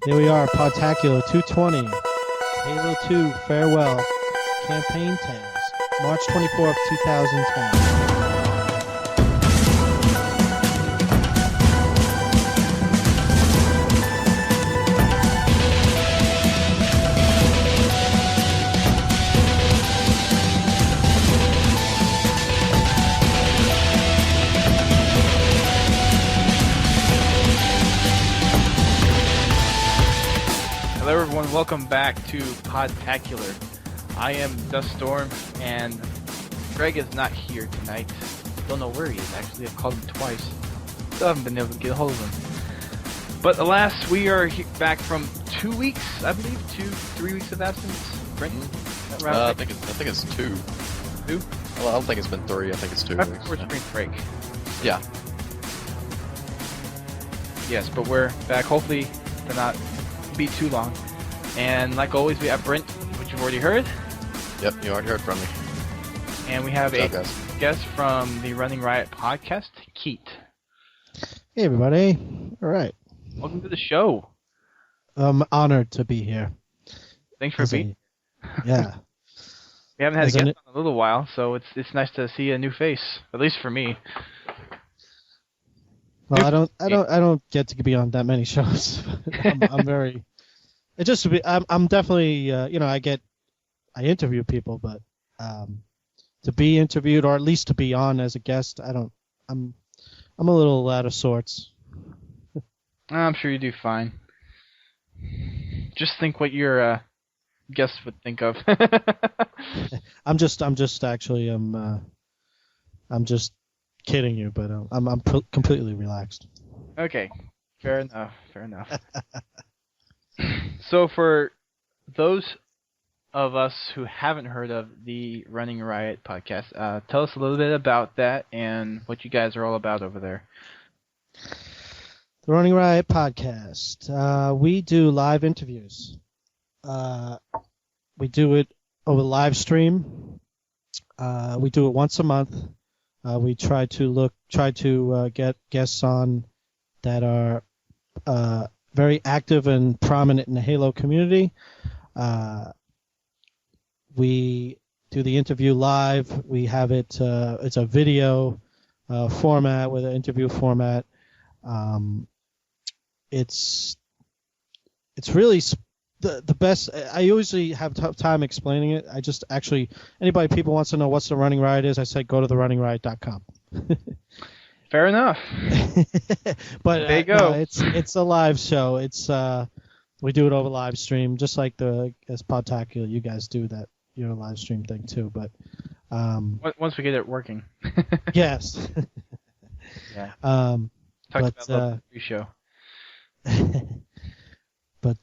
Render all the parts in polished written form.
Here we are, Podtacular 220, Halo 2 Farewell, Campaign Tales, March 24th, 2020. Hello everyone, welcome back to Podtacular. I am Dust Storm, and Greg is not here tonight. Don't know where he is actually, I've called him twice. Still haven't been able to get a hold of him. But alas, we are back from 2 weeks, I believe, 3 weeks of absence. Brent? I think it's 2. 2? Well, I don't think it's been 3, I think it's 2 Right weeks. before spring break. Yeah. Yes, but we're back, hopefully to not be too long. And like always, we have Brent, which you've already heard. Yep, you already heard from me. And we have What's a up, guys? guest from the Running Riot podcast, Kete. Hey, everybody. All right. Welcome to the show. I'm honored to be here. Thanks for being. Yeah. We haven't had a Isn't guest in a little while, so it's nice to see a new face, at least for me. Well, I don't get to be on that many shows. I'm very. It just I'm definitely I interview people, but to be interviewed or at least to be on as a guest, I'm a little out of sorts. I'm sure you do fine. Just think what your guests would think of. I'm just kidding you, but I'm completely relaxed. Okay, fair enough. So for those of us who haven't heard of the Running Riot podcast, tell us a little bit about that and what you guys are all about over there. The Running Riot podcast. We do live interviews. We do it over live stream. We do it once a month. We try to get guests on that are very active and prominent in the Halo community. We do the interview live. We have it. It's a video format with an interview format. It's really the best. I usually have tough time explaining it. I just people wants to know what's the Running Riot is, I say go to therunningriot.com. Fair enough. But there you go. No, it's a live show. It's we do it over live stream, just like as Podtacular, you guys do that live stream thing too. But once we get it working. Yes. Yeah. Talked about the pre-show. But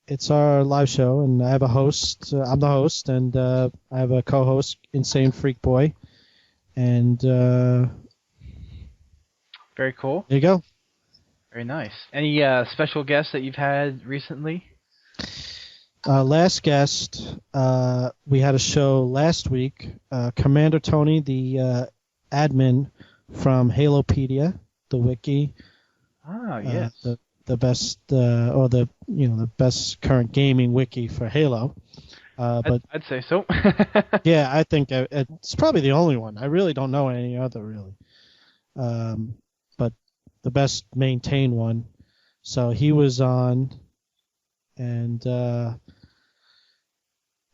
it's our live show, and I have a host. I'm the host, and I have a co-host, Insane Freak Boy. And very cool. There you go. Very nice. Any special guests that you've had recently? Last guest, we had a show last week. Commander Tony, the admin from Halopedia, the wiki. Ah, yes. The best, or the best current gaming wiki for Halo. But I'd say so. yeah, I think it's probably the only one. I really don't know any other, really. But the best maintained one. So he was on, and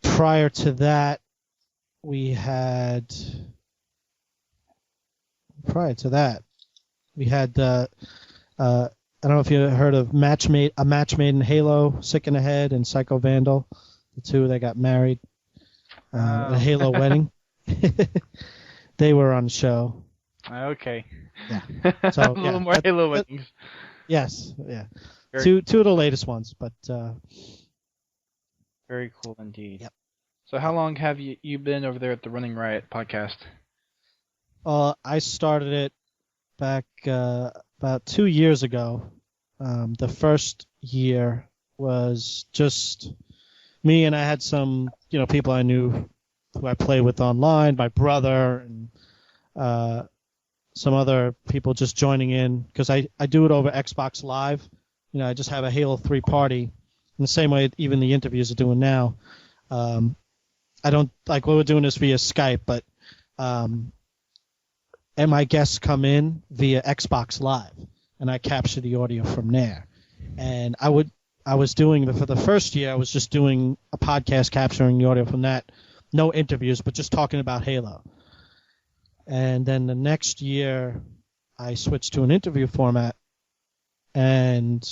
prior to that, we had I don't know if you heard of A Match Made in Halo, Sick in the Head, and Psycho Vandal, the two that got married, a Halo wedding. They were on the show. Okay. Yeah. So a little more Halo weddings. Yes. Yeah. Very Two of the latest ones, but. Very cool indeed. Yep. So how long have you been over there at the Running Riot podcast? I started it back about 2 years ago. The first year was just me, and I had some people I knew who I played with online, my brother, and some other people just joining in, because I do it over Xbox Live. I just have a Halo 3 party in the same way even the interviews are doing now. I don't like we're doing this via Skype, but and my guests come in via Xbox Live, and I capture the audio from there. And I was doing for the first year, I was just doing a podcast capturing the audio from that, no interviews, but just talking about Halo. And then the next year, I switched to an interview format, and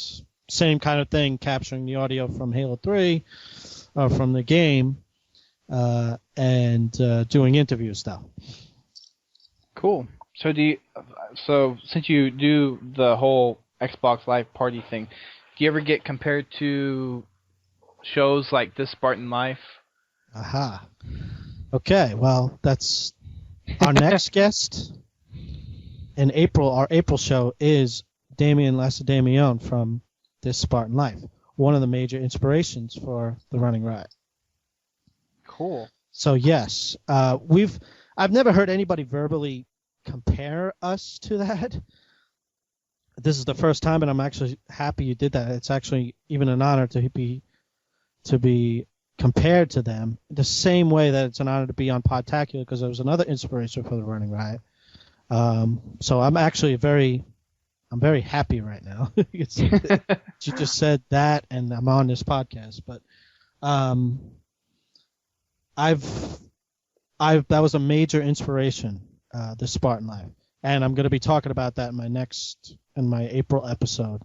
same kind of thing, capturing the audio from Halo 3, from the game, and doing interviews though. Cool. So since you do the whole Xbox Live party thing, do you ever get compared to shows like This Spartan Life? Aha. Okay, well, that's our next guest in April. Our April show is Damian Lacedemion from This Spartan Life, one of the major inspirations for the Running Riot. Cool. So yes, I've never heard anybody verbally compare us to that. This is the first time, and I'm actually happy you did that. It's actually even an honor to be compared to them, the same way that it's an honor to be on Podtacular, because it was another inspiration for the Running Riot. So I'm actually very happy right now. You just said that, and I'm on this podcast. But that was a major inspiration, the Spartan Life, and I'm going to be talking about that in my April episode,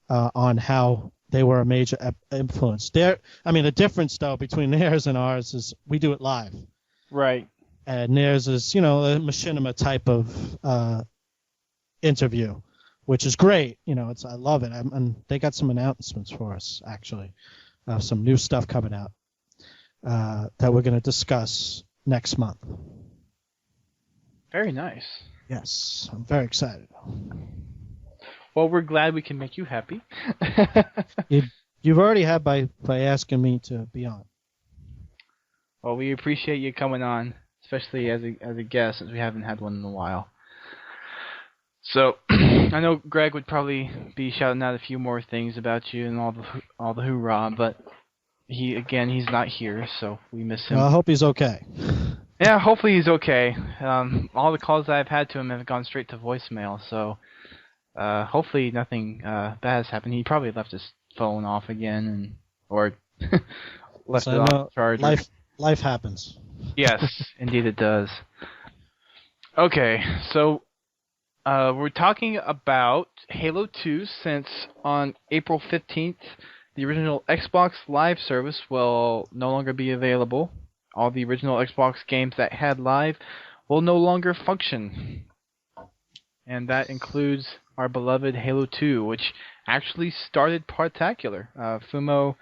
on how they were a major influence. The difference though between theirs and ours is we do it live, right? And theirs is a machinima type of interview, which is great. I love it. And they got some announcements for us actually, some new stuff coming out that we're going to discuss next month. Very nice. Yes, I'm very excited. Well, we're glad we can make you happy. You've already had by asking me to be on. Well, we appreciate you coming on, especially as a guest, since we haven't had one in a while. So, I know Greg would probably be shouting out a few more things about you and all the hoorah, but he's not here, so we miss him. Well, I hope he's okay. Yeah, hopefully he's okay. All the calls I've had to him have gone straight to voicemail, so hopefully nothing bad has happened. He probably left his phone off again, or left it on charger. Life happens. Yes, indeed it does. Okay, so we're talking about Halo 2, since on April 15th, the original Xbox Live service will no longer be available. All the original Xbox games that had Live will no longer function. And that includes our beloved Halo 2, which actually started Podtacular. Fumo,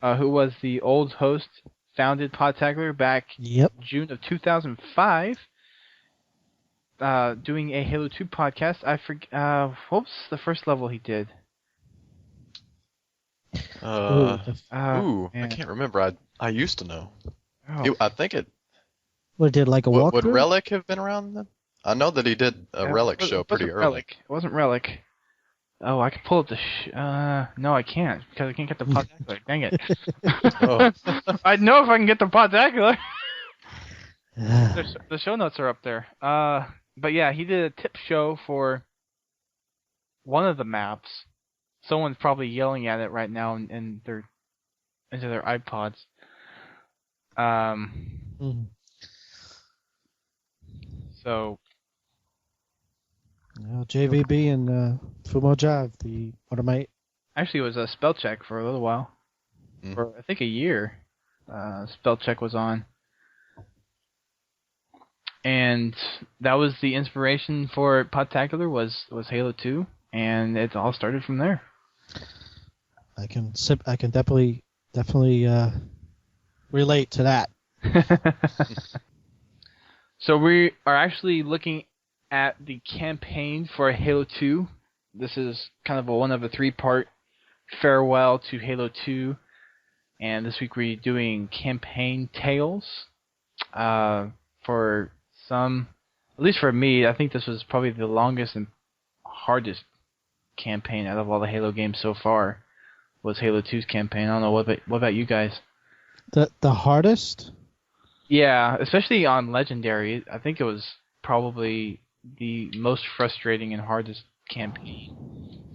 who was the old host, founded Podtacular back June of 2005, doing a Halo 2 podcast. I forget, what was the first level he did? I can't remember. I used to know. Oh. I think it... What, did like a walkthrough? Would Relic have been around then? I know that he did a Relic show pretty early. It wasn't Relic. Oh, I can pull up the... no, I can't, because I can't get the Podtacular. Dang it. Oh. I'd know if I can get the Podtacular. The show notes are up there. But yeah, he did a tip show for one of the maps. Someone's probably yelling at it right now into their iPods. So... JVB and Fumo Jive, what am I? Actually, it was a spell check for a little while. For, I think, a year. Spell check was on. And that was the inspiration for Podtacular, was Halo 2, and it all started from there. I can definitely relate to that. So we are actually looking at the campaign for Halo 2. This is kind of one of a three-part farewell to Halo 2, and this week we're doing campaign tales. For some at least for me, I think this was probably the longest and hardest campaign out of all the Halo games so far. Was Halo 2's campaign. I don't know, what about you guys? The hardest? Yeah, especially on Legendary. I think it was probably the most frustrating and hardest campaign.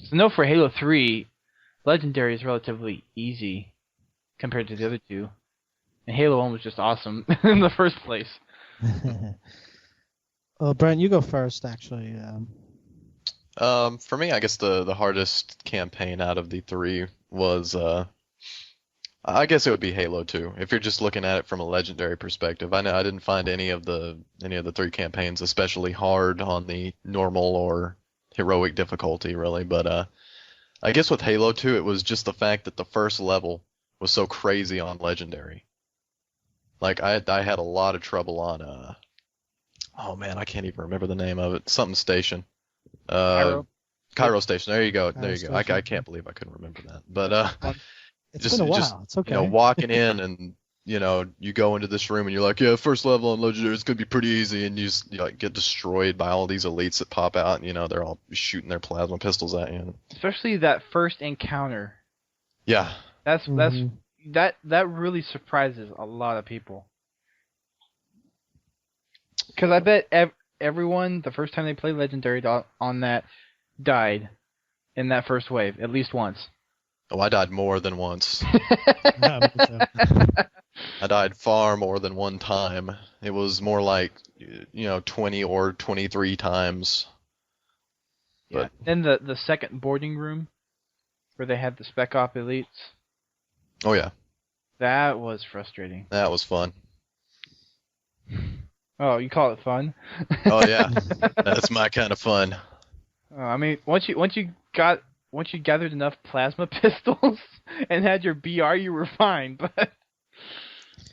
So no, for Halo 3, Legendary is relatively easy compared to the other two. And Halo 1 was just awesome in the first place. Well, Brent, you go first, actually. For me, I guess the hardest campaign out of the three was I guess it would be Halo 2. If you're just looking at it from a legendary perspective, I know I didn't find any of the three campaigns especially hard on the normal or heroic difficulty, really. But I guess with Halo 2, it was just the fact that the first level was so crazy on legendary. Like I had a lot of trouble on oh man, I can't even remember the name of it. Something station. Cairo Station. There you go. There you go. I can't believe I couldn't remember that. But it's been a while. It's okay. Walking in and you go into this room and you're like, yeah, first level on legendary, it's gonna be pretty easy, and you like get destroyed by all these elites that pop out, and they're all shooting their plasma pistols at you. Especially that first encounter. Yeah. That really surprises a lot of people. Because I bet everyone, the first time they played Legendary on that, died in that first wave, at least once. Oh, I died more than once. I died far more than one time. It was more like, 20 or 23 times. Yeah. But then the second boarding room, where they had the Spec Op elites. Oh, yeah. That was frustrating. That was fun. Oh, you call it fun? Oh, yeah. That's my kind of fun. I mean, once you gathered enough plasma pistols and had your BR, you were fine. But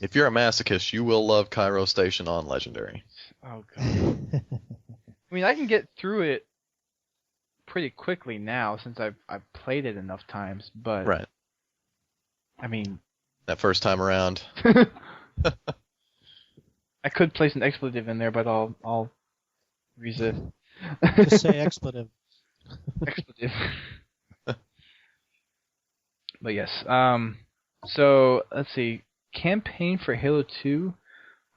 if you're a masochist, you will love Cairo Station on Legendary. Oh god. I mean, I can get through it pretty quickly now since I've played it enough times. But right. I mean, that first time around. I could place an expletive in there, but I'll resist. Just say expletive. Expletive. But yes. So let's see. Campaign for Halo 2.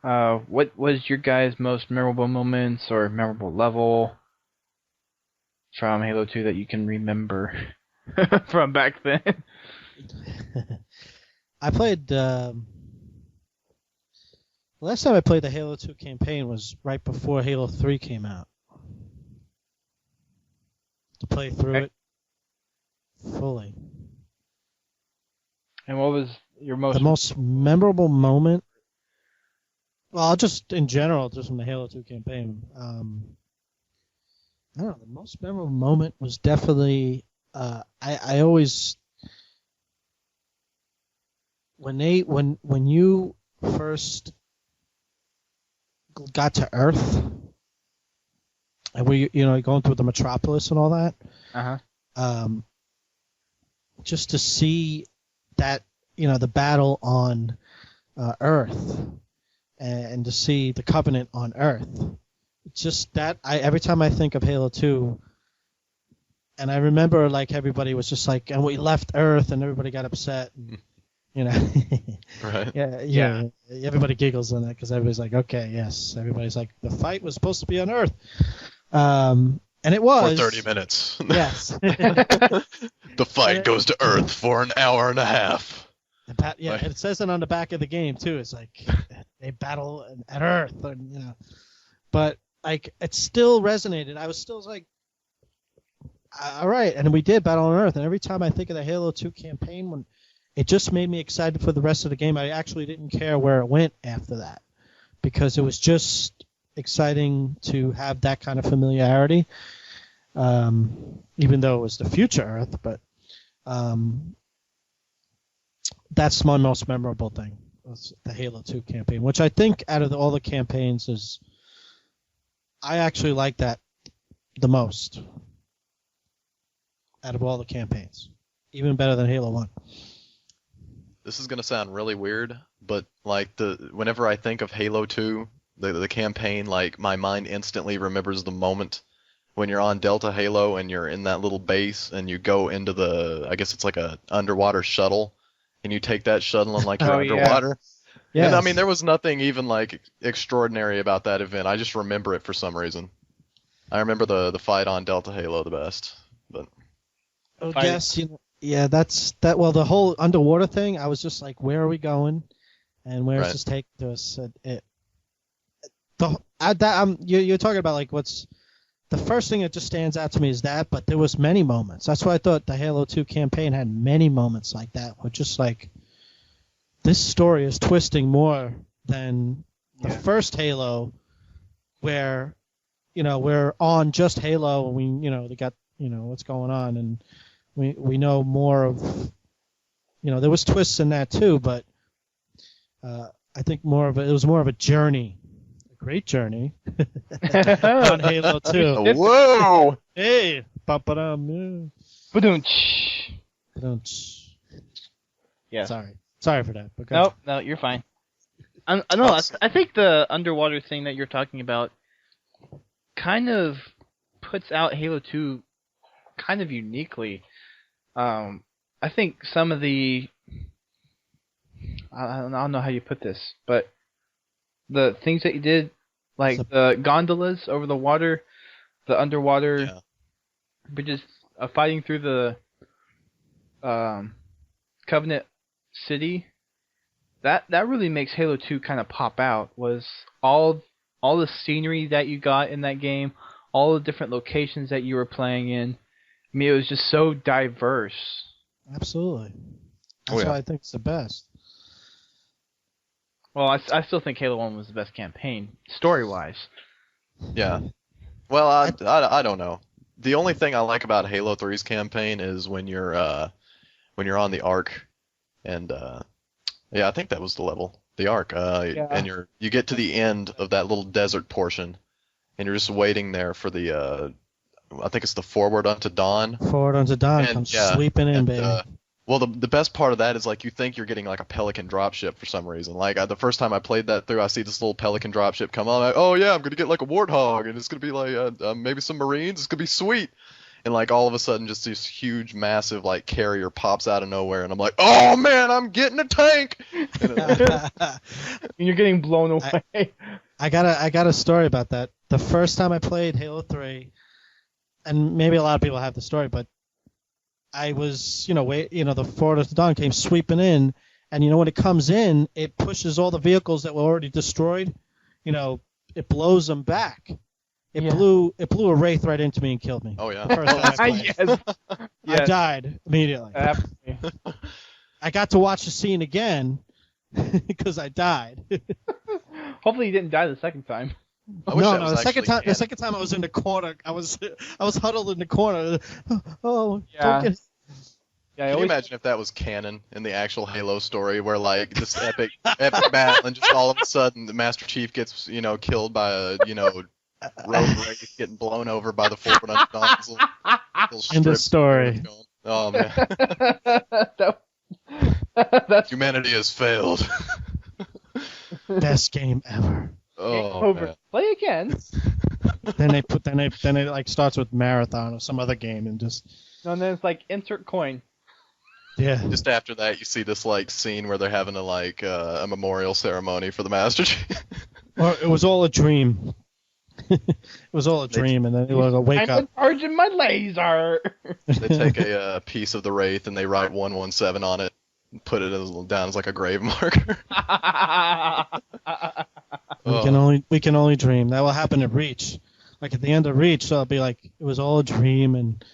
What was your guys' most memorable moments or memorable level from Halo 2 that you can remember from back then? I played. Last time I played the Halo 2 campaign was right before Halo 3 came out. To play through it fully. And what was your most... The most memorable moment? Well, I'll just, in general, just from the Halo 2 campaign. I don't know, the most memorable moment was definitely... I always... When you first got to Earth, and we, going through the Metropolis and all that. Just to see that, the battle on Earth, and to see the Covenant on Earth. Just that, every time I think of Halo 2, and I remember like everybody was just like, and we left Earth, and everybody got upset. And, right. Yeah. Everybody giggles on that because everybody's like, okay, yes. Everybody's like, the fight was supposed to be on Earth. And it was. For 30 minutes. Yes. The fight goes to Earth for an hour and a half. Yeah, it says it on the back of the game, too. It's like, they battle at Earth. And, but, like, it still resonated. I was still like, all right. And we did battle on Earth. And every time I think of the Halo 2 campaign, it just made me excited for the rest of the game. I actually didn't care where it went after that because it was just exciting to have that kind of familiarity, even though it was the future Earth. But that's my most memorable thing, was the Halo 2 campaign, which I think out of all the campaigns I actually like that the most out of all the campaigns, even better than Halo 1. This is gonna sound really weird, but like whenever I think of Halo 2, the campaign, like my mind instantly remembers the moment when you're on Delta Halo and you're in that little base and you go into I guess it's like a underwater shuttle, and you take that shuttle and like you're Oh, yeah. underwater. Yes. And I mean, there was nothing even like extraordinary about that event. I just remember it for some reason. I remember the fight on Delta Halo the best. But Yes, yeah, that's that. Well, the whole underwater thing, I was just like, where are we going, and where is this taking us? You're talking about like what's the first thing that just stands out to me is that, but there was many moments. That's why I thought the Halo 2 campaign had many moments like that, where just like this story is twisting more than the first Halo, where we're on just Halo and they got what's going on, and we know more of there was twists in that too, but I think it was more of a journey, a great journey on Halo 2. whoa! Hey, ba-ba-dum, Yeah. Sorry for that. But go ahead. No, you're fine. I think the underwater thing that you're talking about kind of puts out Halo 2 kind of uniquely. I think some of the I don't know how you put this, but the things that you did, like the gondolas over the water, the underwater bridges, fighting through the Covenant City, that really makes Halo 2 kind of pop out. Was all the scenery that you got in that game, all the different locations that you were playing in. I mean, it was just so diverse. Absolutely. That's why I think it's the best. Well, I still think Halo 1 was the best campaign, story-wise. Yeah. Well, I don't know. The only thing I like about Halo 3's campaign is when you're on the Ark, and I think that was the level, the Ark, and you get to the end of that little desert portion, and you're just waiting there for the I think it's the Forward Unto Dawn. Forward Unto Dawn comes sweeping in, baby. Well, the best part of that is like you think you're getting like a Pelican dropship for some reason. Like the first time I played that through, I see this little Pelican dropship come on. Like, oh yeah, I'm gonna get like a Warthog, and it's gonna be like maybe some Marines. It's gonna be sweet. And like all of a sudden, just this huge, massive like carrier pops out of nowhere, and I'm like, oh man, I'm getting a tank. And you're getting blown away. I got a story about that. The first time I played Halo 3, and maybe a lot of people have the story, but I was, the Forward Unto Dawn came sweeping in, and when it comes in, it pushes all the vehicles that were already destroyed. It blows them back. It blew a Wraith right into me and killed me. Oh yeah. The first time I played. Yes. I died immediately. I got to watch the scene again because I died. Hopefully you didn't die the second time. No, the second time I was in the corner. I was huddled in the corner. Oh, don't get. Yeah, can you imagine if that was canon in the actual Halo story, where like this epic battle, and just all of a sudden the Master Chief gets killed by a rogue Wraith getting blown over by the Forward Unto Dawn. In the story. Oh man. Humanity has failed. Best game ever. Oh, over. man. Play again. then it like starts with Marathon or some other game and just. No, and then it's like insert coin. Yeah. Just after that, you see this like scene where they're having a memorial ceremony for the Master Chief. Or it was all a dream. It was all a dream, and then it was a wake up. I'm charging my laser. They take a piece of the Wraith and they write 117 on it, and put it down as like a grave marker. We can only dream. That will happen at Reach. Like at the end of Reach, so it'll be like it was all a dream and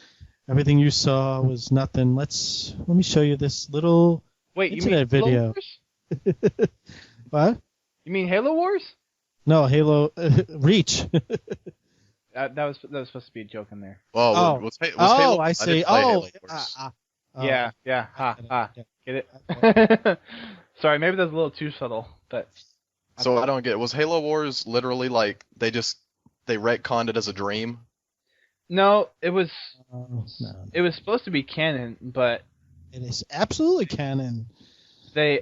everything you saw was nothing. Let me show you this little internet video. What? You mean Halo Wars? No, Halo Reach. That was supposed to be a joke in there. Was Halo? I see. Yeah. Get it? Sorry, maybe that's a little too subtle, but. So I don't get it. Was Halo Wars literally like they retconned it as a dream? No, it was. No. It was supposed to be canon, but. It is absolutely canon. They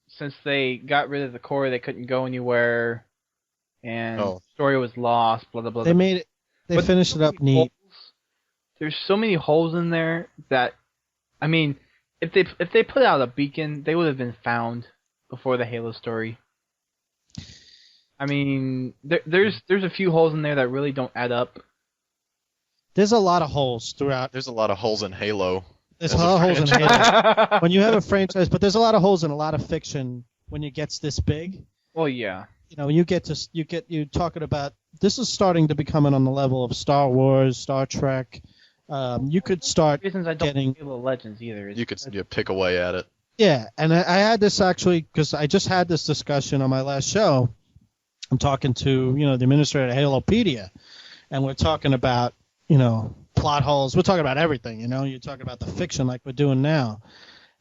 since they got rid of the core, they couldn't go anywhere. and Oh. the story was lost. Blah blah blah. They made it. They But finished it there's so up many neat. holes. There's so many holes in there that, I mean, if they put out a beacon, they would have been found before the Halo story. I mean, there's a few holes in there that really don't add up. There's a lot of holes throughout. There's a lot of holes in Halo. There's As a a lot of holes in Halo. Well, When you have a franchise, but there's a lot of holes in a lot of fiction when it gets this big. yeah. You know, you're talking about, this is starting to become on the level of Star Wars, Star Trek. You could start Reasons I don't getting, like Halo Legends either. You could pick away at it. yeah, and I had this actually, because I just had this discussion on my last show. I'm talking to, the administrator of Halopedia, and we're talking about, plot holes. We're talking about everything, You're talking about the fiction like we're doing now.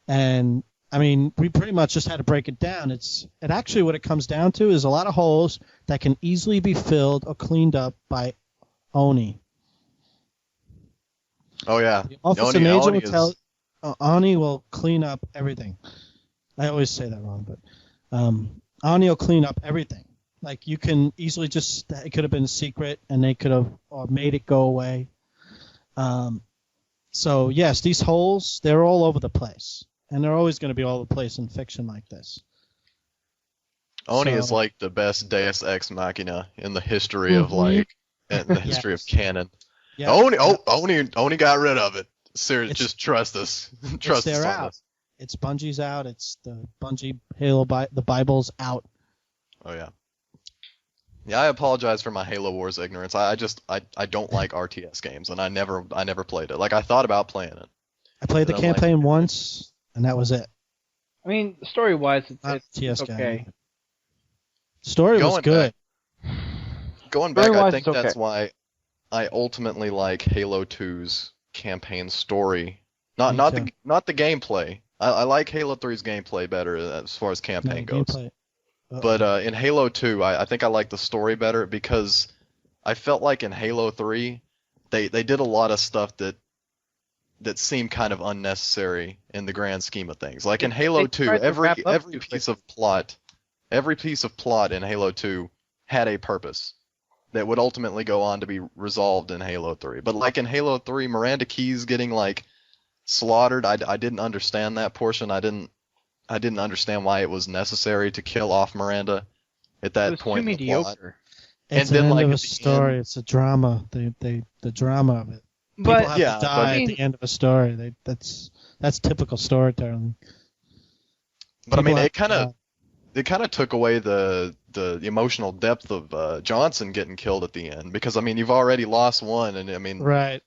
And, I mean, we pretty much just had to break it down. It actually, what it comes down to is a lot of holes that can easily be filled or cleaned up by Oni. Oh yeah. The officer Oni- major Oni will is- tell Ani will clean up everything. I always say that wrong, but Ani will clean up everything. Like, you can easily it could have been a secret, and they could have or made it go away. So yes, these holes, they're all over the place, and they're always going to be all over the place in fiction like this. Oni So- is like the best Deus Ex Machina in the history of in the history of Yes. canon. Yeah, Oni got rid of it. Seriously, It's- just trust us. Trust us they're on out. this. It's Bungie's out. It's the Bungie Halo the Bible's out. Oh yeah. Yeah, I apologize for my Halo Wars ignorance. I don't like RTS games, and I never played it. Like, I thought about playing it. I played the And I'm like- campaign once, and that was it. I mean, story-wise, Not it's TS okay. guy. Story was Going good. Going back, I Story-wise, think it's that's okay. why I ultimately like Halo 2's campaign story. Me Not too. the gameplay. I like Halo 3's gameplay better as far as No, campaign goes. gameplay. But in Halo 2, I think I like the story better because I felt like in Halo 3, they did a lot of stuff that seemed kind of unnecessary in the grand scheme of things. Like in Halo They 2, tried to wrap up every too piece of plot in Halo 2 had a purpose that would ultimately go on to be resolved in Halo 3. But like in Halo 3, Miranda Keyes getting like slaughtered, I didn't understand that portion. I didn't understand why it was necessary to kill off Miranda at It that was point too in the plot. mediocre. It's and an then, end like, of a at the story. end- It's a drama. The drama of it. People But have yeah, to but die I at mean- the end of a story. That's typical storytelling. But I mean, People have it kind of took away the emotional depth of Johnson getting killed at the end because I mean you've already lost one, and I mean right.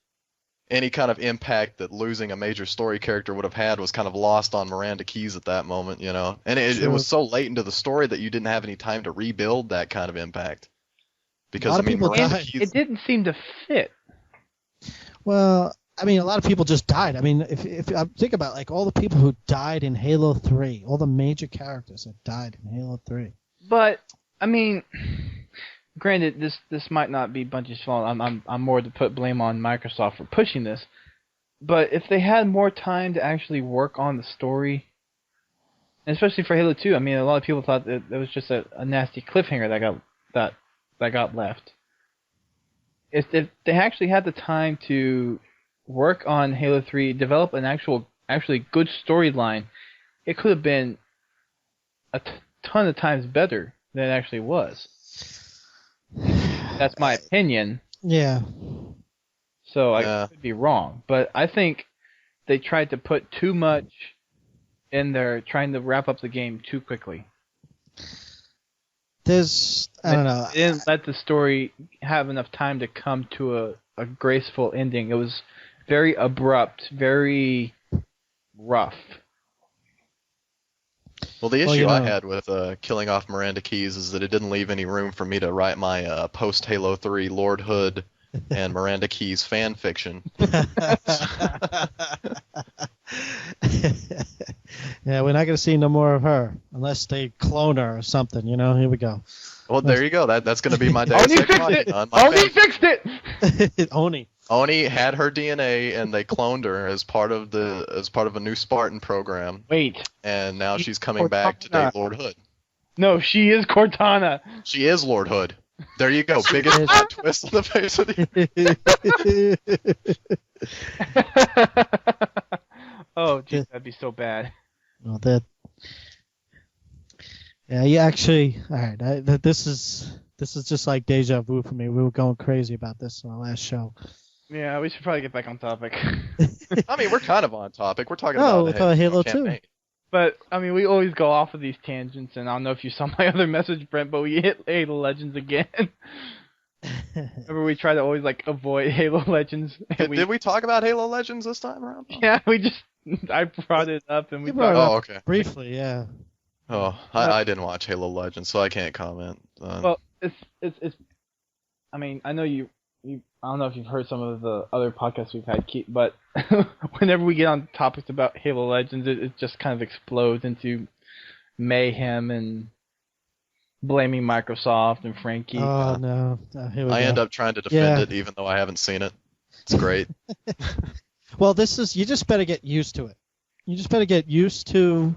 any kind of impact that losing a major story character would have had was kind of lost on Miranda Keyes at that moment, and it True. was so late into the story that you didn't have any time to rebuild that kind of impact because lot I of mean people Miranda died. Keyes. it didn't seem to fit. Well, I mean, a lot of people just died. I mean, if I think about like all the people who died in Halo 3, all the major characters that died in Halo 3. But I mean, granted, this might not be Bungie's fault. I'm more to put blame on Microsoft for pushing this. But if they had more time to actually work on the story, and especially for Halo 2, I mean, a lot of people thought that it was just a nasty cliffhanger that got left. If they actually had the time to work on Halo 3, develop an actually good storyline, it could have been a ton of times better than it actually was. That's my opinion. Yeah. So Yeah. I could be wrong, but I think they tried to put too much in there, trying to wrap up the game too quickly. I don't know. They didn't let the story have enough time to come to a graceful ending. It was very abrupt, very rough. Well, the Well, issue you I know- had with killing off Miranda Keyes is that it didn't leave any room for me to write my post Halo 3 Lord Hood and Miranda Keyes fan fiction. Yeah, we're not going to see no more of her unless they clone her or something. Here we go. Well, there you go. That's going to be my Deus Oni Ex fixed Machina it! on my Oni fan- fixed it! Oni. Oni had her DNA and they cloned her as part of a new Spartan program, Wait, and now she's coming back to date Cortana. Lord Hood. no, she is Cortana. She is Lord Hood. There you go. Biggest plot twist on the face of the Oh, geez, that'd be so bad. Well, that. Yeah, you actually. All right, this is just like deja vu for me. We were going crazy about this on our last show. Yeah, we should probably get back on topic. I mean, we're kind of on topic. We're talking No, about we're talking Halo 2. campaign. But, I mean, we always go off of these tangents, and I don't know if you saw my other message, Brent, but we hit Halo Legends again. Remember, we try to always, like, avoid Halo Legends. Did we talk about Halo Legends this time around? Yeah, I brought it up, and we brought talked. Oh, okay. Briefly, yeah. Oh, I didn't watch Halo Legends, so I can't comment. Well, it's. I mean, I know you. I don't know if you've heard some of the other podcasts we've had, Kete, but whenever we get on topics about Halo Legends, it just kind of explodes into mayhem and blaming Microsoft and Frankie. Oh no! Here we go. end up trying to defend it, even though I haven't seen it. It's great. Well, you just better get used to it. You just better get used to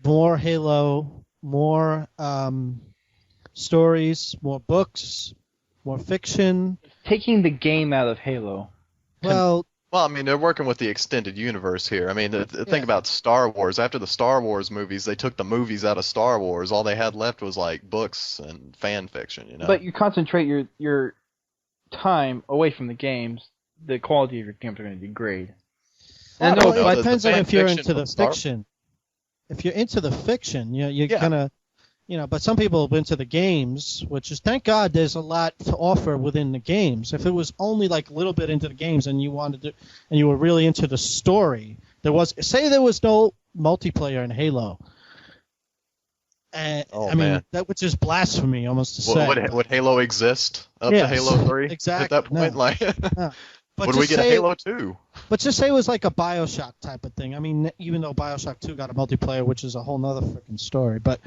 more Halo, more stories, more books, more fiction. Taking the game out of Halo. Well, I mean, they're working with the extended universe here. I mean, think about Star Wars. After the Star Wars movies, they took the movies out of Star Wars. All they had left was like books and fan fiction, you know. But you concentrate your time away from the games, the quality of your games are going to degrade. And no, it depends the on fan if you're fiction into the from Star- fiction. If you're into the fiction, you're gonna, but some people have been to the games, which is, thank God, there's a lot to offer within the games. If it was only like a little bit into the games and you were really into the story, there was no multiplayer in Halo. I mean, that would just blasphemy almost to say. Would Halo exist up to Halo 3 exactly, at that point? No. Like, No. would we get a Halo 2? But just say it was like a BioShock type of thing. I mean, even though BioShock 2 got a multiplayer, which is a whole nother freaking story. But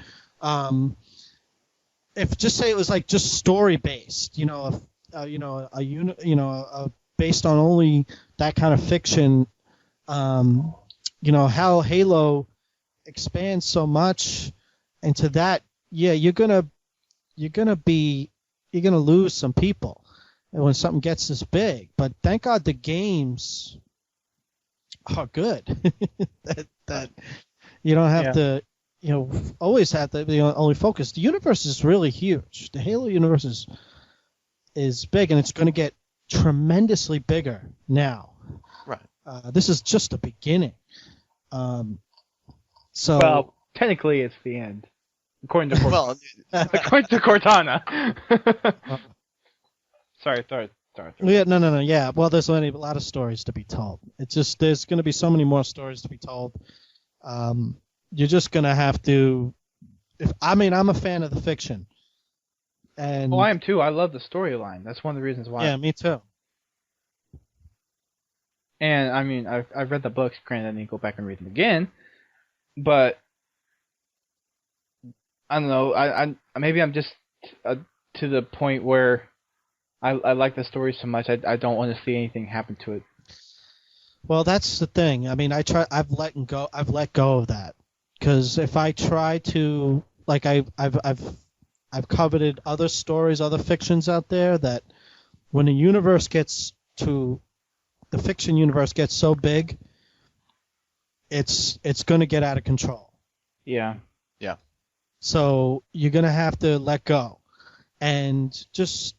if just say it was like just story based, based on only that kind of fiction, how Halo expands so much into that, you're gonna lose some people when something gets this big. But thank God the games are good. that you don't have to, always have to be only focused. The universe is really huge. The Halo universe is big, and it's going to get tremendously bigger now. Right. This is just the beginning. Well, technically, it's the end, according to according to Cortana. Sorry. Yeah, no. Yeah, well, there's a lot of stories to be told. It's just there's going to be so many more stories to be told. You're just going to have to. I'm a fan of the fiction. And I am too. I love the storyline. That's one of the reasons why. Yeah, me too. And I mean, I've read the books. Granted, I need to go back and read them again. But I don't know. I maybe I'm just to the point where I like the story so much. I don't want to see anything happen to it. Well, that's the thing. I mean, I've let go of that, because if I try to, like, I've coveted other stories, other fictions out there, that when the fiction universe gets so big, it's going to get out of control. Yeah. Yeah. So you're going to have to let go, and just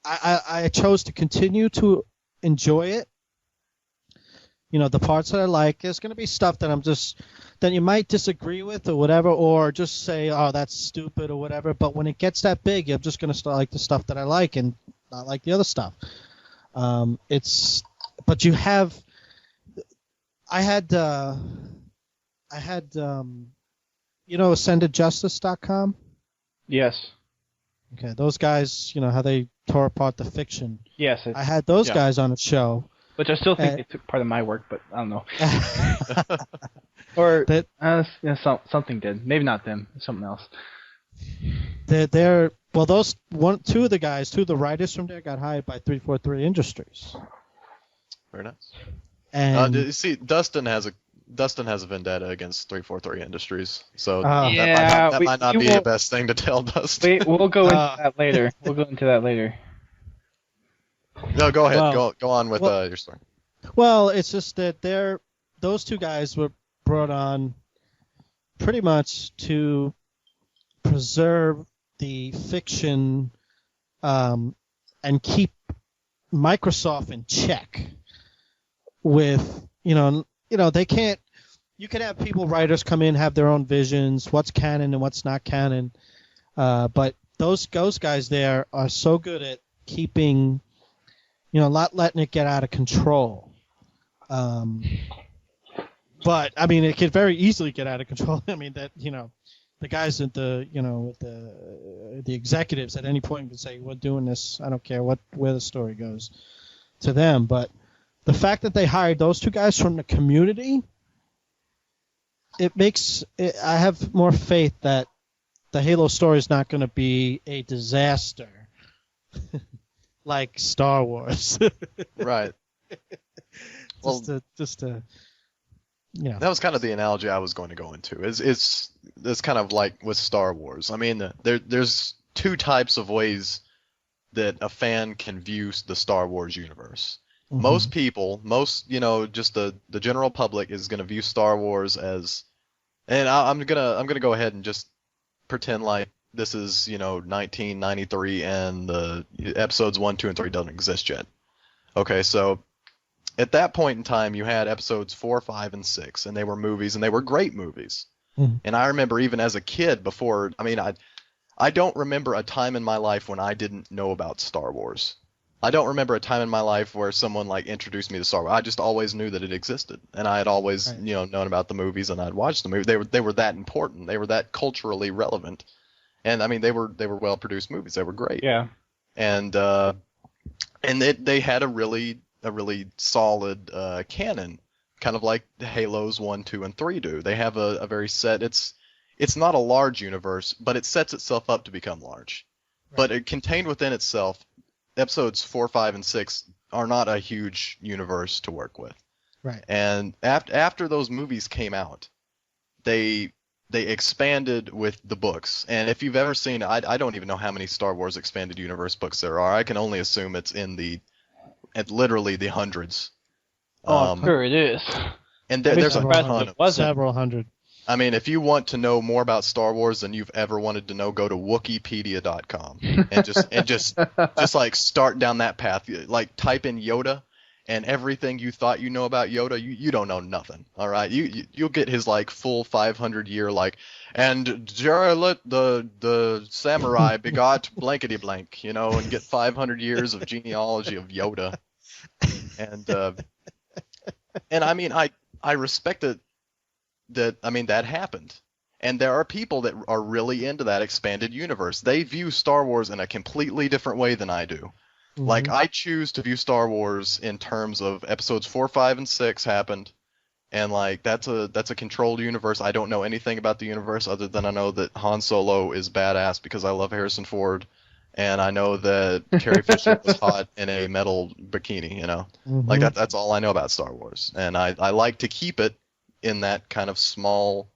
I chose to continue to enjoy it. The parts that I like. There's going to be stuff that you might disagree with or whatever, or just say, oh, that's stupid or whatever. But when it gets that big, you're just going to start like the stuff that I like and not like the other stuff. But you have. I had AscendedJustice.com? Yes. Okay, those guys, how they tore apart the fiction. Yes. I had those guys on a show. Which I still think they took part of my work, but I don't know. Or something did. Maybe not them. Something else. Two of the writers from there got hired by 343 Industries. Very nice. And you see, Dustin has Dustin has a vendetta against 343 Industries, so Uh, that might not be the best thing to tell Dustin. We'll go into that later. We'll go into that later. No, go ahead. Well, go on with your story. Well, it's just that those two guys were brought on pretty much to preserve the fiction and keep Microsoft in check with, they can't, you can have writers come in, have their own visions, what's canon and what's not canon, but those guys there are so good at keeping, not letting it get out of control. But I mean, it could very easily get out of control. I mean, that the guys at the executives at any point could say, "We're doing this. I don't care where the story goes," to them. But the fact that they hired those two guys from the community, I have more faith that the Halo story is not going to be a disaster like Star Wars. Right. Just to that was kind of the analogy I was going to go into. It's kind of like with Star Wars. I mean, there's two types of ways that a fan can view the Star Wars universe. Mm-hmm. Most people, just the general public is going to view Star Wars as, and I'm gonna go ahead and just pretend like this is 1993 and the episodes 1, 2, and 3 doesn't exist yet. Okay, so at that point in time, you had episodes 4, 5, and 6, and they were movies, and they were great movies. Mm-hmm. And I remember even as a kid I don't remember a time in my life when I didn't know about Star Wars. I don't remember a time in my life where someone introduced me to Star Wars. I just always knew that it existed, and I had always known about the movies, and I'd watched the movies. They were that important. They were that culturally relevant, and I mean they were well produced movies. They were great. Yeah. And they had a really solid canon, kind of like the Halos 1, 2, and 3 do. They have a very set. It's not a large universe, but it sets itself up to become large. Right. But it contained within itself, episodes 4, 5, and 6 are not a huge universe to work with. Right. And after those movies came out, they expanded with the books. And if you've ever seen, I don't even know how many Star Wars expanded universe books there are. I can only assume it's at literally the hundreds. I'm sure it is. And there's a ton of several hundred. I mean, if you want to know more about Star Wars than you've ever wanted to know, go to Wikipedia.com and just start down that path. Type in Yoda, and everything you thought you know about Yoda, you don't know nothing. All right, you'll get his full 500-year and Jarlet the samurai begot blankety blank, and get 500 years of genealogy of Yoda, and I mean I respect it. That happened. And there are people that are really into that expanded universe. They view Star Wars in a completely different way than I do. Mm-hmm. I choose to view Star Wars in terms of episodes 4, 5, and 6 happened. And that's a controlled universe. I don't know anything about the universe other than I know that Han Solo is badass because I love Harrison Ford. And I know that Carrie Fisher was hot in a metal bikini, Mm-hmm. That's all I know about Star Wars. And I like to keep it in that kind of small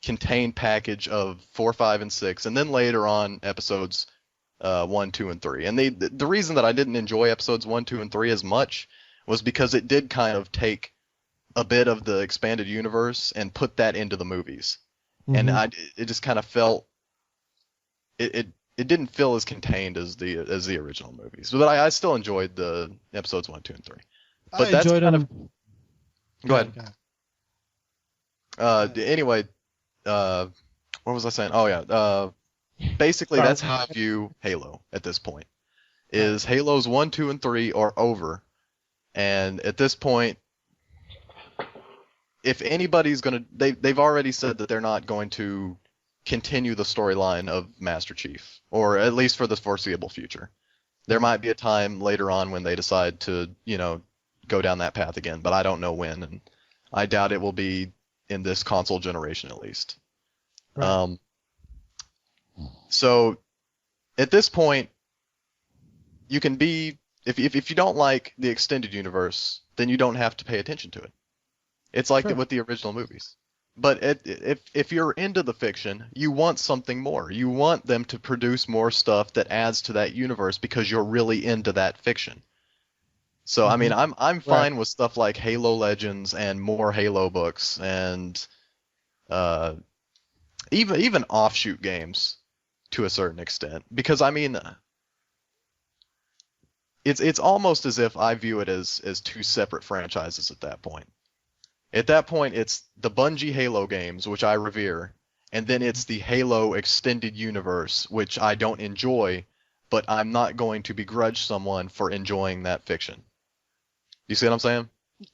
contained package of 4, 5, and 6, and then later on episodes 1, 2, and 3. And the reason that I didn't enjoy episodes 1, 2, and 3 as much was because it did kind of take a bit of the expanded universe and put that into the movies. Mm-hmm. And it just kind of felt it didn't feel as contained as the original movies. But I still enjoyed the episodes 1, 2, and 3. But that's enjoyed kind them. of go ahead. Anyway, what was I saying? Oh yeah. Basically, that's how I view Halo at this point. Is Halos 1, 2, and 3 are over, and at this point, if anybody's they've already said that they're not going to continue the storyline of Master Chief, or at least for the foreseeable future. There might be a time later on when they decide to, go down that path again, but I don't know when, and I doubt it will be in this console generation at least. Right. So at this point, you can be if you don't like the extended universe, then you don't have to pay attention to it. It's like Sure. with the original movies. But if you're into the fiction, you want something more. You want them to produce more stuff that adds to that universe because you're really into that fiction. So I Hmm. mean, I'm Right. fine with stuff like Halo Legends and more Halo books and uh, even offshoot games to a certain extent. Because I mean, it's almost as if I view it as two separate franchises at that point. At that point, it's the Bungie Halo games, which I revere, and then it's the Halo extended universe, which I don't enjoy, but I'm not going to begrudge someone for enjoying that fiction. You see what I'm saying?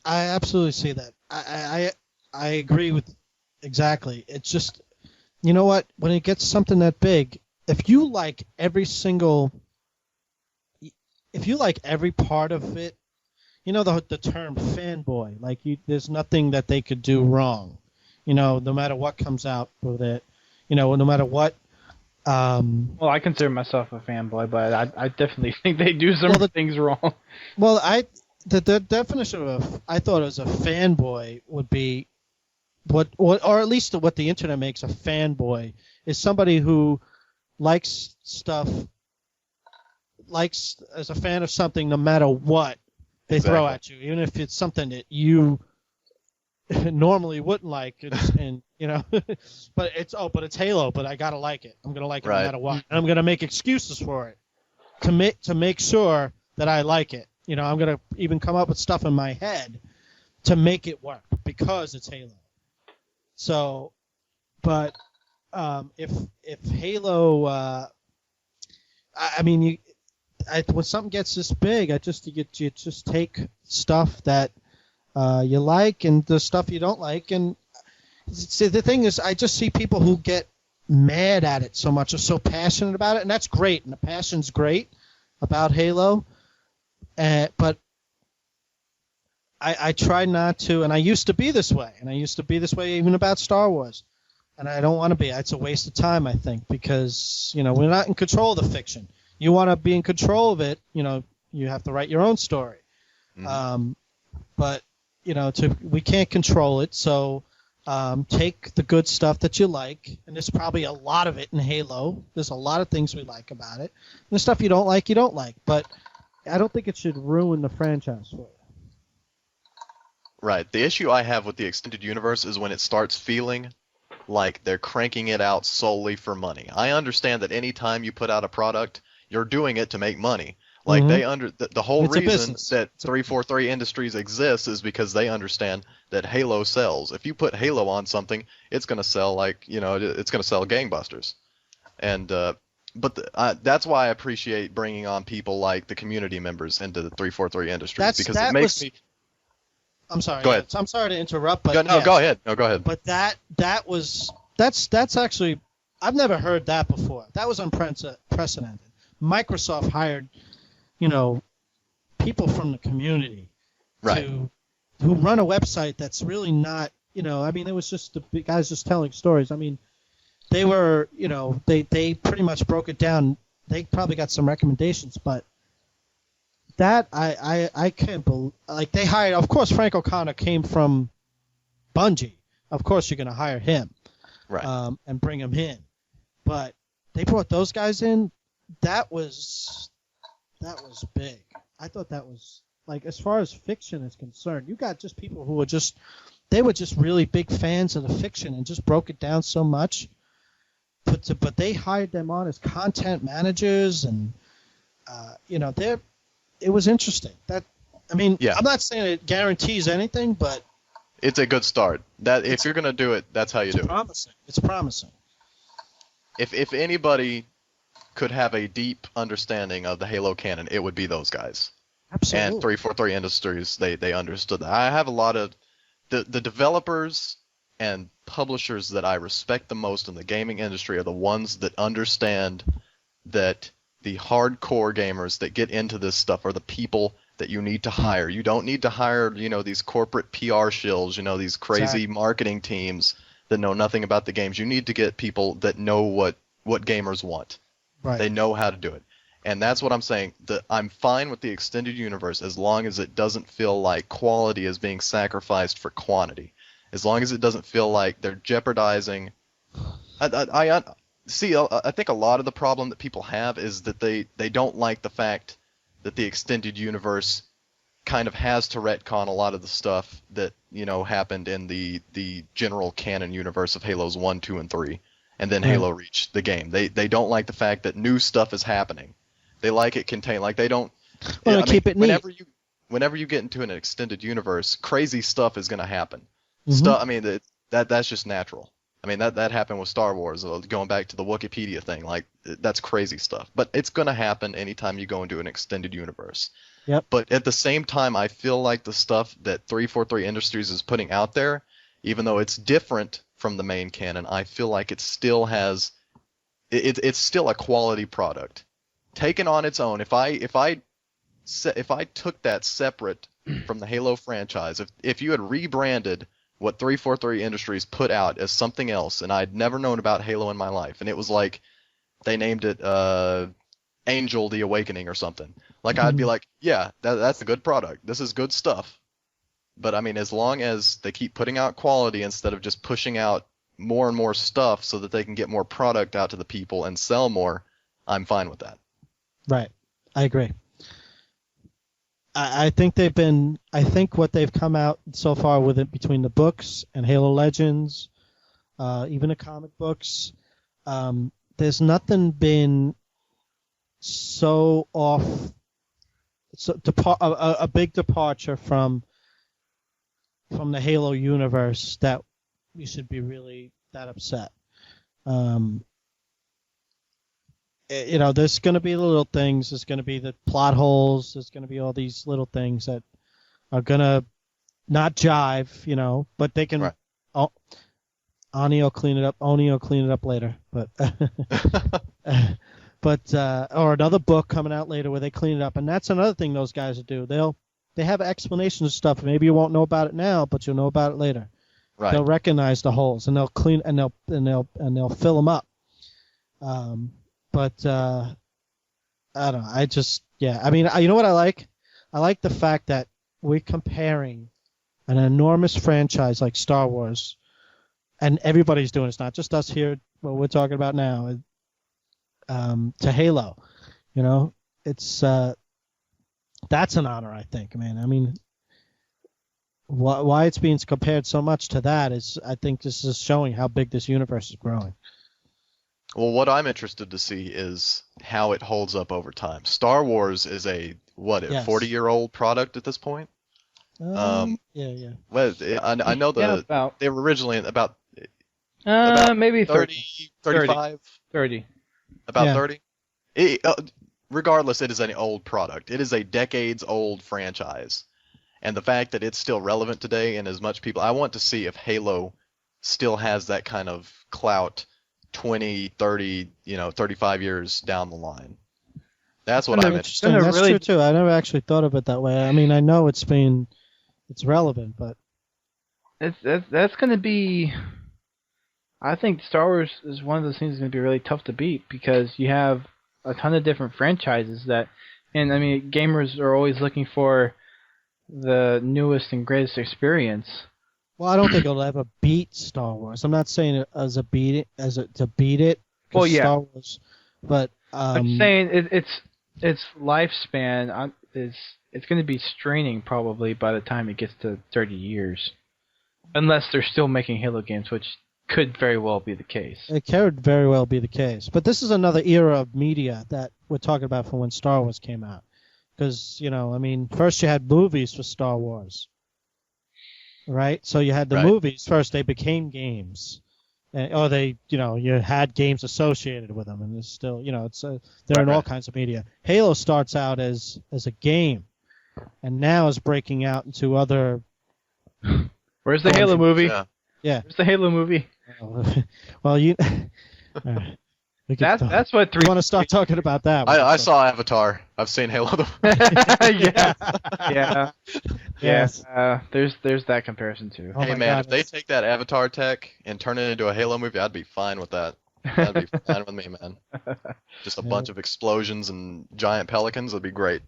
I absolutely see that. I agree with exactly. It's just, you know what? When it gets something that big, if you like if you like every part of it, you know the term fanboy. Like there's nothing that they could do wrong. No matter what comes out with it, no matter what. Well, I consider myself a fanboy, but I definitely think they do some things wrong. Well, the definition of I thought as a fanboy would be what or at least what the internet makes a fanboy is somebody who likes stuff, likes as a fan of something no matter what they throw Exactly. at you, even if it's something that you normally wouldn't like, and but it's Halo, but I gotta like it. I'm gonna like it no Right. matter what, and I'm gonna make excuses for it to make sure that I like it. I'm gonna even come up with stuff in my head to make it work because it's Halo. So, but if Halo, I mean, when something gets this big, you just take stuff that you like and the stuff you don't like, and see, the thing is, I just see people who get mad at it so much, are so passionate about it, and that's great, and the passion's great about Halo, but I try not to, and I used to be this way, and I used to be this way even about Star Wars, and I don't want to be. It's a waste of time, I think, because we're not in control of the fiction. You want to be in control of it, you have to write your own story. Mhm. But we can't control it, so take the good stuff that you like, and there's probably a lot of it in Halo. There's a lot of things we like about it. And the stuff you don't like, but I don't think it should ruin the franchise for you. Right. The issue I have with the extended universe is when it starts feeling like they're cranking it out solely for money. I understand that any time you put out a product, you're doing it to make money. Like the whole It's a reason business. that 343 Industries exists is because they understand that Halo sells. If you put Halo on something, it's going to sell it's going to sell gangbusters. And that's why I appreciate bringing on people like the community members into the 343 Industries because it makes me. I'm sorry. Go ahead. I'm sorry to interrupt, but No, yes. go ahead. No, go ahead. But that's actually, I've never heard that before. That was unprecedented. Microsoft hired, people from the community Right. who run a website that's really not, I mean, it was just the guys just telling stories. I mean, they were, they pretty much broke it down. They probably got some recommendations, but that I can't believe, like, they hired, of course, Frank O'Connor came from Bungie. Of course, you're going to hire him, Right. and bring him in. But they brought those guys in. That was big. I thought that was, like, as far as fiction is concerned, you got just people who they were just really big fans of the fiction and just broke it down so much. But they hired them on as content managers, and it was interesting. Yeah. I'm not saying it guarantees anything, but It's a good start. That if you're gonna do it, that's how you do it. promising. It's promising. If anybody could have a deep understanding of the Halo canon, it would be those guys. Absolutely. And 343 Industries, they understood that. I have a lot of the developers and publishers that I respect the most in the gaming industry are the ones that understand that the hardcore gamers that get into this stuff are the people that you need to hire. You don't need to hire, these corporate PR shills, these crazy Exactly. marketing teams that know nothing about the games. You need to get people that know what gamers want. Right. They know how to do it. And that's what I'm saying. I'm fine with the extended universe as long as it doesn't feel like quality is being sacrificed for quantity. As long as it doesn't feel like they're jeopardizing. I think a lot of the problem that people have is that they don't like the fact that the extended universe kind of has to retcon a lot of the stuff that, happened in the general canon universe of Halos 1, 2, and 3, and then Halo Reach, the game. They don't like the fact that new stuff is happening. They like it contained, like they don't. Well, keep it neat. Whenever you get into an extended universe, crazy stuff is going to happen. Mm-hmm. That's just natural. That happened with Star Wars, going back to the Wikipedia thing. Like, that's crazy stuff. But it's going to happen anytime you go into an extended universe. Yep. But at the same time, I feel like the stuff that 343 Industries is putting out there, even though it's different from the main canon, I feel like it still has. It's still a quality product. Taken on its own, if I took that separate from the Halo franchise, if you had rebranded what 343 Industries put out as something else, and I'd never known about Halo in my life, and it was like they named it Angel the Awakening or something, like I'd be like, yeah, that's a good product. This is good stuff. But as long as they keep putting out quality instead of just pushing out more and more stuff so that they can get more product out to the people and sell more, I'm fine with that. Right. I agree. I think what they've come out so far with it, between the books and Halo Legends, even the comic books, there's nothing been so off, a big departure from the Halo universe that we should be really that upset. There's going to be little things. There's going to be the plot holes. There's going to be all these little things that are going to not jive, but they can. Right. Oni will clean it up. Oni will clean it up later. But or another book coming out later where they clean it up, and that's another thing those guys will do. They have explanations of stuff. Maybe you won't know about it now, but you'll know about it later. Right. They'll recognize the holes and they'll clean and they'll fill them up. But I don't know. You know what I like? I like the fact that we're comparing an enormous franchise like Star Wars, and everybody's doing it. It's not just us here, what we're talking about now, to Halo. It's that's an honor, I think, man. Why it's being compared so much to that is, I think this is showing how big this universe is growing. Well, what I'm interested to see is how it holds up over time. Star Wars is a 40-year-old product at this point? Yeah. Well, I know they were originally about maybe 30, 35? 30. About 30? Regardless, it is an old product. It is a decades-old franchise. And the fact that it's still relevant today, and as much people... I want to see if Halo still has that kind of clout 20, 30, 35 years down the line. That's what I'm interested in. That's true, too. I never actually thought of it that way. I know it's relevant, but... That's going to be... I think Star Wars is one of those things that's going to be really tough to beat, because you have a ton of different franchises that... And, gamers are always looking for the newest and greatest experience. Well, I don't think it'll ever beat Star Wars. I'm not saying it to beat it. Well, yeah. Star Wars, but I'm saying its lifespan it's going to be straining probably by the time it gets to 30 years, unless they're still making Halo games, which could very well be the case. It could very well be the case, but this is another era of media that we're talking about from when Star Wars came out, because first you had movies for Star Wars. Right, so you had the movies first. They became games, or you had games associated with them, and it's still, they're in all kinds of media. Halo starts out as a game, and now is breaking out into other. Where's the Halo movie? Yeah. Where's the Halo movie? Well, that's what three. You want to start talking about that? I saw Avatar. I've seen Halo. Yeah. Yes. There's that comparison too. Hey man, if they take that Avatar tech and turn it into a Halo movie, I'd be fine with that. That'd be fine with me, man. Just a Yeah. bunch of explosions and giant pelicans would be great.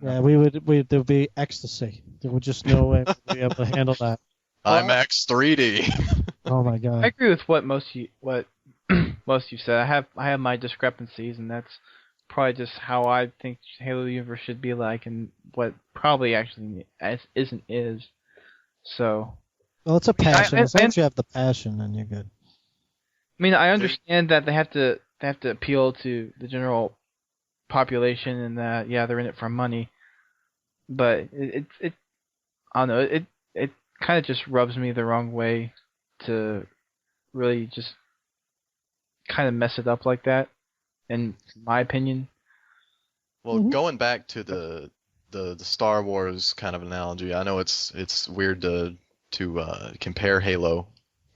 Yeah, there'd be ecstasy. There would just no way we'd be able to handle that. Well, IMAX 3D. Oh my I god. agree with what most you said. I have my discrepancies, and that's probably just how I think Halo universe should be like, and what probably actually is. So, Well, it's a passion. I- As long I- as you have the passion, then you're good. I mean, I understand that they have to appeal to the general population, and that they're in it for money, but it I don't know, it kind of just rubs me the wrong way to really just kind of mess it up like that, in my opinion. Well, Mhm. going back to the Star Wars kind of analogy, I know it's weird to compare Halo,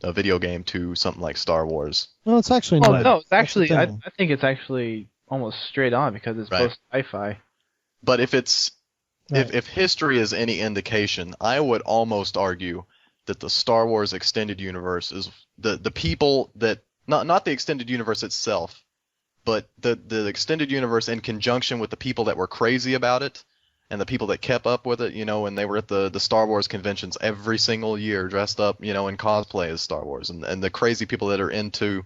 a video game, to something like Star Wars. Well, it's actually Well, not. no, it's That's the actually I thing. think it's actually almost straight on because it's Right. both sci-fi. But if Right. if history is any indication, I would almost argue that the Star Wars extended universe is the people that not the extended universe itself, but the extended universe in conjunction with the people that were crazy about it and the people that kept up with it, when they were at the Star Wars conventions every single year dressed up, in cosplay as Star Wars, and the crazy people that are into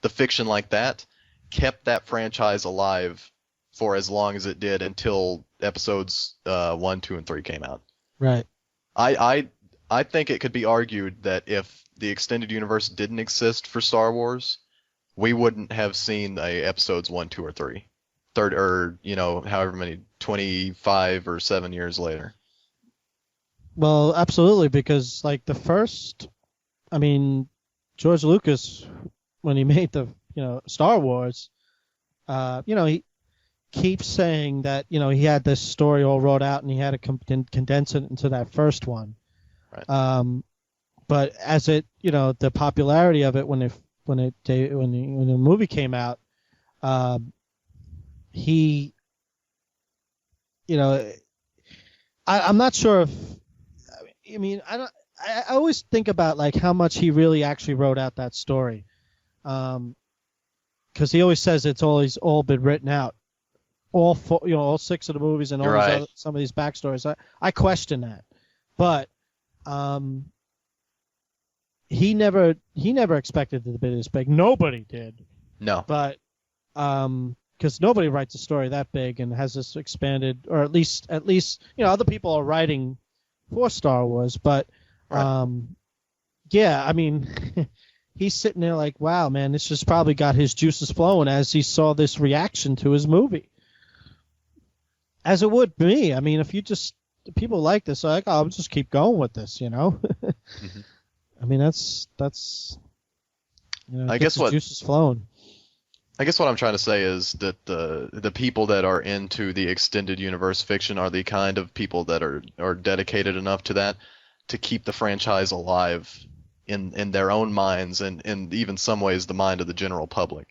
the fiction like that kept that franchise alive for as long as it did until episodes 1, 2, and 3 came out. Right. I think it could be argued that if the extended universe didn't exist for Star Wars, we wouldn't have seen episodes 1, 2, or 3. Third, or however many, 25 or 7 years later. Well, absolutely, because like the first, I mean, George Lucas, when he made the Star Wars, he keeps saying that he had this story all wrote out and he had to condense it into that first one. Right. But as it, the popularity of it when the movie came out, he, I'm not sure if, I mean, I don't. I always think about like how much he really actually wrote out that story, because he always says it's all been written out, all four, all 6 of the movies and all You're these right. some of these backstories. I question that, but he never expected it to be this big. Nobody did, No. but because nobody writes a story that big and has this expanded, or at least other people are writing for Star Wars, but Right. yeah, I mean, he's sitting there like, wow, man, this just probably got his juices flowing as he saw this reaction to his movie, as it would me. I mean, if people like this, like, oh, I'll just keep going with this, Mhm. I mean, that's I gets guess his what juices flowing. I guess what I'm trying to say is that the people that are into the extended universe fiction are the kind of people that are dedicated enough to that to keep the franchise alive in their own minds and in even some ways the mind of the general public.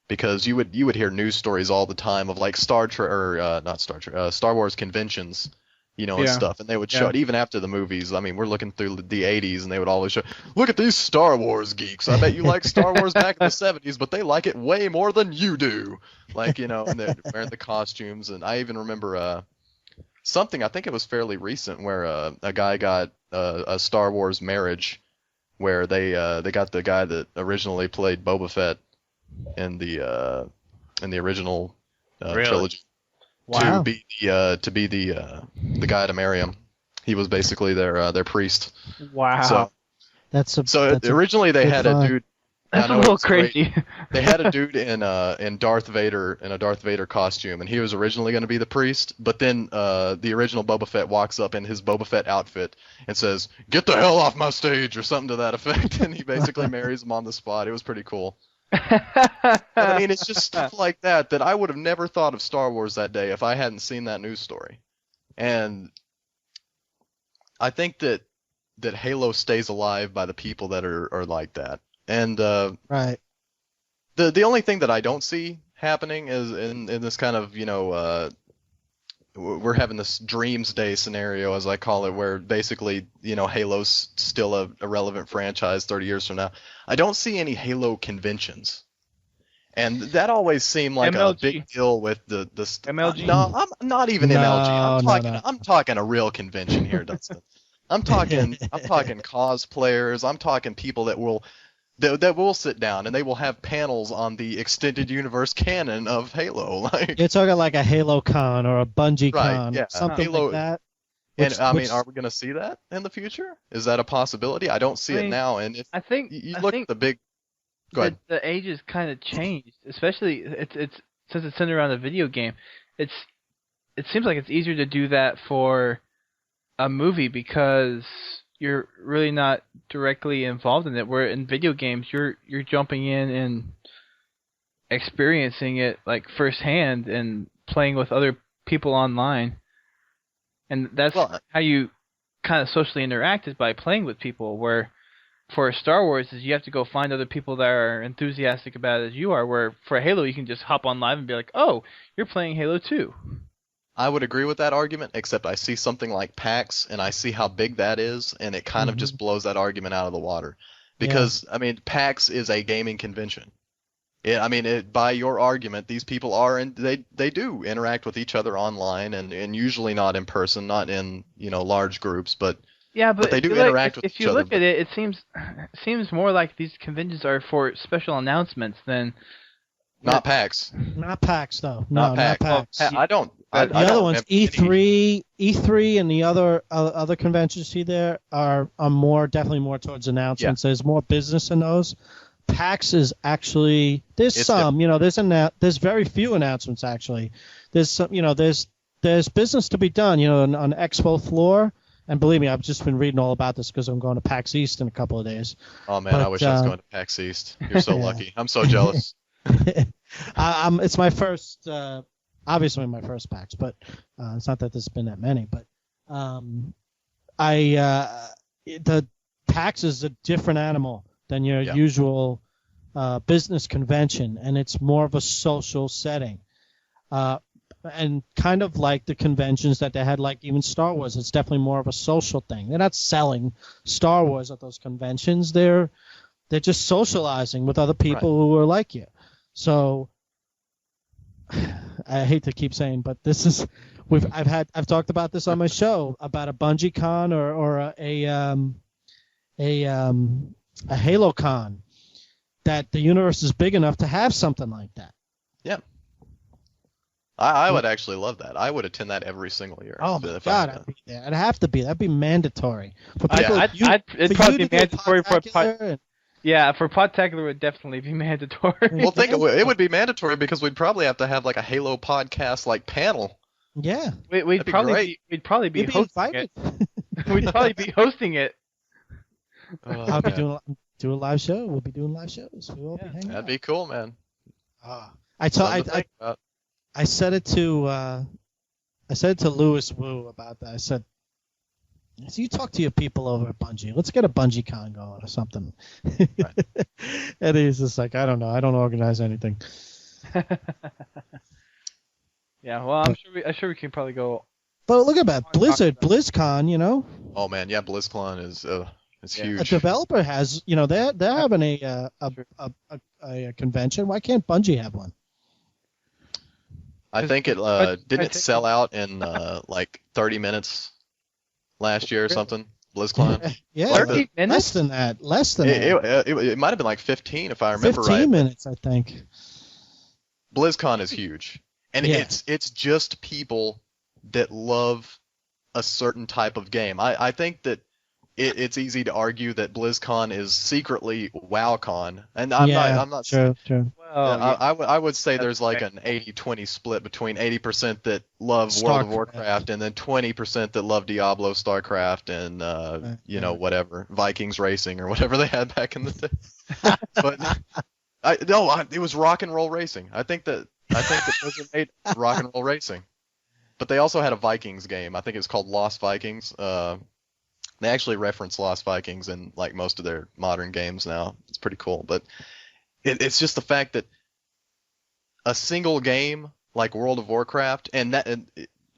Because you would hear news stories all the time of like Star Wars conventions, and Yeah. stuff, and they would show Yeah. it even after the movies. I mean, we're looking through the 80s, and they would always show, look at these Star Wars geeks. I bet you like Star Wars back in the 70s, but they like it way more than you do. Like, and they're wearing the costumes. And I even remember something, I think it was fairly recent, where a guy got a Star Wars marriage, where they got the guy that originally played Boba Fett in the original Really? trilogy Wow. to be the guy to marry him. He was basically their priest. Wow. So That's originally they good had find. a dude. That's I know a little it's great. crazy. They had a dude in Darth Vader in a Darth Vader costume, and he was originally going to be the priest. But then the original Boba Fett walks up in his Boba Fett outfit and says, "Get the hell off my stage," or something to that effect, and he basically marries him on the spot. It was pretty cool. But I mean, it's just stuff like that I would have never thought of Star Wars that day if I hadn't seen that news story. And I think that Halo stays alive by the people that are like that. And right. the only thing that I don't see happening is in this kind of we're having this Dreams Day scenario, as I call it, where basically, Halo's still a relevant franchise 30 years from now. I don't see any Halo conventions. And that always seemed like a big deal with the MLG. No, I'm not even MLG. No. I'm talking a real convention here, Dustin. I'm talking cosplayers. I'm talking people that will sit down and they will have panels on the extended universe canon of Halo. Like, You're talking like a Halo Con or a Bungie Con, yeah, something Halo, like that. Are we going to see that in the future? Is that a possibility? I don't see it now. And if I think you look at the big, go ahead. The age has kind of changed, especially it's since it's centered around a video game. It seems like it's easier to do that for a movie because you're really not directly involved in it. Where in video games, you're jumping in and experiencing it like firsthand and playing with other people online, and that's how you kind of socially interact is by playing with people. Where for Star Wars is you have to go find other people that are enthusiastic about it as you are. Where for Halo, you can just hop on live and be like, "Oh, you're playing Halo 2." I would agree with that argument, except I see something like PAX, and I see how big that is, and it kind of just blows that argument out of the water. Because, I mean, PAX is a gaming convention. By your argument, these people are, and they do interact with each other online, and usually not in person, not in, large groups, but they do interact with each other. If you look at it, it seems more like these conventions are for special announcements than... Not PAX. Not PAX, though. Not PAX. PAX. I don't. The other ones, E3, and the other conventions you see there are definitely more towards announcements. Yeah. There's more business in those. PAX is actually there's there's very few announcements actually. There's some there's business to be done on Expo floor. And believe me, I've just been reading all about this because I'm going to PAX East in a couple of days. Oh man, I wish I was going to PAX East. You're so lucky. I'm so jealous. It's my first, obviously my first PAX, but it's not that there's been that many. But the PAX is a different animal than your usual business convention, and it's more of a social setting, and kind of like the conventions that they had, like even Star Wars. It's definitely more of a social thing. They're not selling Star Wars at those conventions. They're just socializing with other people who are like you. So I hate to keep saying, but this is I've talked about this on my show about a Bungie Con or a Halo Con, that the universe is big enough to have something like that. Yeah. I would actually love that. I would attend that every single year. Oh my God, I'd be there. It'd have to be. That'd be mandatory for people. It'd probably be mandatory for Yeah, for Podtacular it would definitely be mandatory. Well, it would be mandatory because we'd probably have to have like a Halo podcast like panel. Yeah, we'd probably be hosting it. We'd probably be hosting it. I'll be doing a live show. We'll be doing live shows. We'll be hanging out. That'd be cool, man. I said it to Lewis Wu about that. I said, you talk to your people over at Bungie. Let's get a Bungie Con going or something. Right. And he's just like, I don't know. I don't organize anything. Yeah, well, I'm sure we can probably go. But look at that BlizzCon. Oh man, yeah, BlizzCon is huge. A developer has, they're having a convention. Why can't Bungie have one? I think it didn't sell out in like 30 minutes last year or something. BlizzCon. Yeah, like 30 minutes? Less than that. It might have been like 15 if I remember 15 minutes, I think. BlizzCon is huge, and it's just people that love a certain type of game. I think that it's easy to argue that BlizzCon is secretly WoWCon, and I'm not true. Well, I would say there's like an 80-20 split between 80% that love World of Warcraft and then 20% that love Diablo, StarCraft, and whatever, Vikings Racing or whatever they had back in the day. But it was Rock and Roll Racing. I think that Blizzard made Rock and Roll Racing, but they also had a Vikings game. I think it's called Lost Vikings. They actually reference Lost Vikings in like most of their modern games now. It's pretty cool, but it's just the fact that a single game like World of Warcraft, and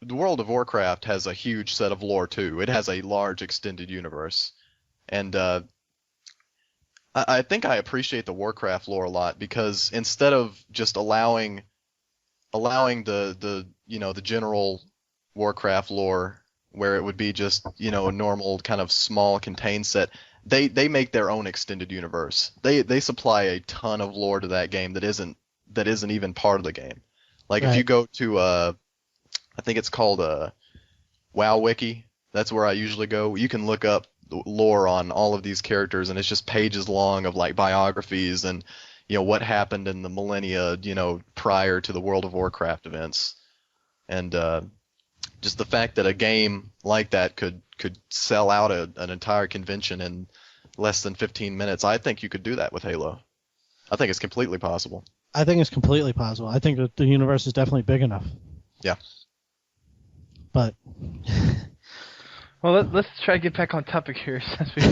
the World of Warcraft has a huge set of lore too. It has a large extended universe, and I think I appreciate the Warcraft lore a lot because instead of just allowing the general Warcraft lore where it would be just a normal kind of small contained set, they make their own extended universe. They supply a ton of lore to that game that isn't even part of the game. Like if you go to I think it's called WoW Wiki. That's where I usually go. You can look up the lore on all of these characters, and it's just pages long of like biographies and what happened in the millennia prior to the World of Warcraft events, and just the fact that a game like that could sell out an entire convention in less than 15 minutes. I think you could do that with Halo. I think it's completely possible. I think it's completely possible. I think that the universe is definitely big enough. Yeah. But well, let's try to get back on topic here. Since we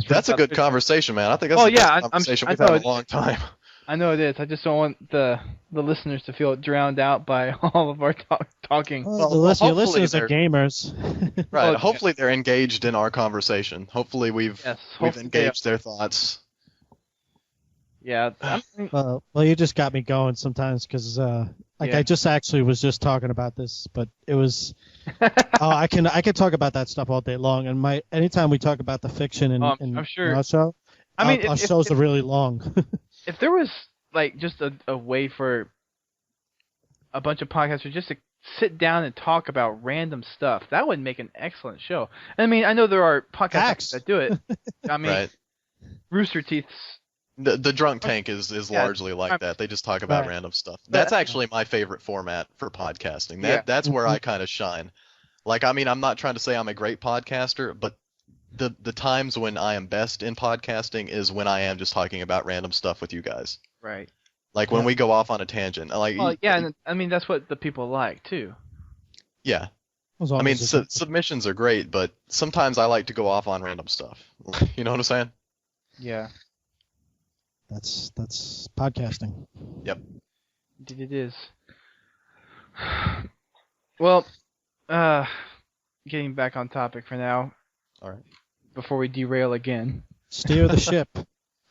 that's a good conversation, man. I think that's the best conversation we've had in a long time. I know it is. I just don't want the listeners to feel drowned out by all of our talking. Well, your listeners are gamers. Right. Well, hopefully they're engaged in our conversation. Hopefully we've engaged their thoughts. Yeah. Well, you just got me going sometimes because I just actually was just talking about this, but it was I can talk about that stuff all day long. And anytime we talk about the fiction in I'm sure. our show, our shows are really long. If there was like just a way for a bunch of podcasters just to sit down and talk about random stuff, that would make an excellent show. I mean, I know there are podcasts that do it. I mean, right. Rooster Teeth's. The Drunk Tank is largely like that. They just talk about random stuff. That's actually my favorite format for podcasting. That's where I kind of shine. Like, I mean, I'm not trying to say I'm a great podcaster, but the times when I am best in podcasting is when I am just talking about random stuff with you guys. Right. Like when we go off on a tangent. Like, and I mean that's what the people like too. Yeah. I mean, submissions are great, but sometimes I like to go off on random stuff. You know what I'm saying? Yeah. That's podcasting. Yep. It is. Well, getting back on topic for now. All right. Before we derail again. Steer the ship.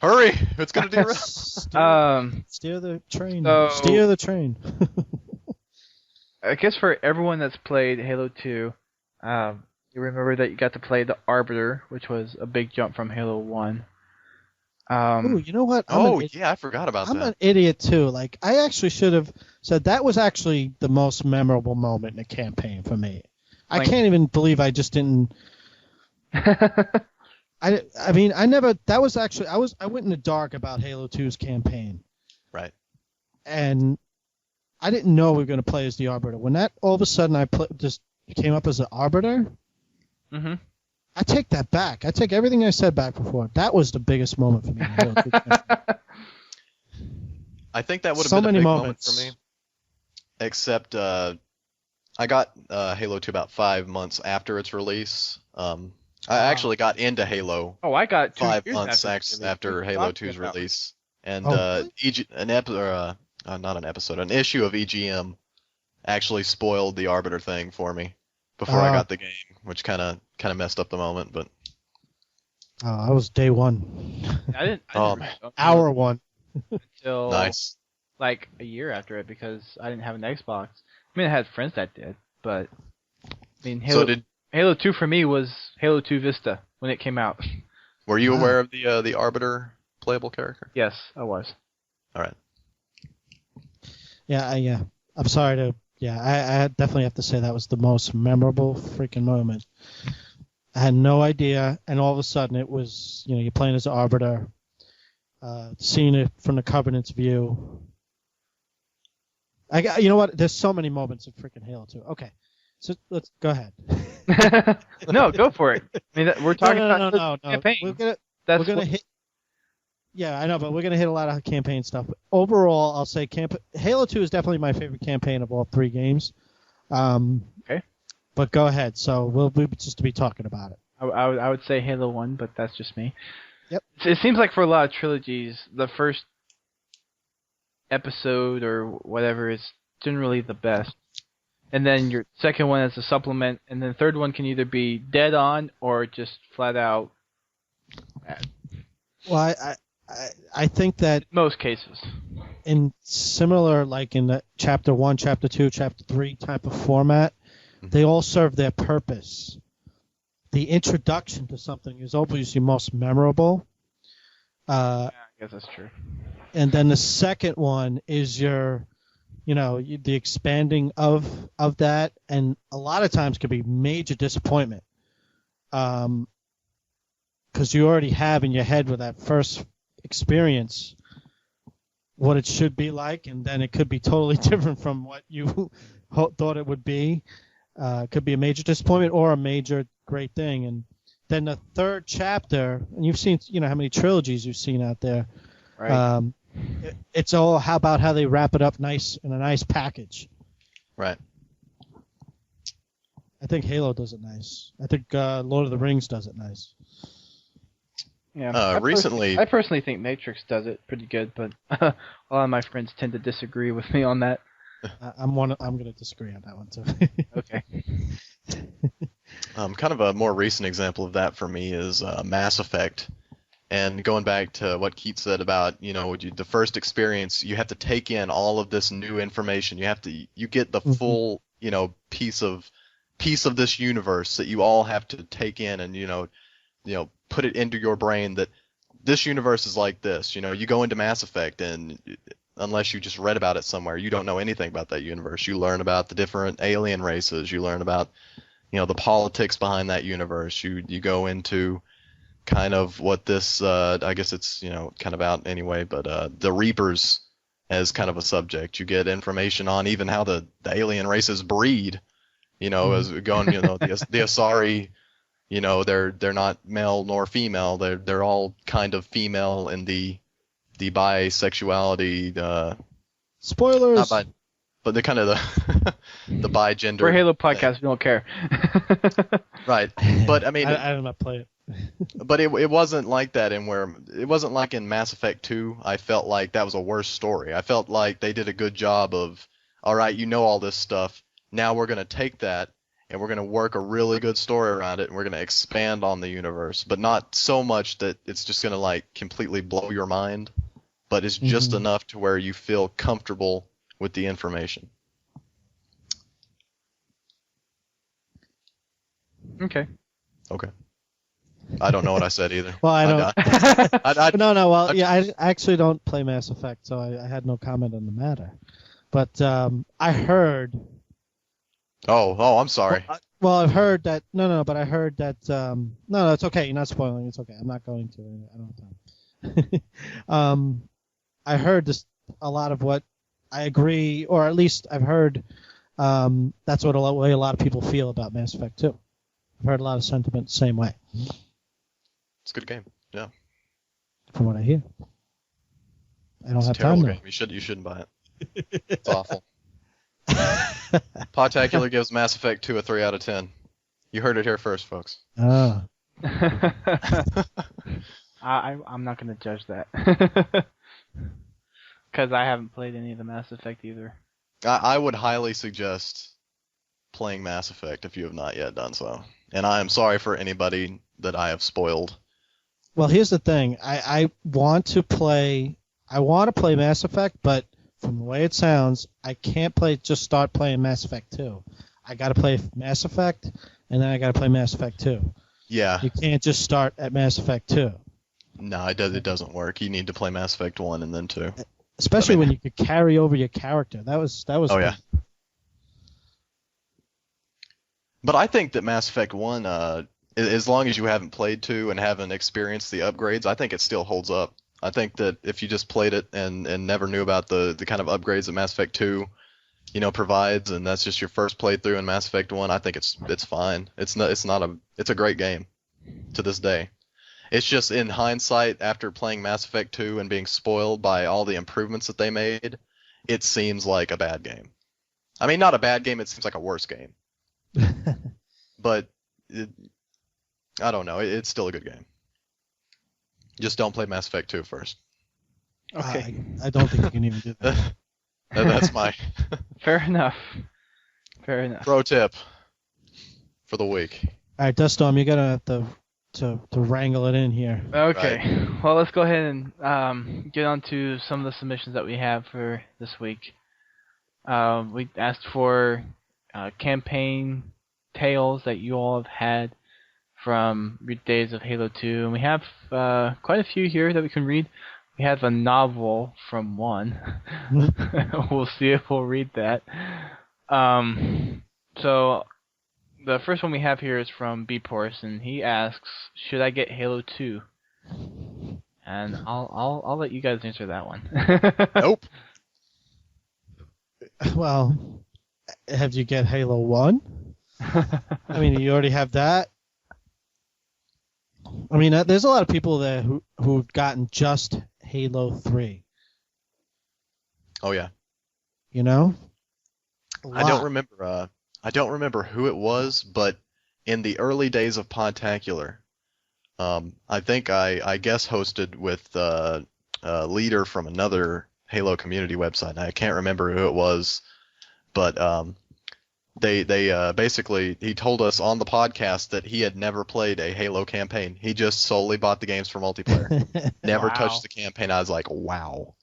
Hurry! It's gonna derail. Steer the train. So, Steer the train. I guess for everyone that's played Halo 2, you remember that you got to play the Arbiter, which was a big jump from Halo 1. Ooh, you know what? I forgot about that. I'm an idiot too. Like, I actually should have said that was actually the most memorable moment in the campaign for me. I can't even believe I just didn't. I mean, I never. That was actually I went in the dark about Halo 2's campaign. Right. And I didn't know we were going to play as the Arbiter. When that all of a sudden just came up as the Arbiter. Mm-hmm. I take that back. I take everything I said back before. That was the biggest moment for me. I think that would have been a big moment for me. Except I got Halo 2 about 5 months after its release. I actually got into Halo. Oh, I got 5 months after Halo 2's release, and an issue of EGM actually spoiled the Arbiter thing for me before I got the game, which kind of messed up the moment. But I was day one. I didn't hour one until nice. Like a year after it because I didn't have an Xbox. I mean, I had friends that did, but I mean, Halo 2 for me was Halo 2 Vista when it came out. Were you aware of the Arbiter playable character? Yes, I was. All right. Yeah. I'm sorry to. Yeah, I definitely have to say that was the most memorable freaking moment. I had no idea, and all of a sudden it was, you're playing as the Arbiter, seeing it from the Covenant's view. You know what? There's so many moments in freaking Halo 2. Okay, so let's go ahead. No, go for it. I mean, we're talking about no. campaign. We're gonna hit. Yeah, I know, but we're going to hit a lot of campaign stuff. Overall, I'll say Halo 2 is definitely my favorite campaign of all three games. Okay. But go ahead. So we'll just be talking about it. I would say Halo 1, but that's just me. Yep. It seems like for a lot of trilogies, the first episode or whatever is generally the best. and then your second one is a supplement, and then the third one can either be dead on or just flat out bad. Well, I think that Most cases. in similar, like in the chapter 1, chapter 2, chapter 3 type of format, they all serve their purpose. The introduction to something is obviously most memorable. Yeah, I guess that's true. And then the second one is the expanding of that, and a lot of times can be major disappointment. Because you already have in your head with that first experience what it should be like, and then it could be totally different from what you thought it would be. It could be a major disappointment or a major great thing. And then the third chapter, and you've seen, how many trilogies you've seen out there. Right. It's all about how they wrap it up nice in a nice package. Right. I think Halo does it nice. I think Lord of the Rings does it nice. Yeah. Recently, I personally think Matrix does it pretty good, but a lot of my friends tend to disagree with me on that. I'm going to disagree on that one too. Okay. kind of a more recent example of that for me is Mass Effect. And going back to what Kete said about, the first experience, you have to take in all of this new information. You get the full, piece of this universe that you all have to take in and, put it into your brain that this universe is like this. You go into Mass Effect and unless you just read about it somewhere, you don't know anything about that universe. You learn about the different alien races. You learn about, the politics behind that universe. You go into kind of what this, I guess it's, kind of out anyway, but the Reapers as kind of a subject. You get information on even how the alien races breed, as going, the Asari, they're not male nor female. They're all kind of female in the bisexuality, Spoilers. But they're kind of the bi-gender. We're Halo podcast. We don't care. Right. But I mean, I did not play it. But it wasn't like that it wasn't like in Mass Effect 2. I felt like that was a worse story. I felt like they did a good job of, all right, all this stuff. Now we're going to take that and we're going to work a really good story around it and we're going to expand on the universe, but not so much that it's just going to like completely blow your mind, but it's just enough to where you feel comfortable with the information. Okay. I don't know what I said either. Well, I don't. No. Well, yeah, I actually don't play Mass Effect, so I had no comment on the matter. But I heard. Oh, I'm sorry. Well, I've heard that. No, but I heard that. No, it's okay. You're not spoiling. It's okay. I'm not going to. I don't have time. I heard this a lot of what I agree, or at least I've heard. That's what way a lot of people feel about Mass Effect 2. I've heard a lot of sentiment the same way. It's a good game. Yeah. From what I hear. I don't have time game. You shouldn't buy it. It's awful. Podtacular gives Mass Effect 2 a 3 out of 10. You heard it here first, folks. Ah. I'm not going to judge that. Because I haven't played any of the Mass Effect either. I would highly suggest playing Mass Effect if you have not yet done so. And I am sorry for anybody that I have spoiled. Well, here's the thing. I want to play Mass Effect, but from the way it sounds, I can't start playing Mass Effect 2. I got to play Mass Effect, and then I got to play Mass Effect 2. Yeah. You can't just start at Mass Effect 2. No, it doesn't work. You need to play Mass Effect 1 and then 2. Especially when you could carry over your character. That was. Oh fun. Yeah. But I think that Mass Effect 1, as long as you haven't played 2 and haven't experienced the upgrades, I think it still holds up. I think that if you just played it and never knew about the kind of upgrades that Mass Effect 2, provides, and that's just your first playthrough in Mass Effect 1, I think it's fine. It's a great game to this day. It's just in hindsight, after playing Mass Effect 2 and being spoiled by all the improvements that they made, it seems like a bad game. I mean, not a bad game, it seems like a worse game. But I don't know. It's still a good game. Just don't play Mass Effect 2 first. Okay. I don't think you can even do that. That's my... Fair enough. Fair enough. Pro tip for the week. All right, Duststorm, you're gonna have to wrangle it in here. Okay. Right. Well, let's go ahead and get on to some of the submissions that we have for this week. We asked for campaign tales that you all have had from your days of Halo 2, and we have quite a few here that we can read. We have a novel from one. We'll see if we'll read that. So the first one we have here is from B Porus, and he asks, "Should I get Halo 2?" And I'll let you guys answer that one. Nope. Well, have you get Halo 1? I mean, you already have that. I mean, there's a lot of people there who've gotten just Halo 3. Oh yeah. You know? I don't remember. I don't remember who it was, but in the early days of Podtacular, I think I guest hosted with a leader from another Halo community website. I can't remember who it was, but they basically, he told us on the podcast that he had never played a Halo campaign. He just solely bought the games for multiplayer. Never Wow. touched the campaign. I was like, wow.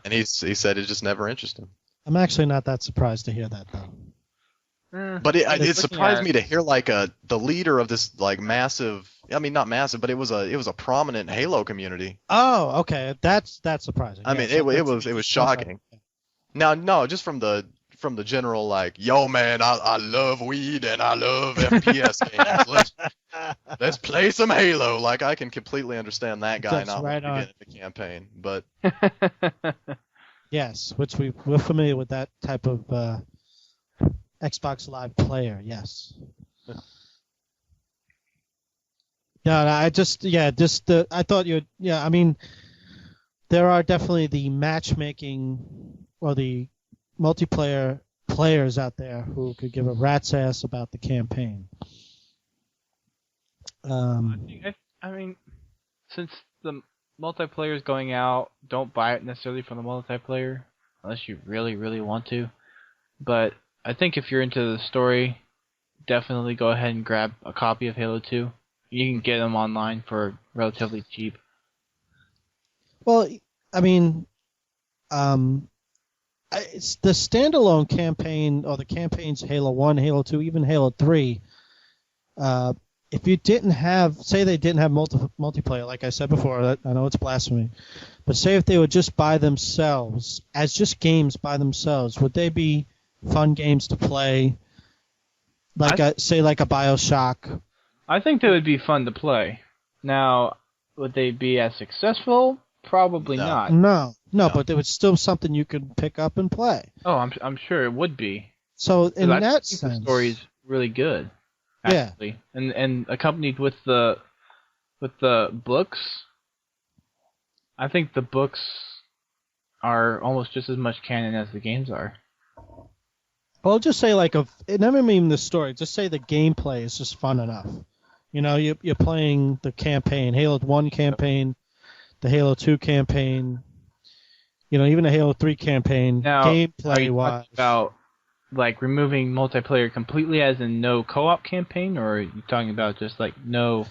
And he said it just never interested him. I'm actually not that surprised to hear that, though. But it Looking surprised at- me to hear like the leader of this like massive. I mean, not massive, but it was a prominent Halo community. Oh, okay. That's surprising. I mean, it was shocking. Now, no, just from the general like, yo man, I love weed and I love FPS games. Let's play some Halo. Like I can completely understand that guy That's not right wanting to on. get into the campaign, but Yes, which we're familiar with that type of Xbox Live player. Yes. No, I thought you'd. Yeah, I mean, there are definitely the matchmaking or the multiplayer players out there who could give a rat's ass about the campaign. I mean, since the multiplayer is going out, don't buy it necessarily from the multiplayer unless you really, really want to. But I think if you're into the story, definitely go ahead and grab a copy of Halo 2. You can get them online for relatively cheap. Well, I mean, it's the standalone campaign or the campaigns Halo 1, Halo 2, even Halo 3. If you didn't have, say they didn't have multiplayer, like I said before, I know it's blasphemy, but say if they were just by themselves, as just games by themselves, would they be fun games to play? Like say like a BioShock. I think they would be fun to play. Now, would they be as successful? Probably No. not. No, but there was still something you could pick up and play. Oh, I'm sure it would be. So in I that think sense, the story's really good. Yeah. Actually. And accompanied with the books, I think the books are almost just as much canon as the games are. well, just say like it never mean the story. Just say the gameplay is just fun enough. You know, you're playing the campaign, Halo 1 campaign, the Halo 2 campaign, you know, even the Halo 3 campaign, Now, are gameplay you wise. talking about like removing multiplayer completely, as in no co-op campaign, or are you talking about just like no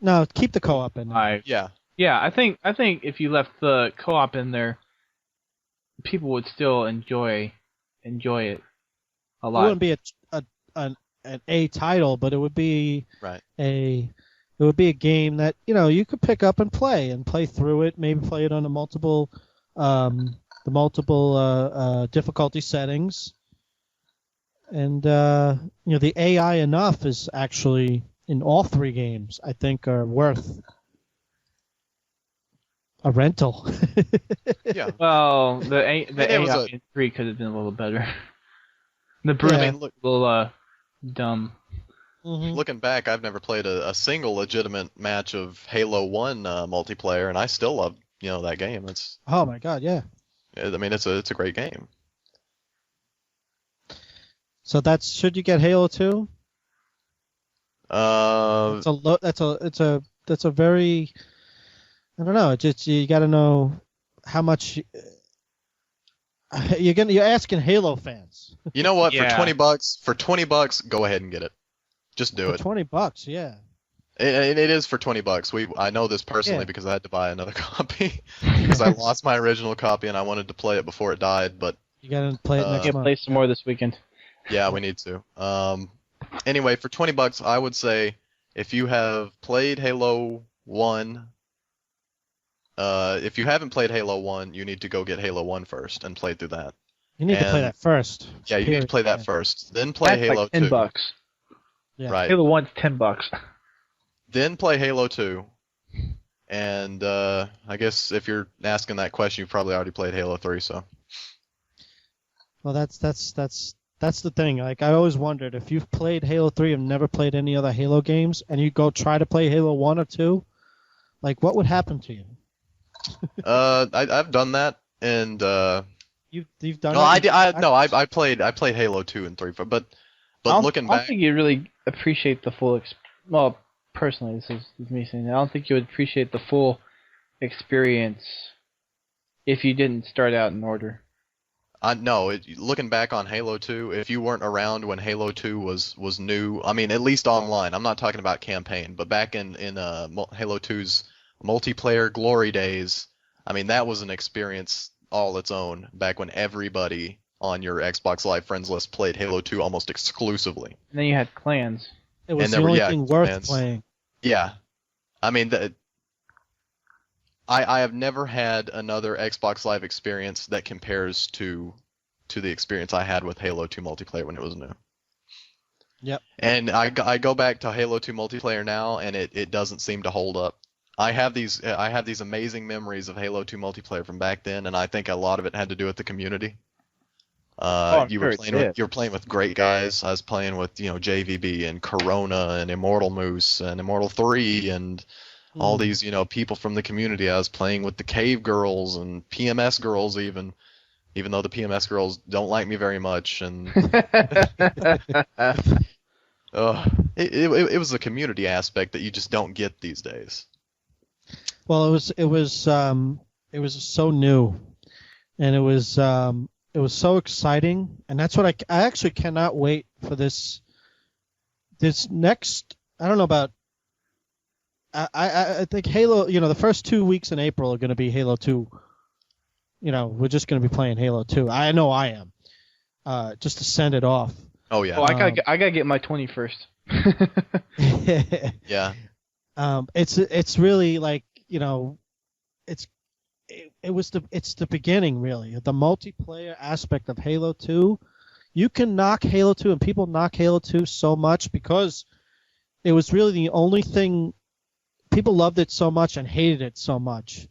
No, keep the co-op in there. live? yeah. Yeah, I think if you left the co-op in there, people would still enjoy it a It lot. wouldn't be an A title, but it would be Right. a game that, you know, you could pick up and play through it, maybe play it on the multiple difficulty settings. And you know, the AI enough is actually in all three games, I think, are worth a rental. Yeah. Well, the it was AI in 3 could have been a little better. The brute I mean, look, a little dumb. Mhm. looking back, I've never played a single legitimate match of Halo 1 multiplayer, and I still love that game. Oh my God, yeah. I mean, it's a great game. So should you get Halo 2? Uh, That's a very, I don't know. You got to know how much You're asking Halo fans. You know what? Yeah. For $20, go ahead and get it. Just do For it. $20, yeah. It is for $20. I know this personally Yeah. because I had to buy another copy because I lost my original copy and I wanted to play it before it died. But You gotta play it next Get month. play some more this weekend. yeah, we need to. Anyway, for $20, I would say if you have played Halo 1, if you haven't played Halo 1, you need to go get Halo 1 first and play through that. You need to play And- that first. Yeah, you need to play that first. Then play That's Halo like 10 2. bucks. Yeah. Right. Halo 1's $10. Then play Halo 2. And I guess if you're asking that question, you've probably already played Halo 3, so. Well, that's the thing. Like, I always wondered if you've played Halo 3 and never played any other Halo games, and you go try to play Halo 1 or 2, like, what would happen to you? I've done that, and You've done no, it? I played Halo 2 and 3, but looking I don't back, think you really appreciate the full. Well, personally, this is me saying that. I don't think you would appreciate the full experience if you didn't start out in order. looking back on Halo 2, if you weren't around when Halo 2 was new, I mean, at least online. I'm not talking about campaign, but back in Halo 2's multiplayer glory days, I mean, that was an experience all its own back when everybody on your Xbox Live friends list played Halo 2 almost exclusively. And then you had clans. It was and the there were- only yeah, thing worth fans. playing. Yeah. I mean, I have never had another Xbox Live experience that compares to the experience I had with Halo 2 multiplayer when it was new. Yep. And I go back to Halo 2 multiplayer now, and it doesn't seem to hold up. I have these amazing memories of Halo 2 multiplayer from back then, and I think a lot of it had to do with the community. I'm You sure were it playing did. with you were playing with great guys. I was playing with JVB and Corona and Immortal Moose and Immortal 3 and all these people from the community. I was playing with the Cave Girls and PMS Girls even though the PMS Girls don't like me very much and it was a community aspect that you just don't get these days. Well, it was so new, and it was so exciting, and that's what I actually cannot wait for this next. I don't know about. I think Halo. The first 2 weeks in April are going to be Halo 2. We're just going to be playing Halo 2. I know I am. Just to send it off. Oh yeah. Oh, I gotta get my 20 first. Yeah. It's really like it's the beginning really. The multiplayer aspect of Halo 2. You can knock Halo 2 and people knock Halo 2 so much because it was really the only thing. People loved it so much and hated it so much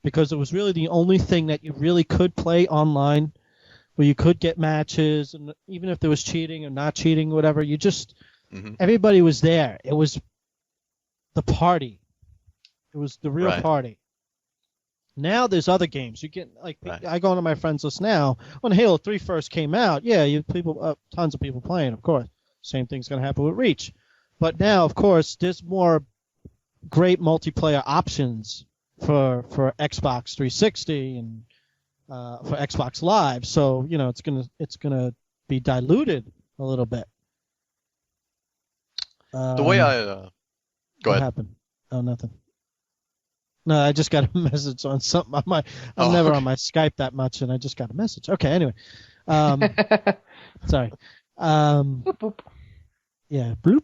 because it was really the only thing that you really could play online, where you could get matches, and even if there was cheating or not cheating, whatever, you just everybody was there. It was the party. It was the real party. Now there's other games. You get I go into my friends list now. When Halo 3 first came out, tons of people playing, of course. Same thing's gonna happen with Reach, but now, of course, there's more great multiplayer options for Xbox 360 and for Xbox Live. So it's gonna be diluted a little bit. The way I go what ahead. happened? Oh, nothing. No, I just got a message on something. I'm never on my Skype that much, and I just got a message. Okay, anyway. Sorry. Boop, boop. Yeah, bloop.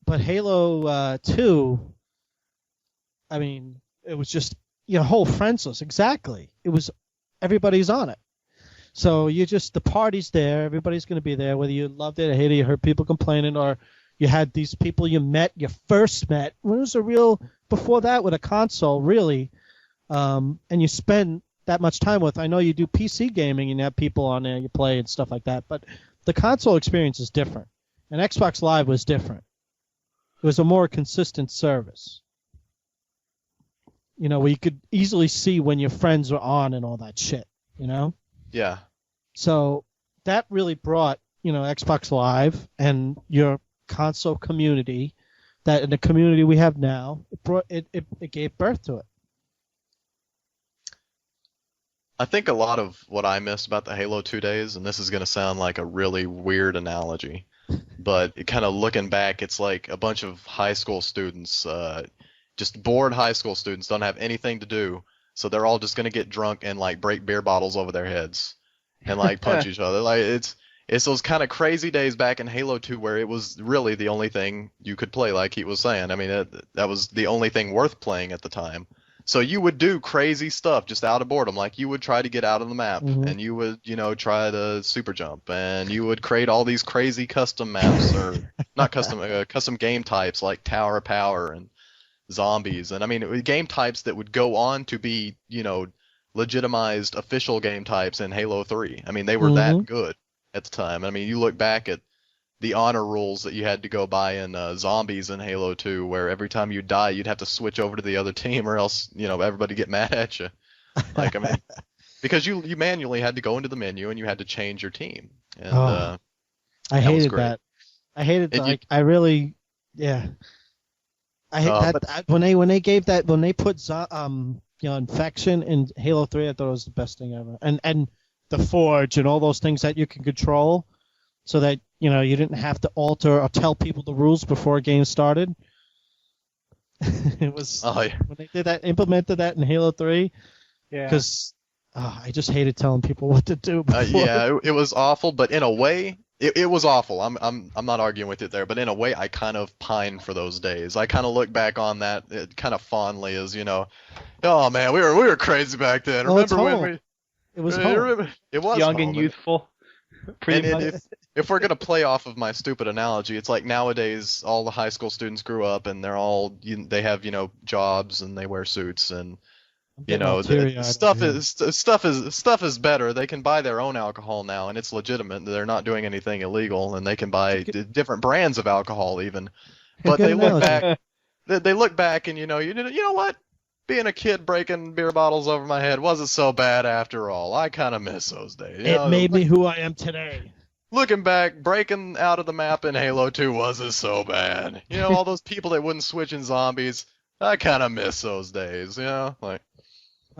But Halo 2, I mean, it was just whole friends list. Exactly. It was everybody's on it. So the party's there. Everybody's going to be there, whether you loved it or hated it, you heard people complaining, or you had these people you first met. When it was before that with a console, really, and you spend that much time with. I know you do PC gaming and you have people on there, you play and stuff like that, but the console experience is different. And Xbox Live was different. It was a more consistent service. Where you could easily see when your friends were on and all that shit, Yeah. So that really brought, Xbox Live and your console community, that in the community we have now, it gave birth to it. I think a lot of what I missed about the Halo 2 days, and this is going to sound like a really weird analogy, but kind of looking back, it's like a bunch of high school students, just bored high school students, don't have anything to do, so they're all just going to get drunk and like break beer bottles over their heads and like punch each other. Like it's those kind of crazy days back in Halo 2 where it was really the only thing you could play, like he was saying. I mean, that was the only thing worth playing at the time. So you would do crazy stuff just out of boredom. Like you would try to get out of the map, and you would, try to super jump, and you would create all these crazy custom maps, or not custom game types like Tower of Power and zombies. And I mean, game types that would go on to be, legitimized official game types in Halo 3. I mean, they were that good at the time. I mean, you look back at the honor rules that you had to go by in zombies in Halo 2, where every time you die, you'd have to switch over to the other team, or else, everybody get mad at you. Like, I mean, because you manually had to go into the menu and you had to change your team. And I hated that. I hated that. I really, yeah. I hate that when they gave that, when they put infection in Halo 3, I thought it was the best thing ever. And the Forge and all those things that you can control, so that you didn't have to alter or tell people the rules before a game started. It was when they did that, implemented that in Halo 3. Yeah. Because I just hated telling people what to do before. Yeah, it was awful, but in a way, it was awful. I'm not arguing with it there, but in a way, I kind of pine for those days. I kind of look back on that kind of fondly, as oh man, we were crazy back then. Remember when we? It was home. It was young home. and youthful. And if we're gonna play off of my stupid analogy, it's like nowadays all the high school students grew up and they're all they have jobs and they wear suits, and stuff is better. They can buy their own alcohol now, and it's legitimate. They're not doing anything illegal, and they can buy different brands of alcohol even. But they look back and you know what? Being a kid breaking beer bottles over my head wasn't so bad after all. I kind of miss those days. It made me who I am today. Looking back, breaking out of the map in Halo 2 wasn't so bad. All those people that wouldn't switch in zombies, I kind of miss those days. Like.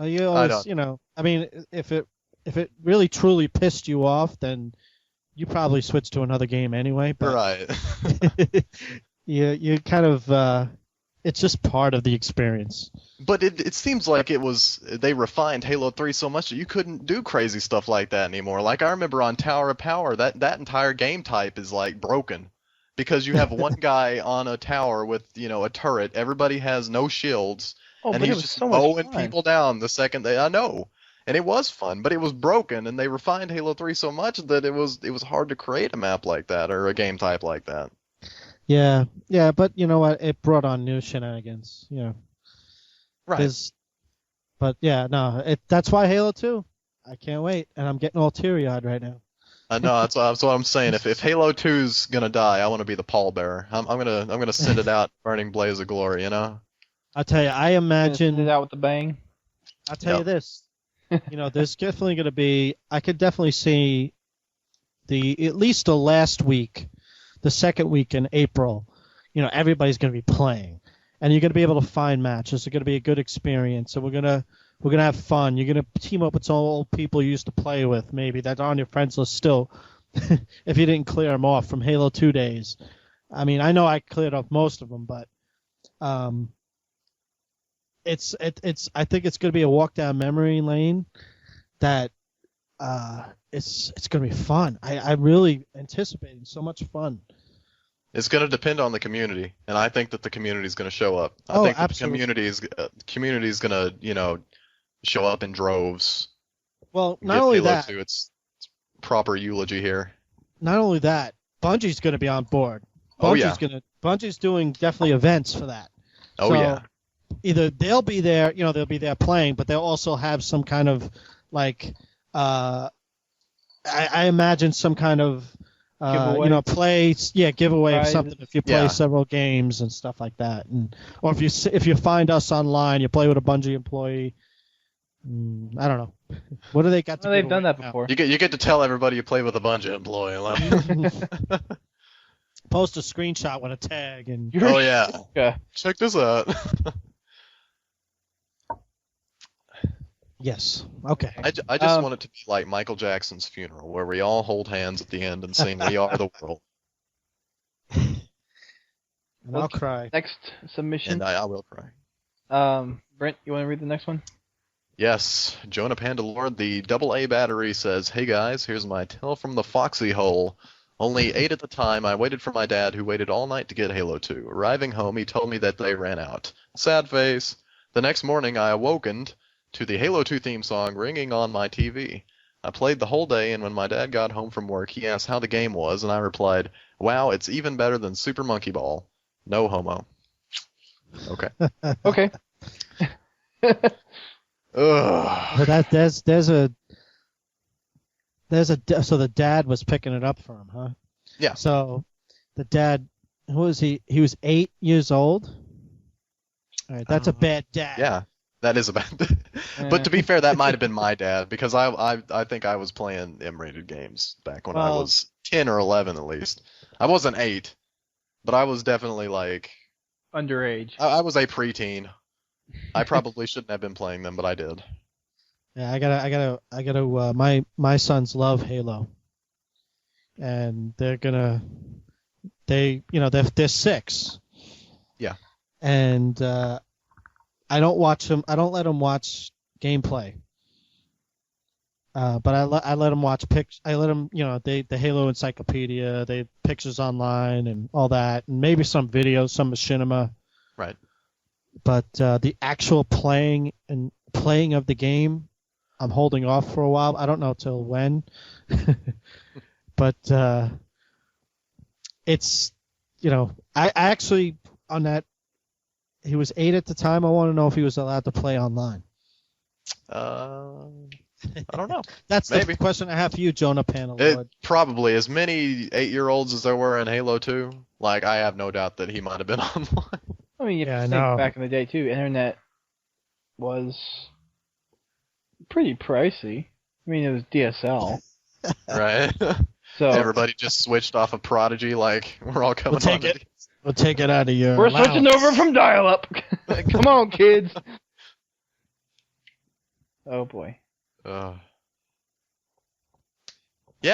You always, I mean, if it really truly pissed you off, then you probably switch to another game anyway. But right. you kind of. It's just part of the experience. But it seems like they refined Halo 3 so much that you couldn't do crazy stuff like that anymore. Like I remember on Tower of Power, that entire game type is like broken. Because you have one guy on a tower with, a turret, everybody has no shields, and he's just mowing people down the second I know. And it was fun, but it was broken, and they refined Halo 3 so much that it was hard to create a map like that or a game type like that. Yeah, but you know what? It brought on new shenanigans, Right. But yeah, no, that's why Halo 2. I can't wait, and I'm getting all teary-eyed right now. I know that's what I'm saying. If Halo 2's gonna die, I want to be the pallbearer. I'm gonna send it out, burning blaze of glory. I'll tell you, I imagine it out with the bang. I'll tell you this. There's definitely gonna be. I could definitely see at least the last week. The second week in April, everybody's going to be playing, and you're going to be able to find matches. It's going to be a good experience, and we're gonna have fun. You're going to team up with some old people you used to play with, maybe that are on your friends list still, if you didn't clear them off from Halo 2 days. I mean, I know I cleared off most of them, but it's. I think it's going to be a walk down memory lane that. It's going to be fun. I'm really anticipating so much fun. It's going to depend on the community, and I think that the community is going to show up. I think absolutely. The community is going to, show up in droves. Well, not only Halo that, 2, it's proper eulogy here. Not only that, Bungie's going to be on board. Bungie's doing definitely events for that. Either they'll be there, they'll be there playing, but they'll also have some kind of like. I imagine some kind of giveaway. Giveaway of something if you play several games and stuff like that, or if you find us online, you play with a Bungie employee. I don't know. What do they got to? They've done that before. You get to tell everybody you play with a Bungie employee. Post a screenshot with a tag and. Oh yeah. Check this out. Yes. Okay. I just want it to be like Michael Jackson's funeral, where we all hold hands at the end and sing "We Are the World." And I'll cry. Next submission. And I will cry. Brent, you want to read the next one? Yes, Jonah Pandalord, the AA battery says, "Hey guys, here's my tale from the Foxy Hole. Only 8 at the time, I waited for my dad, who waited all night to get Halo 2. Arriving home, he told me that they ran out. Sad face. The next morning, I awokened to the Halo 2 theme song ringing on my TV. I played the whole day, and when my dad got home from work, he asked how the game was, and I replied, wow, it's even better than Super Monkey Ball. No homo." Okay. Okay. Ugh. But so the dad was picking it up for him, huh? Yeah. So the dad, who was he? He was 8 years old. All right, that's a bad dad. Yeah, that is a bad. But to be fair, that might have been my dad, because I think I was playing M-rated games back when I was 10 or 11 at least. I wasn't 8, but I was definitely like underage. I was a preteen. I probably shouldn't have been playing them, but I did. Yeah, I gotta. My sons love Halo, and they're 6. Yeah. And I don't watch them. I don't let them watch gameplay. But I let them watch pics. I let them, the Halo encyclopedia, they pictures online and all that, and maybe some videos, some machinima. Right. But the actual playing of the game, I'm holding off for a while. I don't know till when. But it's, I actually, on that, he was 8 at the time. I want to know if he was allowed to play online. I don't know. That's Maybe. the question I have for you, Jonah Panel Lord. Probably as many 8-year-olds as there were in Halo 2. Like, I have no doubt that he might have been online. I mean, you have to think back in the day too. Internet was pretty pricey. I mean, it was DSL. Right. So everybody just switched off of Prodigy. Like, we're all coming on. We'll take it out of your. We're allowance. switching over from dial-up. Come on, kids. Oh boy. Yeah,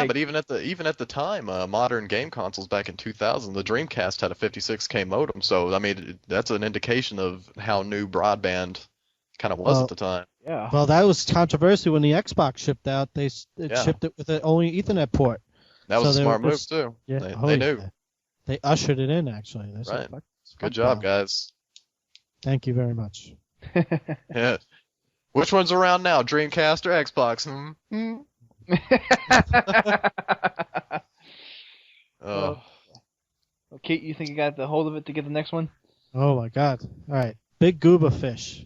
but even at the time, modern game consoles back in 2000, the Dreamcast had a 56K modem. So I mean, that's an indication of how new broadband kind of was at the time. Yeah. Well, that was controversial when the Xbox shipped out. They shipped it with only Ethernet port. That was a smart move too. Yeah, they knew. They ushered it in actually. They right. Said, Good job, guys. Thank you very much. Yeah. Which one's around now, Dreamcast or Xbox? Oh. Kate, you think you got the hold of it to get the next one? Oh my God! All right, big gooba fish.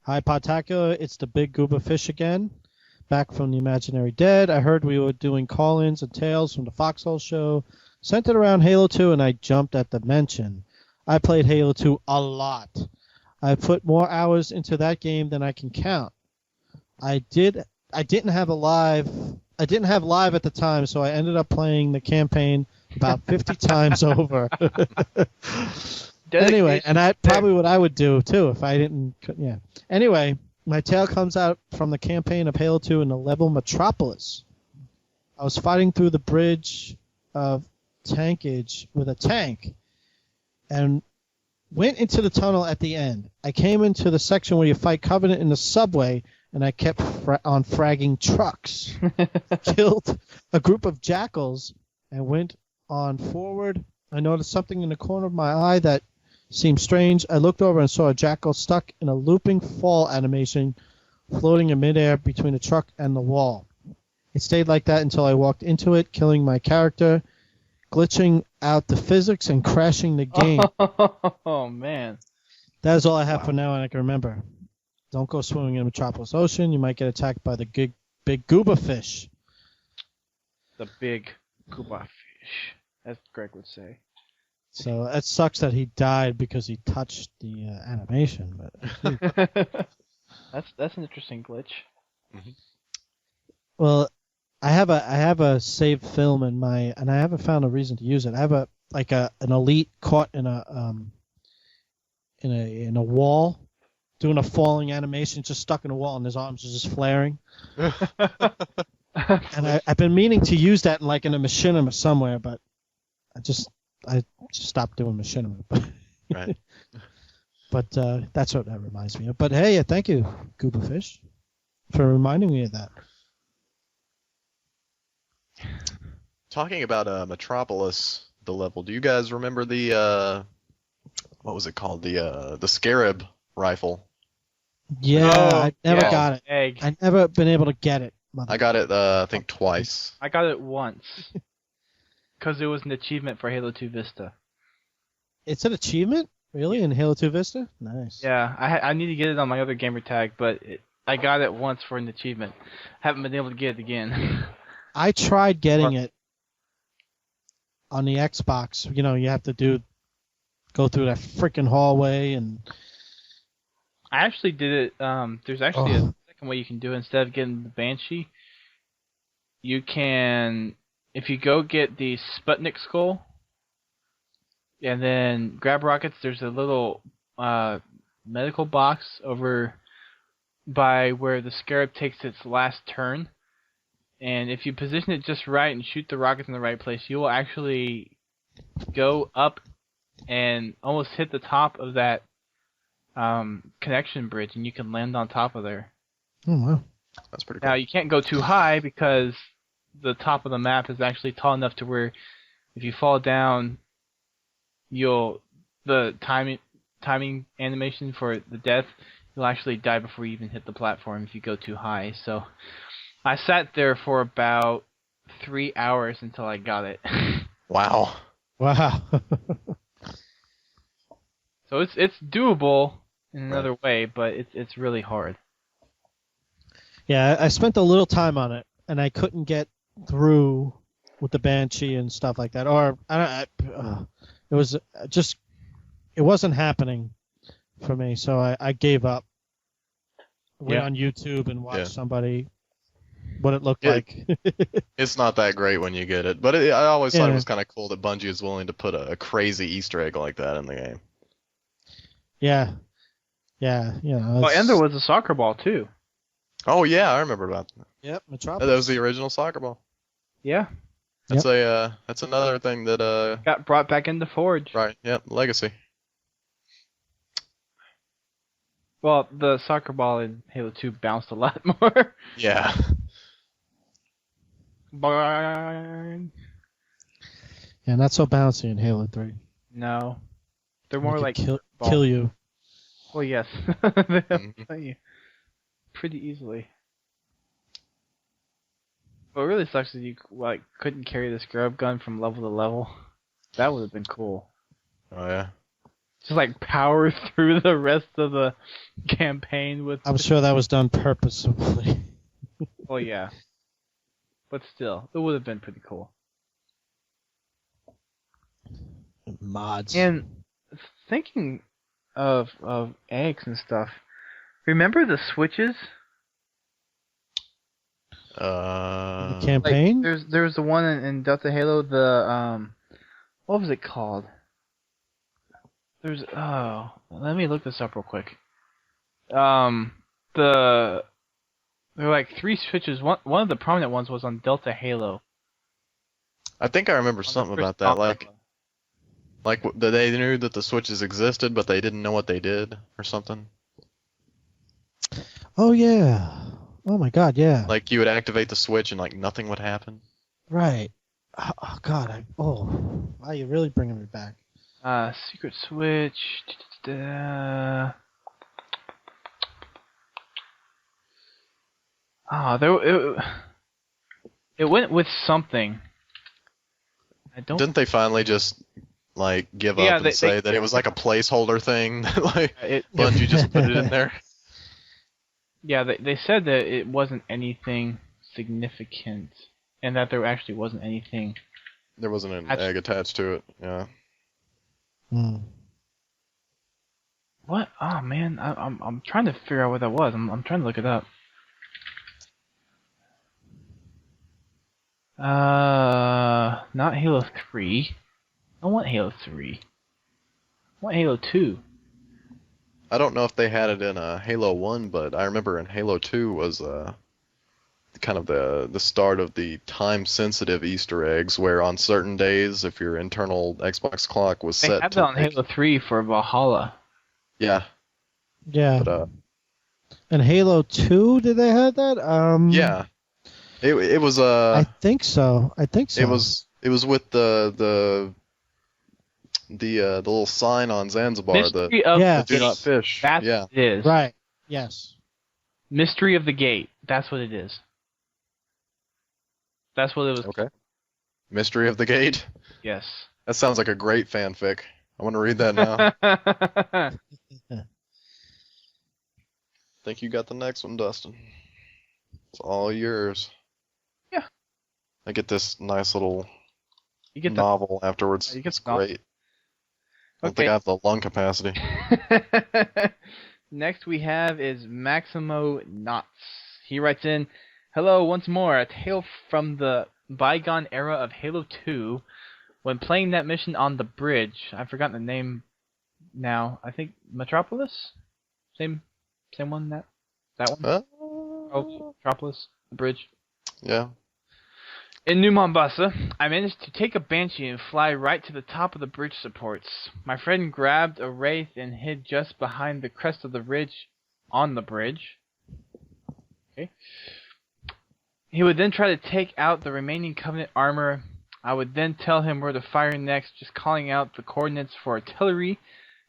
Hi, Podtacular. It's the big gooba fish again. Back from the imaginary dead. I heard we were doing call-ins and tales from the Foxhole show. Sent it around Halo 2, and I jumped at the mention. I played Halo 2 a lot. I put more hours into that game than I can count. I didn't have live at the time, so I ended up playing the campaign about 50 times over. Anyway, and that's probably what I would do too if I didn't. Yeah. Anyway, my tale comes out from the campaign of Halo 2 in the level Metropolis. I was fighting through the bridge of tankage with a tank, and went into the tunnel at the end. I came into the section where you fight Covenant in the subway, and I kept on fragging trucks. Killed a group of jackals and went on forward. I noticed something in the corner of my eye that seemed strange. I looked over and saw a jackal stuck in a looping fall animation floating in midair between the truck and the wall. It stayed like that until I walked into it, killing my character, glitching out the physics, and crashing the game. Oh, man. That is all I have for now, and I can remember. Don't go swimming in Metropolis Ocean. You might get attacked by the big gooba fish. The big gooba fish, as Greg would say. So it sucks that he died because he touched the animation. But that's an interesting glitch. Mm-hmm. Well, I have a saved film and I haven't found a reason to use it. I have an elite caught in a wall doing a falling animation, just stuck in a wall, and his arms are just flaring. And I've been meaning to use that in a machinima somewhere, but I just stopped doing machinima. Right. But that's what that reminds me of. But hey, thank you, Gooba Fish, for reminding me of that. Talking about Metropolis, the level. Do you guys remember the what was it called? The Scarab rifle. Yeah, I never got it. Egg. I never been able to get it. I got it, I think twice. I got it once. Because it was an achievement for Halo 2 Vista. It's an achievement? Really? In Halo 2 Vista? Nice. Yeah, I need to get it on my other gamer tag, but I got it once for an achievement. Haven't been able to get it again. I tried getting it on the Xbox. You know, you have to go through that freaking hallway and... I actually did it. There's actually a second way you can do it. Instead of getting the Banshee, you can, if you go get the Sputnik skull, and then grab rockets, there's a little medical box over by where the Scarab takes its last turn. And if you position it just right and shoot the rockets in the right place, you will actually go up and almost hit the top of that connection bridge, and you can land on top of there. Oh, wow. That's pretty cool. Now, you can't go too high because the top of the map is actually tall enough to where if you fall down, the timing animation for the death, you'll actually die before you even hit the platform if you go too high. So I sat there for about 3 hours until I got it. Wow. Wow. So it's doable in another way, but it's really hard. Yeah, I spent a little time on it, and I couldn't get through with the Banshee and stuff like that. Or it was just, it wasn't happening for me, so I gave up. Went on YouTube and watched somebody what it looked like. It's not that great when you get it, but I always thought it was kind of cool that Bungie is willing to put a crazy Easter egg like that in the game. Yeah. Yeah, you know. Well, and there was a soccer ball, too. Oh, yeah, I remember about that. Yep, Metropolis. That was the original soccer ball. Yeah. That's that's another thing that got brought back into Forge. Right, yep, Legacy. Well, the soccer ball in Halo 2 bounced a lot more. Yeah. Boing. Yeah, not so bouncy in Halo 3. No. They're more like kill you. Well, yes. They'll kill you pretty easily. What really sucks is you couldn't carry the scrub gun from level to level. That would have been cool. Oh, yeah. Just power through the rest of the campaign with... I'm sure that was done purposefully. Well, yeah. But still, it would have been pretty cool. Mods. And thinking of eggs and stuff, remember the switches? The campaign? There's the one in Delta Halo, the what was it called? Let me look this up real quick. There were 3 switches. One of the prominent ones was on Delta Halo. I think I remember something about that. They knew that the switches existed, but they didn't know what they did, or something. Oh, yeah. Oh, my God, yeah. You would activate the switch and, nothing would happen. Right. Oh, God. Wow, you're really bringing me back. Secret switch. It went with something. Didn't they finally just give up and say that it was a placeholder thing? Bungie just put it in there. Yeah, they said that it wasn't anything significant, and that there actually wasn't anything. There wasn't an egg attached to it. Yeah. What? Oh man, I'm trying to figure out what that was. I'm trying to look it up. Not Halo 3. I want Halo 3. I want Halo 2. I don't know if they had it in Halo 1, but I remember in Halo 2 was kind of the start of the time-sensitive Easter eggs, where on certain days, if your internal Xbox clock was They set had to that on Halo 3 for Valhalla. yeah, Yeah. but And Halo 2, did they have that? yeah, it was I think so. it was with the little sign on Zanzibar, Mystery of Yeah. the do not fish. That's Yeah. what it is. Right. Yes. Mystery of the Gate. That's what it is. That's what it was. Okay. Mystery of the Gate. Yes. That sounds like a great fanfic. I want to read that now. I think you got the next one, Dustin. It's all yours. Yeah. I get this nice little You get novel afterwards. You get It's the novel. great. I don't think I have the lung capacity. Next we have is Maximo Knots. He writes in, "Hello once more, a tale from the bygone era of Halo 2. When playing that mission on the bridge, I've forgotten the name now. I think Metropolis? Same one, that one? Oh, Metropolis, the bridge. Yeah. In New Mombasa, I managed to take a Banshee and fly right to the top of the bridge supports. My friend grabbed a Wraith and hid just behind the crest of the ridge on the bridge. Okay. He would then try to take out the remaining Covenant armor. I would then tell him where to fire next, just calling out the coordinates for artillery.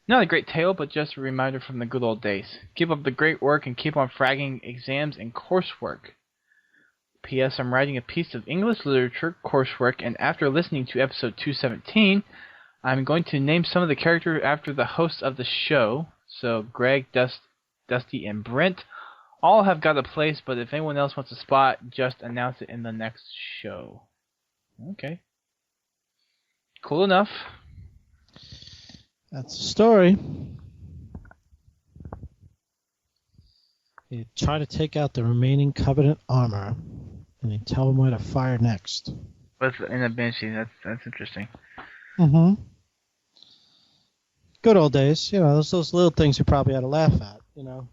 Not a great tale, but just a reminder from the good old days. Keep up the great work and keep on fragging exams and coursework. P.S. I'm writing a piece of English literature coursework, and after listening to episode 217, I'm going to name some of the characters after the hosts of the show. So Greg, Dusty, and Brent all have got a place, but if anyone else wants a spot, just announce it in the next show." Okay. Cool enough. That's the story. You try to take out the remaining Covenant armor, and you tell them where to fire next. But in a Banshee, that's interesting. Mm-hmm. Good old days. You know, those little things you probably had to laugh at, you know.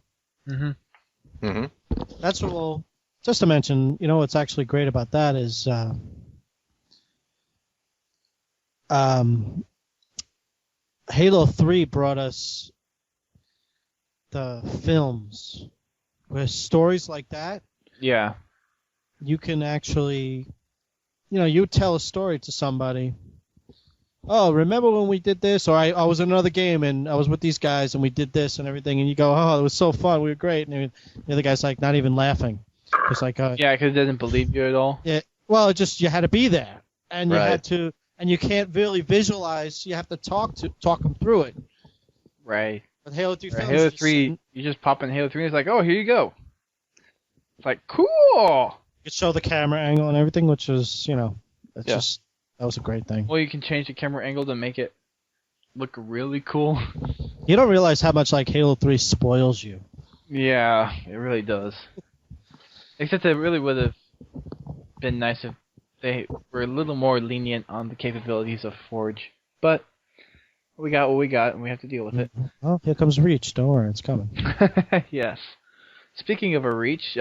Mm-hmm. Mm-hmm. That's what we'll... Just to mention, you know what's actually great about that is... Halo 3 brought us the films where stories like that, Yeah. you can actually, you know, you tell a story to somebody. Oh, remember when we did this? Or I was in another game and I was with these guys and we did this and everything. And you go, oh, it was so fun. We were great. And the other guy's like not even laughing. It's like, Yeah, because it doesn't believe you at all. yeah, well, it just, you had to be there. And you Right. had to, and you can't really visualize. You have to talk them through it. Right. But Halo 3 films, Halo you just 3, sit- you just pop in Halo 3 and it's like, oh, here you go. It's like, cool! you could show the camera angle and everything, which is, you know, it's Yeah. just, that was a great thing. Well, you can change the camera angle to make it look really cool. You don't realize how much like Halo 3 spoils you. Yeah, it really does. Except it really would have been nice if they were a little more lenient on the capabilities of Forge. But we got what we got, and we have to deal with it. Oh, here comes Reach. Don't worry, it's coming. Yes. Speaking of a reach,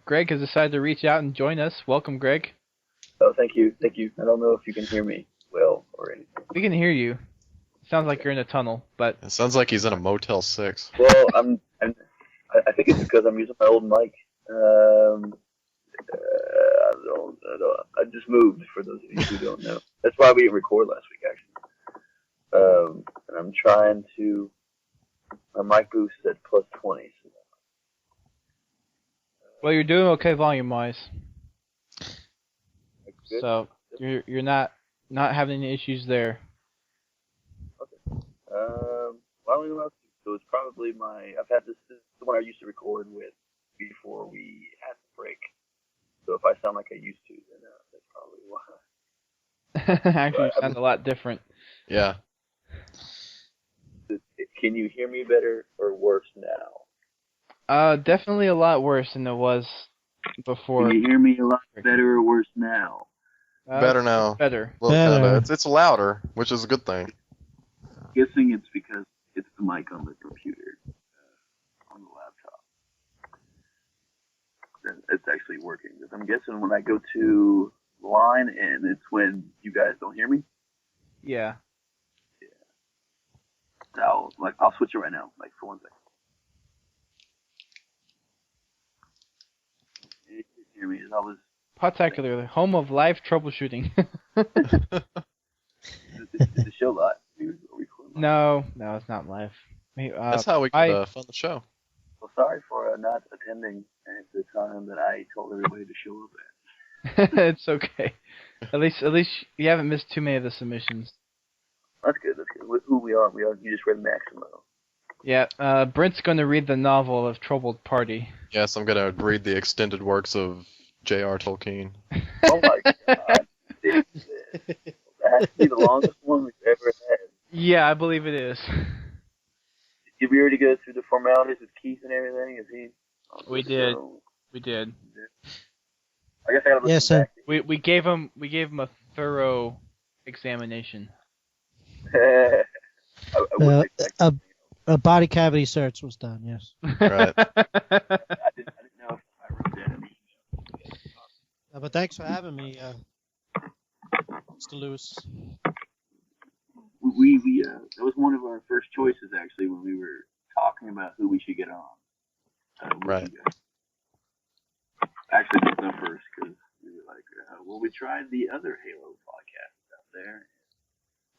Greg has decided to reach out and join us. Welcome, Greg. Oh, thank you. I don't know if you can hear me well or anything. We can hear you. Sounds like you're in a tunnel, but It sounds like he's in a Motel 6. Well, I think it's because I'm using my old mic. I just moved, for those of you who don't know. That's why we didn't record last week, actually. And I'm trying to... My mic boost is at plus 20. So. well, you're doing okay volume-wise. Good. So you're not having any issues there. Well, I don't know. So it's probably I've had this is the one I used to record with before we had the break. So if I sound like I used to, then that's probably why. Actually, you sound a lot different. Yeah. Can you hear me better or worse now? Definitely a lot worse than it was before. Can you hear me a lot better or worse now? Better now. Better. Well, Better. kinda. It's louder, which is a good thing. Guessing it's because it's the mic on the computer. it's actually working. Because I'm guessing when I go to line in, it's when you guys don't hear me. Yeah. I'll switch it right now, like for 1 second. You can hear me. It's always Podtacular, the home of live troubleshooting. is the show live? No, it's not live. That's how we can fund the show. Well, sorry for not attending at the time that I told everybody to show up at. It's okay. At least you haven't missed too many of the submissions. That's good. Who we are? You just read Maximo. Yeah, Brent's going to read the novel of Troubled Party. Yes, I'm gonna read the extended works of J.R. Tolkien. Oh my God! That has to be the longest one we've ever had. Yeah, I believe it is. Did we already go through the formalities with Keith and everything? Is he? We did. We did. I guess I gotta listen back. We gave him a thorough examination. I wouldn't expect A body cavity search was done. Yes. Right. I didn't know if I wrote that in. But thanks for having me, Mr. Lewis. We that was one of our first choices actually when we were talking about who we should get on. Right. Actually, it was not first because we were like, well, we tried the other Halo podcasts out there.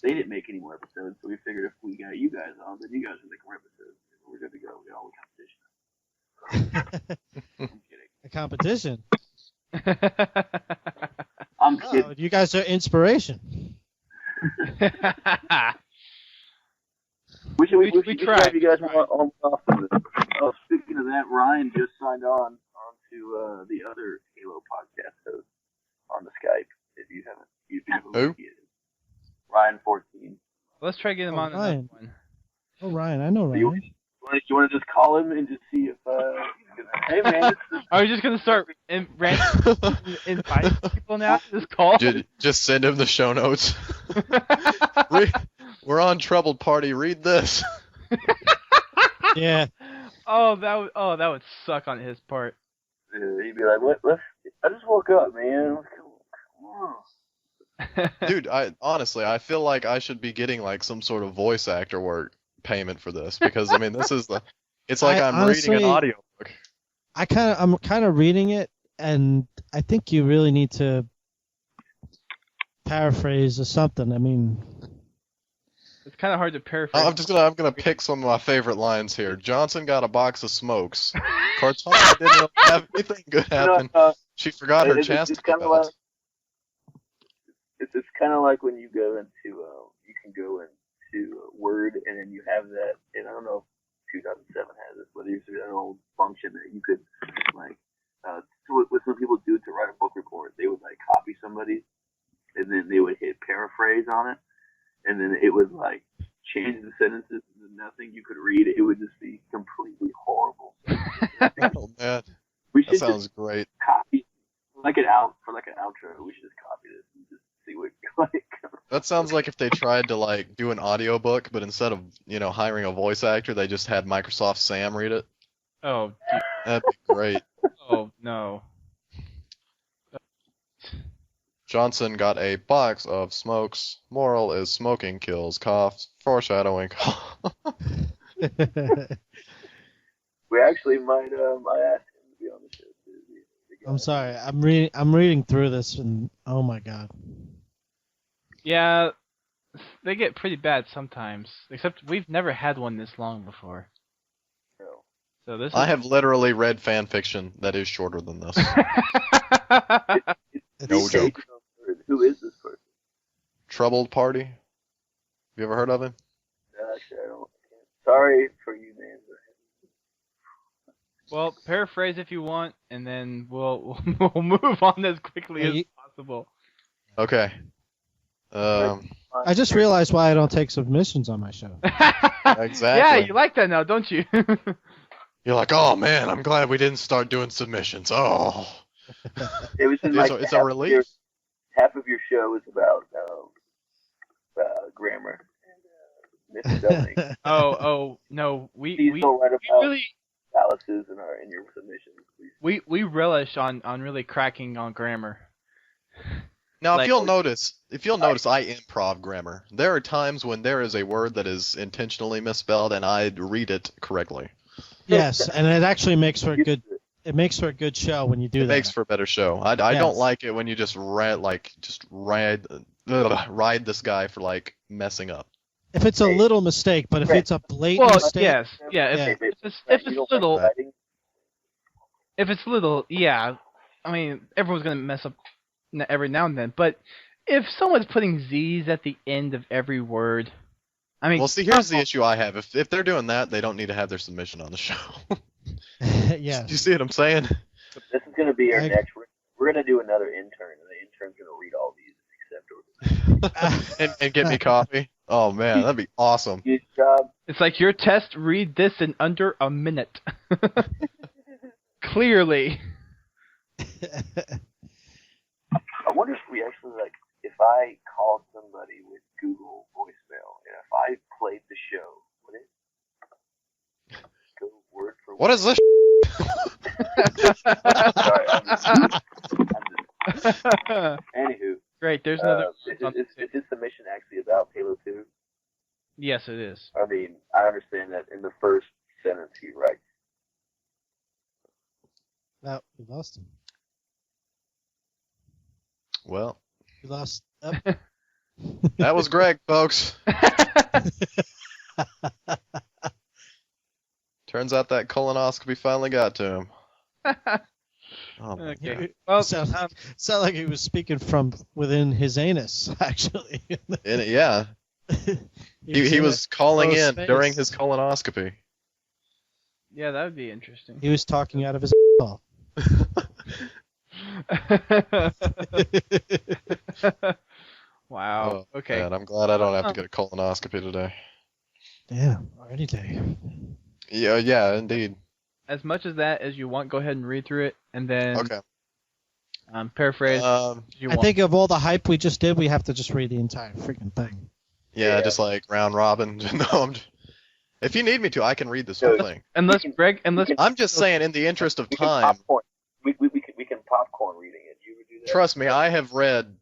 They didn't make any more episodes, so we figured if we got you guys on, then you guys would make more episodes. We're good to go. We got all the competition. A competition. I'm kidding. Oh, you guys are inspiration. We should try. have you guys on often. Speaking of that, Ryan just signed on to the other Halo podcast host on the Skype. If you haven't Who? Ryan 14. Let's try to get him on Ryan. another one. Oh, Ryan, I know Ryan. You want to just call him and just see if hey man, Are we just gonna start inviting people now to this call? Just send him the show notes. We're on Troubled Party. Read this. Yeah. Oh, that would suck on his part. he'd be like, "What? I just woke up, man. Come on." Dude, I feel like I should be getting like some sort of voice actor work payment for this because I mean it's like I'm honestly, reading an audiobook. I'm kind of reading it, and I think you really need to paraphrase or something. I mean, it's kind of hard to paraphrase. I'm gonna pick some of my favorite lines here. Johnson got a box of smokes. Cortana didn't really have anything good happen. She forgot her chastity belt. It's kind of like when you go into you can go into Word and then you have that, and I don't know if 2007 has this, but there used to be that old function that you could like what some people do to write a book report. They would like copy somebody and then they would hit paraphrase on it, and then it would like change the sentences into nothing you could read. It would just be completely horrible. Oh man, That sounds great. Copy for like an outro. We should just copy this and just see what like. That sounds like if they tried to like do an audiobook, but instead of hiring a voice actor, they just had Microsoft Sam read it. Oh, dude. That'd be great. Oh no. Johnson got a box of smokes. Moral is smoking kills. Cough. Foreshadowing. We actually might ask him to be on the show too. I'm sorry. I'm reading through this, and oh my god. Yeah, they get pretty bad sometimes. Except we've never had one this long before. No. So this. I have literally read fan fiction that is shorter than this. No joke. Who is this person? Troubled Party. Have you ever heard of him? Actually, I don't. Sorry for you, man. Well, paraphrase if you want, and then we'll move on as quickly as possible. Okay. I just realized why I don't take submissions on my show. Exactly. Yeah, you like that now, don't you? You're like, oh man, I'm glad we didn't start doing submissions. Oh. It was just like it's a relief. Half of your show is about grammar and misspelling. Oh no, we Please don't write about really fallacies in your submissions, please. we relish on really cracking on grammar. Now, Like- if you'll notice, I improv grammar. There are times when there is a word that is intentionally misspelled, and I read it correctly. Yes, and it actually makes for a good. It makes for a good show when you do It that. makes for a better show. I Yes. don't like it when you just ride this guy for like messing up. If it's a little mistake, but if Right. it's a blatant Well, mistake, yes, yeah. Yeah. If it's You don't like little, writing? yeah. I mean, everyone's gonna mess up every now and then. But if someone's putting Z's at the end of every word, I mean, Well, see, here's the issue I have. If they're doing that, they don't need to have their submission on the show. yes. Do you see what I'm saying? This is going to be our I- next. We're going to do another intern, and the intern's going to read all these and accept orders. and get me coffee. Oh man, that'd be awesome. Good job. it's like your test. Read this in under a minute. Clearly. I wonder if we actually if I called somebody with Google voicemail and if I played the show, would it go word for word? What is this? Sorry, I'm just Anywho, Great. There's another. is this submission actually about Halo 2? Yes, it is. I mean, I understand that in the first sentence he writes. No, we lost him. Well, We lost. that was Greg, folks. Turns out that colonoscopy finally got to him. Oh my God. Okay. Well, sound like he was speaking from within his anus, actually. Yeah, he was calling in space. during his colonoscopy. yeah, that would be interesting. He was talking out of his ball. Wow. Oh, Okay. Man, I'm glad I don't have to get a colonoscopy today. Damn, already day. Yeah, indeed. As much as that as you want, go ahead and read through it, and then Okay. paraphrase as you I want. think of all the hype we just did, we have to just read the entire freaking thing. Yeah, just like round robin. No, if you need me to, I can read this whole thing. Unless Greg, I'm just saying, in the interest of We can time, popcorn. We can popcorn reading it. You would do that? trust me, I have read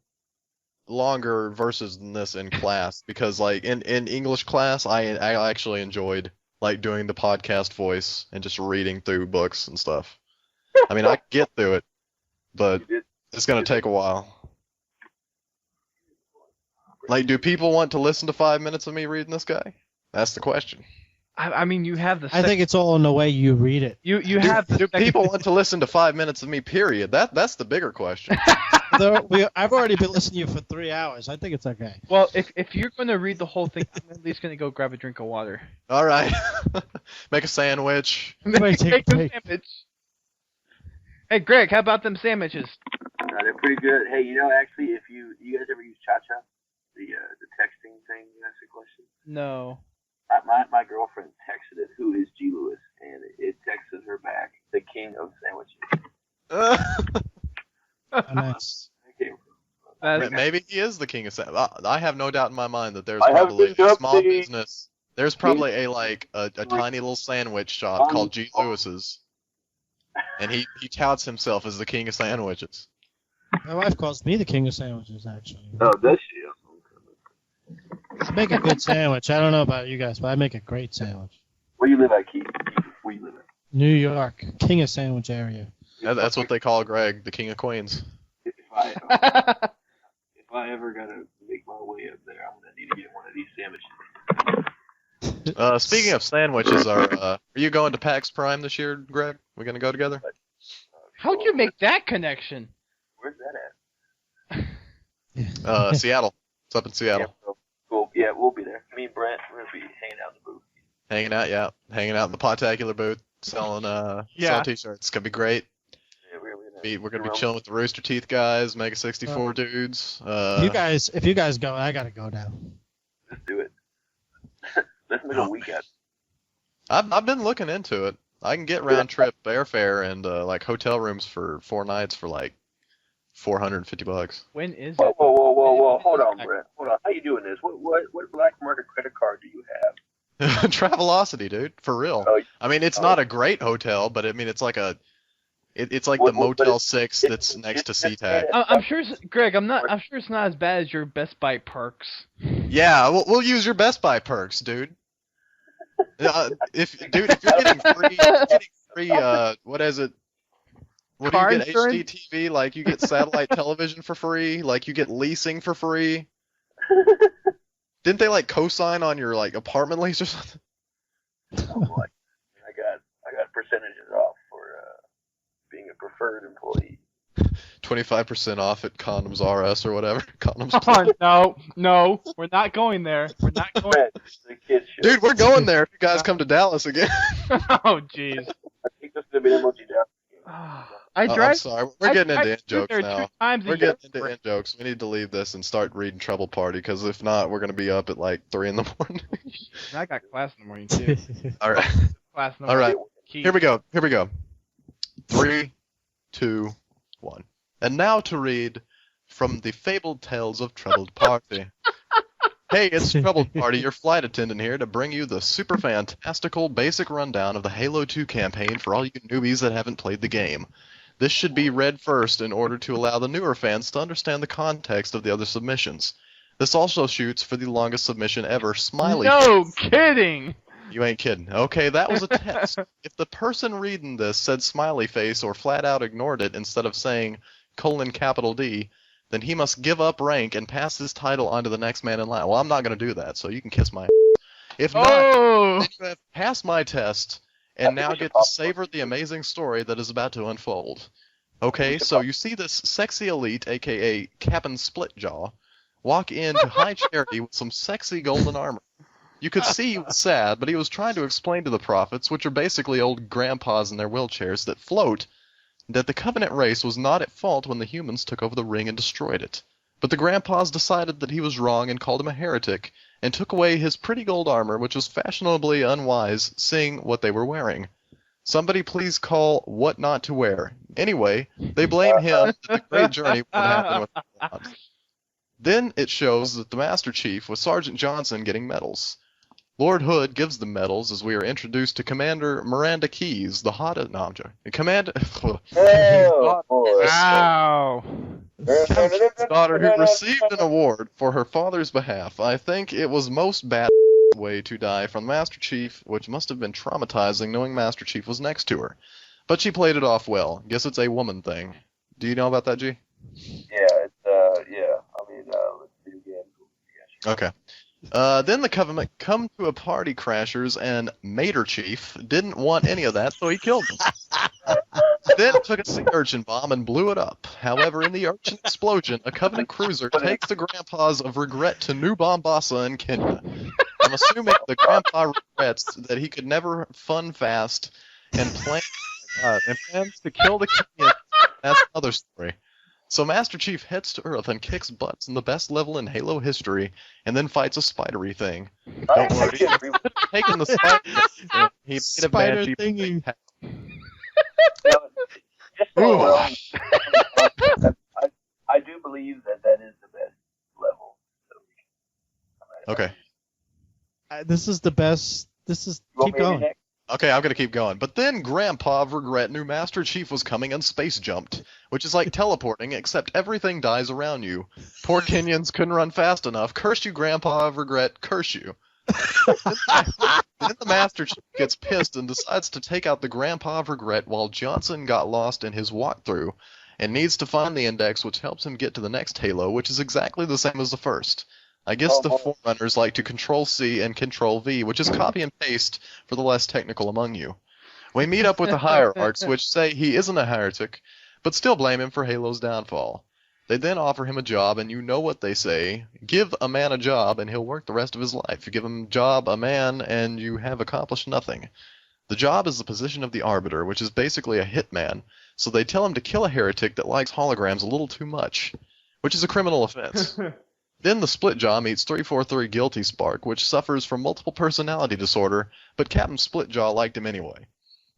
longer verses than this in class because, like, in English class, I actually enjoyed like doing the podcast voice and just reading through books and stuff. I mean, I can get through it, but You did. it's gonna take a while. Like, do people want to listen to 5 minutes of me reading this guy? That's the question. I mean, you have the. I think it's all in the way you read it. you have the. Do people want to listen to 5 minutes of me? Period. That's the bigger question. I've already been listening to you for 3 hours. I think it's okay. Well, if you're going to read the whole thing, I'm at least going to go grab a drink of water. All right, make a sandwich. Everybody take a Make a break. sandwich. Hey, Greg, how about them sandwiches? They're pretty good. Hey, actually, if you guys ever use Cha-Cha, the texting thing, you ask a question. No. My girlfriend texted it, "Who is GLewis?" and it texted her back, "The king of sandwiches." Nice. Okay. That's, Maybe he is the king of sandwiches. I have no doubt in my mind that there's I have probably been a small dumping. business. There's probably a tiny little sandwich shop called GLewis's, and he touts himself as the king of sandwiches. My wife calls me the king of sandwiches, actually. Oh, does she? I make a good sandwich. I don't know about you guys, but I make a great sandwich. Where you live at, Kete? Where you live at? New York, king of sandwich area. That's what they call Greg, the king of Queens. If I ever gotta make my way up there, I'm gonna need to get one of these sandwiches. Speaking of sandwiches, are you going to PAX Prime this year, Greg? We're gonna go together. how'd you make that connection? Where's that at? Seattle. It's up in Seattle. Yeah, cool. Yeah, we'll be there. Me and Brent, we're gonna be hanging out in the booth. Hanging out in the Podtacular booth, selling selling t-shirts. It's gonna be great. Yeah, we're We're gonna be chilling with the Rooster Teeth guys, Mega 64 dudes. If you guys go, I gotta go now. Let's do it. Let's make a week out. I've been looking into it. I can get round trip airfare and like hotel rooms for 4 nights for like $450. When is Whoa, it? whoa! Hold on, Brent. Hold on. How you doing this? What black market credit card do you have? Travelocity, dude, for real. Oh, I mean, it's not a great hotel, but I mean, it's It's like What- the what- Motel 6 that's next to SeaTac. I'm sure, Greg. I'm sure it's not as bad as your Best Buy perks. Yeah, we'll use your Best Buy perks, dude. If you're getting free, what is it? What Car do you get? insurance? HDTV? Like you get satellite television for free? Like you get leasing for free? Didn't they like co-sign on your like apartment lease or something? Oh boy. I got percentages off for being a preferred employee. 25% off at Condoms RS or whatever. Condoms. No, we're not going there. We're not going. Brent, the kids show. Dude, we're going there if you guys come to Dallas again. Oh, jeez. I think this could be an emoji down. I I'm drive. sorry. We're getting into in there jokes two now. times a We're year. getting into in jokes. We need to leave this and start reading Trouble Party, because if not, we're going to be up at like 3 in the morning. I got class in the morning too. All right. Class in the All right. morning. Key. Here we go. 3, 2, 1. And now to read from the Fabled Tales of Troubled Party. Hey, it's Troubled Party, your flight attendant here to bring you the super fantastical basic rundown of the Halo 2 campaign for all you newbies that haven't played the game. This should be read first in order to allow the newer fans to understand the context of the other submissions. This also shoots for the longest submission ever, Smiley. No kidding. You ain't kidding. Okay, that was a test. If the person reading this said smiley face or flat out ignored it instead of saying :D, then he must give up rank and pass his title on to the next man in line. Well, I'm not going to do that, so you can kiss my ass. If not, Oh. then you have passed my test and now get to savor the amazing story that is about to unfold. Okay, so you see this sexy elite, aka Captain Splitjaw, walk into High Charity with some sexy golden armor. You could see he was sad, but he was trying to explain to the prophets, which are basically old grandpas in their wheelchairs that float, that the Covenant race was not at fault when the humans took over the ring and destroyed it. But the grandpas decided that he was wrong and called him a heretic, and took away his pretty gold armor, which was fashionably unwise, seeing what they were wearing. Somebody please call what not to wear. Anyway, they blame him that the great journey would happen with Elrond. Then it shows that the Master Chief was Sergeant Johnson getting medals. Lord Hood gives the medals as we are introduced to Commander Miranda Keys, the hottest... No, I'm joking. Commander... Oh, boy. Wow. daughter who received an award for her father's behalf. I think it was most bad way to die from Master Chief, which must have been traumatizing knowing Master Chief was next to her. But she played it off well. Guess it's a woman thing. Do you know about that, G? Yeah, it's, yeah. I mean, let's see again. Okay. Then the Covenant come to a party crashers, and Mater Chief didn't want any of that, so he killed them. Then took a sea urchin bomb and blew it up. However, in the urchin explosion, a Covenant cruiser takes the grandpas of regret to New Bombasa in Kenya. I'm assuming the grandpa regrets that he could never fun fast and plans to kill the Kenyans. That's another story. So Master Chief heads to Earth and kicks butts in the best level in Halo history, and then fights a spidery thing. Don't worry, he could have taken the spider. He made a Spider banshee. thingy. Just so I do believe that is the best level. Okay. This is the best. This is You want keep me to be going. next? Okay, I'm gonna keep going. But then Grandpa of Regret knew Master Chief was coming and space jumped, which is like teleporting, except everything dies around you. Poor Kenyans couldn't run fast enough. Curse you, Grandpa of Regret. Curse you. Then the Master Chief gets pissed and decides to take out the Grandpa of Regret while Johnson got lost in his walkthrough and needs to find the index which helps him get to the next Halo, which is exactly the same as the first. I guess the Forerunners like to Control-C and Control-V, which is copy and paste for the less technical among you. We meet up with the Hierarchs, which say he isn't a heretic, but still blame him for Halo's downfall. They then offer him a job, and you know what they say. Give a man a job, and he'll work the rest of his life. You give him a job, a man, and you have accomplished nothing. The job is the position of the Arbiter, which is basically a hitman, so they tell him to kill a heretic that likes holograms a little too much, which is a criminal offense. Then the Splitjaw meets 343 Guilty Spark, which suffers from multiple personality disorder, but Captain Splitjaw liked him anyway.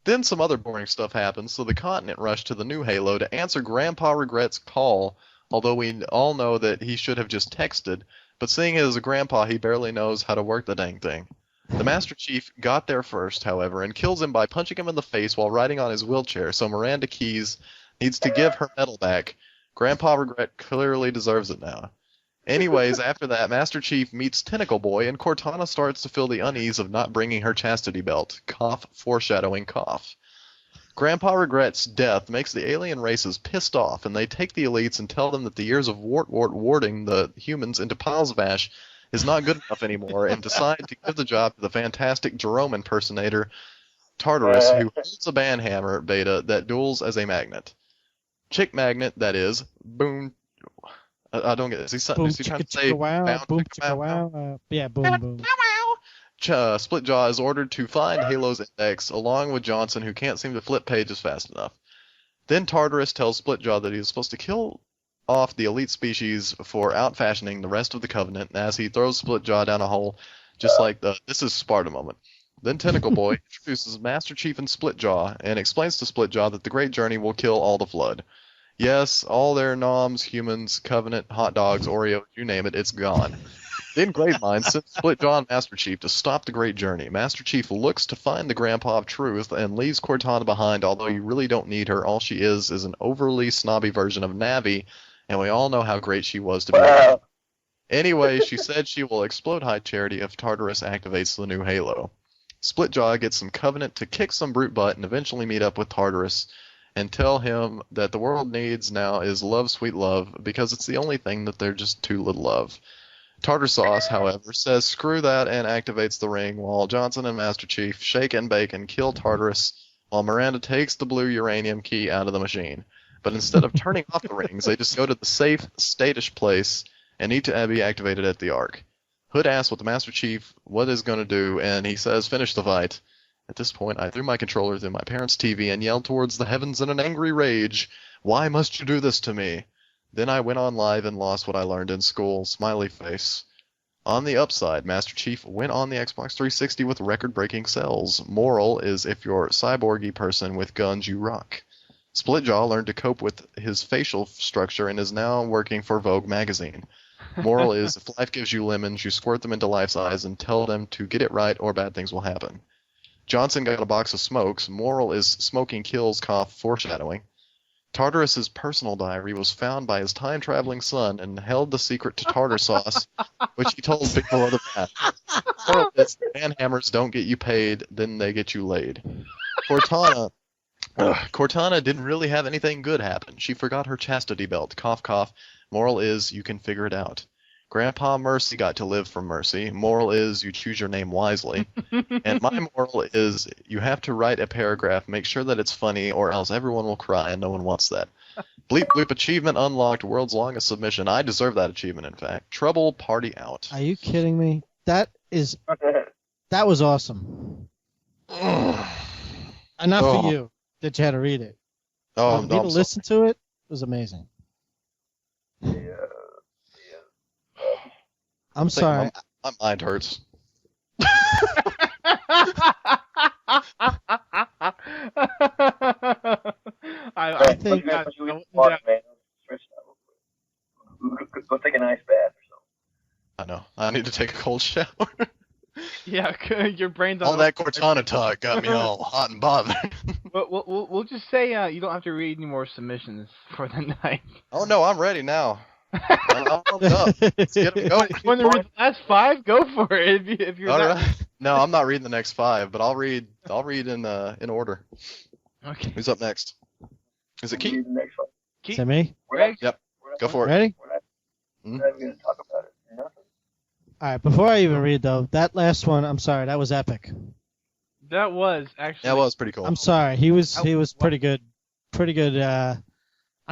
Then some other boring stuff happens, so the Continent rushed to the new Halo to answer Grandpa Regret's call, although we all know that he should have just texted, but seeing as a grandpa, he barely knows how to work the dang thing. The Master Chief got there first, however, and kills him by punching him in the face while riding on his wheelchair, so Miranda Keyes needs to give her medal back. Grandpa Regret clearly deserves it now. Anyways, after that, Master Chief meets Tentacle Boy, and Cortana starts to feel the unease of not bringing her chastity belt. Cough, foreshadowing cough. Grandpa Regret's death makes the alien races pissed off, and they take the elites and tell them that the years of warding the humans into piles of ash is not good enough anymore, and decide to give the job to the fantastic Jerome impersonator, Tartarus, who holds a banhammer beta that duels as a magnet. Chick magnet, that is. Boom. I don't get this. Is he trying to say bound? Boom, chicka, wow. Yeah, boom, boom. Splitjaw is ordered to find Halo's index, along with Johnson, who can't seem to flip pages fast enough. Then Tartarus tells Splitjaw that he is supposed to kill off the elite species for outfashioning the rest of the Covenant, as he throws Splitjaw down a hole, just like the "this is Sparta" moment. Then Tentacle Boy introduces Master Chief and Splitjaw, and explains to Splitjaw that the Great Journey will kill all the Flood. Yes, all their noms, humans, Covenant, hot dogs, Oreos, you name it, it's gone. Then Gravemind sends Splitjaw and Master Chief to stop the Great Journey. Master Chief looks to find the Grandpa of Truth and leaves Cortana behind, although you really don't need her. All she is an overly snobby version of Navi, and we all know how great she was to be around. Anyway, she said she will explode High Charity if Tartarus activates the new Halo. Splitjaw gets some Covenant to kick some brute butt and eventually meet up with Tartarus and tell him that the world needs now is love, sweet love, because it's the only thing that they're just too little of. Tartar Sauce, however, says screw that and activates the ring, while Johnson and Master Chief shake and bake and kill Tartarus, while Miranda takes the blue uranium key out of the machine. But instead of turning off the rings, they just go to the safe, statish place and need to be activated at the Ark. Hood asks what the Master Chief what is going to do, and he says finish the fight. At this point, I threw my controller through my parents' TV and yelled towards the heavens in an angry rage, "Why must you do this to me?" Then I went on live and lost what I learned in school. Smiley face. On the upside, Master Chief went on the Xbox 360 with record-breaking sales. Moral is if you're a cyborgy person with guns, you rock. Splitjaw learned to cope with his facial structure and is now working for Vogue magazine. Moral is if life gives you lemons, you squirt them into life's eyes and tell them to get it right or bad things will happen. Johnson got a box of smokes. Moral is smoking kills, cough, foreshadowing. Tartarus's personal diary was found by his time-traveling son and held the secret to tartar sauce, which he told Big Below the Path. Moral is manhammers don't get you paid, then they get you laid. Cortana didn't really have anything good happen. She forgot her chastity belt. Cough, cough. Moral is you can figure it out. Grandpa Mercy got to live for mercy. Moral is you choose your name wisely. And my moral is you have to write a paragraph, make sure that it's funny, or else everyone will cry, and no one wants that. Bleep bloop achievement unlocked, world's longest submission. I deserve that achievement, in fact. Trouble party out. Are you kidding me? That was awesome. Enough for you that you had to read it. Oh, no, listen to it was amazing. Yeah. I'm sorry. My mind hurts. I think go take an ice bath or something. I know. I need to take a cold shower. Yeah, your brain's all that Cortana talk got me all hot and bothered. We'll just say you don't have to read any more submissions for the night. Oh no, I'm ready now. I'm pumped up. Let's get it going. You want to read the last 5? Go for it. If you're all not... right. No, I'm not reading the next 5, but I'll read in order. Okay. Who's up next? Is it Kete? Kete? Is that me? Greg? Yep. Go for it. Ready? We're not going to talk about it. Nothing. All right. Before I even read though, that last one, I'm sorry, that was epic. That was actually. That was pretty cool. I'm sorry. He was pretty good. Pretty good. I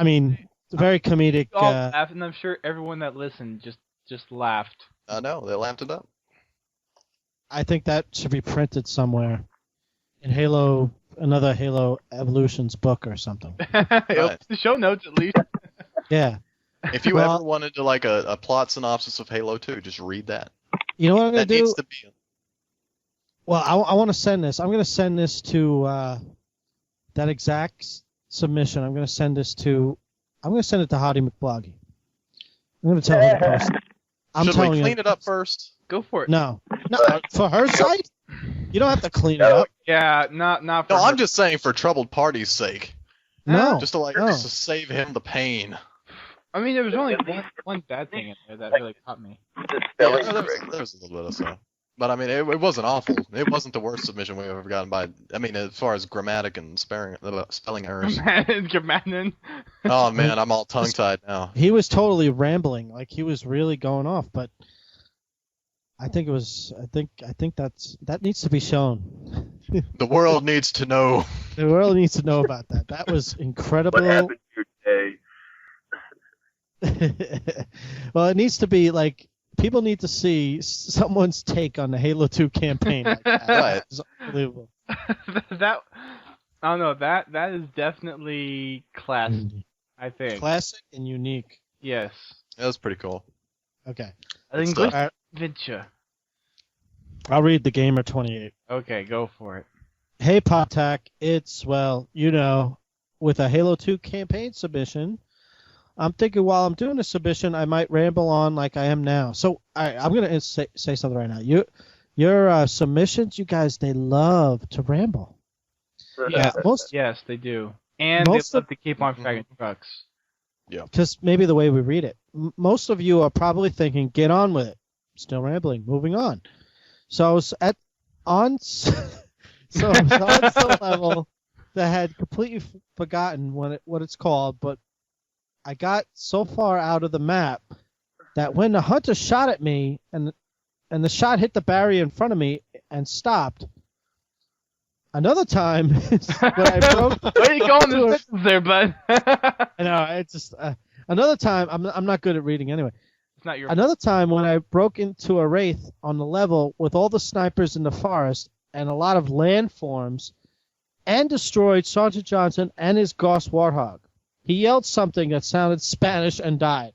mean, very comedic. We all laughed, and I'm sure everyone that listened just laughed. I know they laughed it up. I think that should be printed somewhere in another Halo Evolutions book or something. The show notes at least. Yeah. If you ever wanted to like a plot synopsis of Halo 2, just read that. You know what I'm gonna do? Needs to be. Well, I want to send this. I'm going to send this to that exact submission. I'm going to send it to Hottie McBloggy. I'm going to tell her to post it. Should we clean it up first? Go for it. No, for her site? You don't have to clean it No. up. Yeah, not for No, her. I'm just saying for troubled party's sake, No. just to just to save him the pain. I mean, there was only one bad thing in there that really caught me. The Yeah, spelling there correct. was a little bit of so. But I mean, it wasn't awful. It wasn't the worst submission we've ever gotten by. I mean, as far as grammatic and spelling errors. Gamanin. Oh man, I'm all tongue-tied now. He was totally rambling, like he was really going off, but I think that needs to be shown. The world needs to know. The world needs to know about that. That was incredible. What happened to your day? Well, it needs to be like people need to see someone's take on the Halo 2 campaign. Like that. Right. It's unbelievable. That I don't know. That is definitely classic. I think. Classic and unique. Yes. That was pretty cool. Okay. I think Stuff. good adventure. I'll read the Gamer 28. Okay, go for it. Hey, Podtac, it's, well, with a Halo 2 campaign submission, I'm thinking while I'm doing the submission, I might ramble on like I am now. So I'm going to say something right now. Your submissions, you guys, they love to ramble. Yeah, most yes, they do. And they most love of- to keep on fragging trucks. because maybe the way we read it. Most of you are probably thinking, get on with it. Still rambling, moving on. So I was on some level that I had completely forgotten what it's called, but I got so far out of the map that when the hunter shot at me and the shot hit the barrier in front of me and stopped. Another time when I broke. Where you going the sentence there, bud? I know it's just another time. I'm not good at reading anyway. It's not your. Another time when I broke into a wraith on the level with all the snipers in the forest and a lot of landforms, and destroyed Sergeant Johnson and his Gauss Warthog. He yelled something that sounded Spanish and died.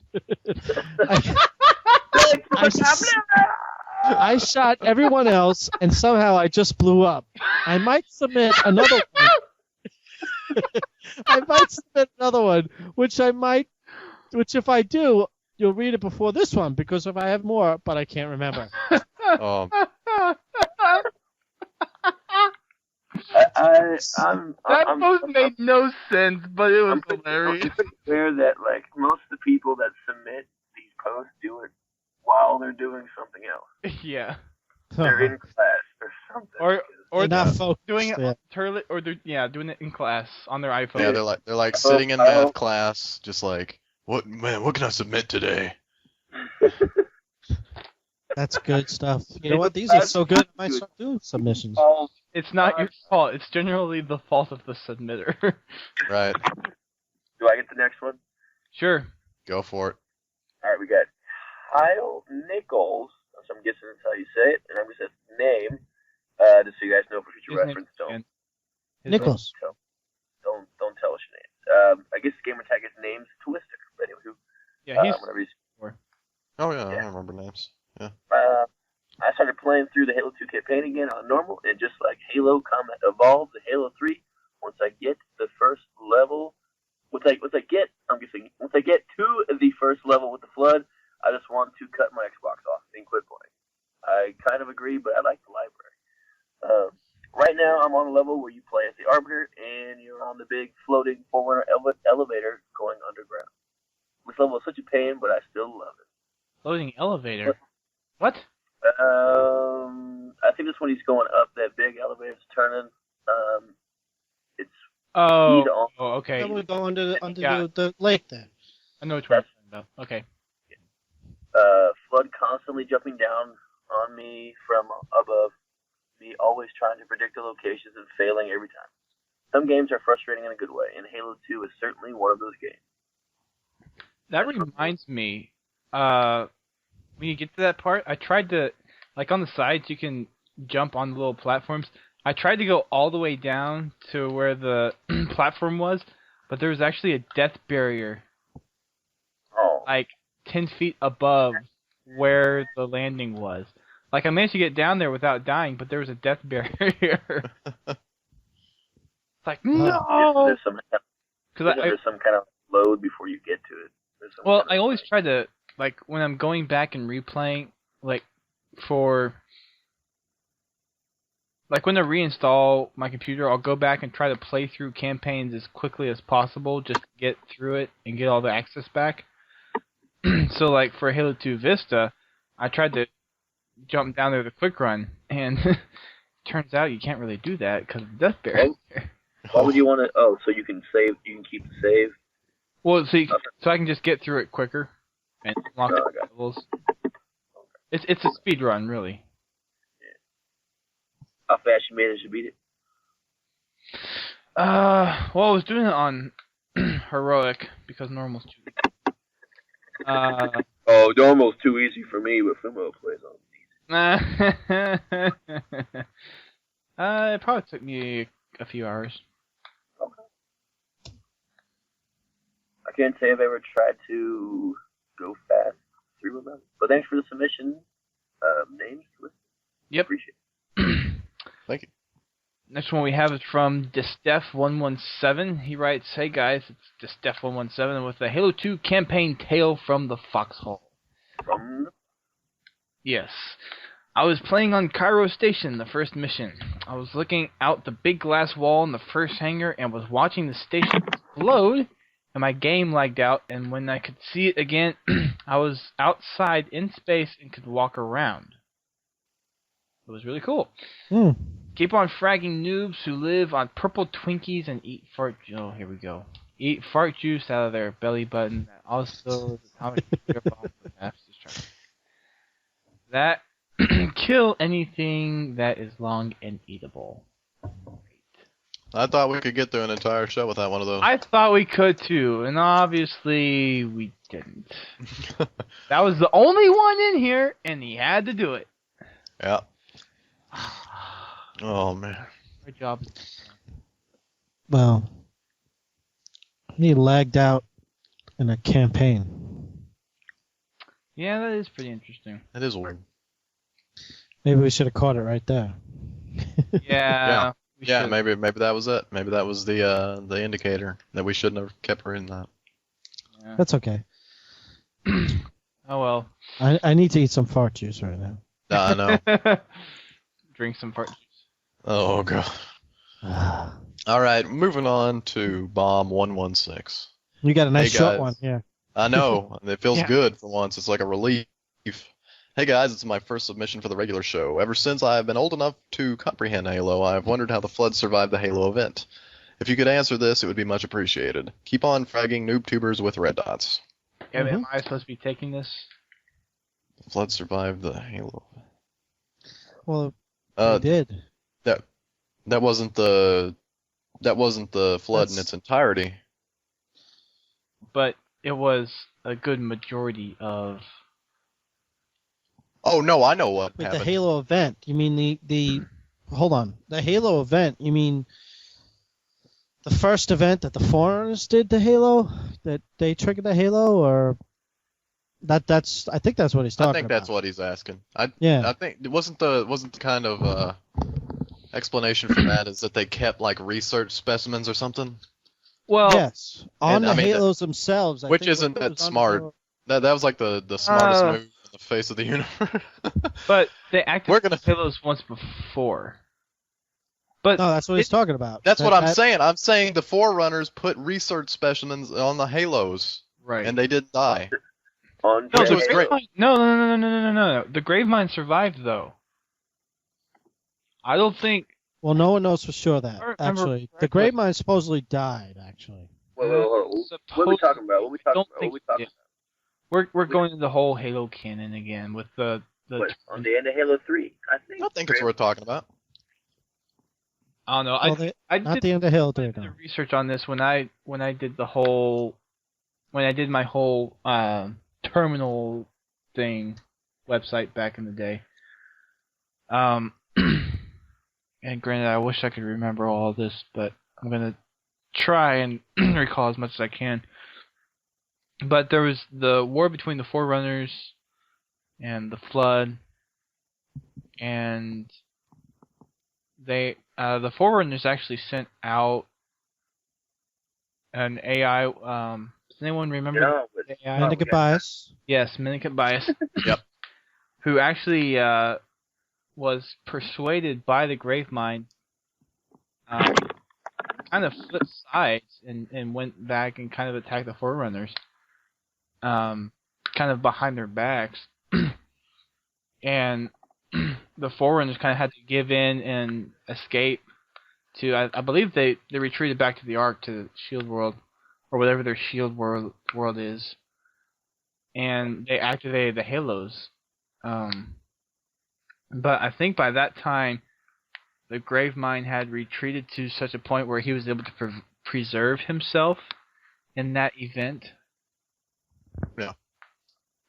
I shot everyone else, and somehow I just blew up. I might submit another one. Which if I do, you'll read it before this one, because if I have more, but I can't remember. Um, That post made no sense, but it was hilarious. I'm pretty aware that like most of the people that submit these posts do it while they're doing something else. Yeah. They're in class or something. Or They're not focused. doing it Yeah. on turlet, or they're doing it in class on their iPhone. yeah, they're like sitting in math class, just like, what can I submit today? That's good stuff. You know what? These are so good. I might start doing submissions. It's not your fault. It's generally the fault of the submitter. Right. Do I get the next one? Sure. Go for it. All right, we got Kyle Nichols. So I'm guessing that's how you say it, and I'm just his name, just so you guys know for future His reference. name's Nichols. Don't tell us your names. I guess the gamer tag his name's Twister. But anyway, Yeah, he's. whenever he's, Oh yeah, Yeah. I remember names. Yeah. I started playing through the Halo 2 campaign again on normal, and just like Halo Combat Evolved to Halo 3, once I get the first level, once I get to the first level with the Flood, I just want to cut my Xbox off and quit playing. I kind of agree, but I like the library. Right now, I'm on a level where you play as the Arbiter, and you're on the big floating Forerunner elevator going underground. This level is such a pain, but I still love it. Loading elevator. What? I think this one he's going up that big elevator's turning. It's Oh. speed on. Oh, okay. Then we go under Yeah. the lake there. I know what you're talking about. Okay. Flood constantly jumping down on me from above. Me always trying to predict the locations and failing every time. Some games are frustrating in a good way, and Halo 2 is certainly one of those games. That reminds me, when you get to that part, I tried to, like on the sides, you can jump on the little platforms. I tried to go all the way down to where the platform was, but there was actually a death barrier, Oh, like 10 feet above where the landing was. Like, I managed to get down there without dying, but there was a death barrier. It's like, no! there's some there's some kind of load before you get to it. Well, I always try to, like, when I'm going back and replaying, like, for like when I reinstall my computer, I'll go back and try to play through campaigns as quickly as possible just to get through it and get all the access back. So like for Halo 2 Vista, I tried to jump down there with a quick run, and turns out you can't really do that because of the death bear. Why would you want to? Oh, so you can save. You can keep the save. Well, so I can just get through it quicker and unlock the levels. It's a speed run, really. How fast you managed to beat it? Well, I was doing it on heroic because normal's too. Oh, normal's too easy for me, but Fimo plays on easy. It probably took me a few hours. Okay. I can't say I've ever tried to go fast through them, but thanks for the submission. Names listed. Yep. Appreciate it. Thank you. Next one we have is from Distef117. He writes, "Hey guys, it's Distef117 with the Halo 2 campaign Tale from the Foxhole. Yes. I was playing on Cairo Station, the first mission. I was looking out the big glass wall in the first hangar and was watching the station explode, and my game lagged out, and when I could see it again, I was outside in space and could walk around. It was really cool. Keep on fragging noobs who live on purple Twinkies and eat fart... Oh, here we go. Eat fart juice out of their belly button. Also, the atomic nuclear bomb for mass destruction. That... kill anything that is long and eatable." I thought we could get through an entire show without one of those. I thought we could too, and obviously we didn't. That was the only one in here, and he had to do it. Yeah. Oh, man. Good job. Well, he lagged out in a campaign. Yeah, that is pretty interesting. It is weird. Maybe we should have caught it right there. Yeah. Yeah, maybe that was it. Maybe that was the indicator that we shouldn't have kept reading that. Yeah. That's okay. Oh well. I need to eat some fart juice right now. I know. Drink some fart juice. Oh, God. All right, moving on to Bomb 116. You got a nice Hey, short guys. one here. I know. It feels Yeah. good for once. It's like a relief. Hey guys, it's my first submission for the regular show. Ever since I have been old enough to comprehend Halo, I have wondered how the Flood survived the Halo event. If you could answer this, it would be much appreciated. Keep on fragging noob tubers with red dots. Yeah, Am I supposed to be taking this? The Flood survived the Halo. Well, they did. That wasn't the Flood in That's- its entirety. But it was a good majority of... Oh no, I know what With happened. the Halo event, you mean the hold on, the Halo event, you mean the first event that the Foreigners did the Halo, that they triggered the Halo, or that's I think that's what he's talking about. I think that's what he's asking. I think it wasn't the kind of explanation for that is that they kept like research specimens or something. Well, yes, on and, the I mean, Halos themselves. I which think isn't what that was on the smart. Halo- That was like the smartest move in the face of the universe. but they activated We're gonna- Halos once before. But No, that's what he's talking about. That's what I'm saying. I'm saying the Forerunners put research specimens on the Halos, right. and they didn't die. On No, No, so the it's great. Gravemind- No. The Gravemind survived, though. I don't think... Well, no one knows for sure that I remember actually the correctly. Gravemind supposedly died. Actually, Wait, hold on. What are we talking about? What are we talking about? We're going into the whole Halo canon again with the What, on the end of Halo 3? I think it's worth talking about. I don't know. well, I not did the end of Halo the 3. No. research on this when I did my whole terminal thing website back in the day. And granted, I wish I could remember all of this, but I'm gonna try and recall as much as I can. But there was the war between the Forerunners and the Flood, and the Forerunners actually sent out an AI. Does anyone remember the AI? Mendicant bias. Yes, Mendicant Bias. Yep. Who actually was persuaded by the Gravemind, kind of flipped sides and went back and kind of attacked the Forerunners, kind of behind their backs, and the Forerunners kind of had to give in and escape to, I believe they retreated back to the Ark, to Shield World, or whatever their Shield world is, and they activated the Halos. But I think by that time, the Gravemind had retreated to such a point where he was able to preserve himself in that event. Yeah.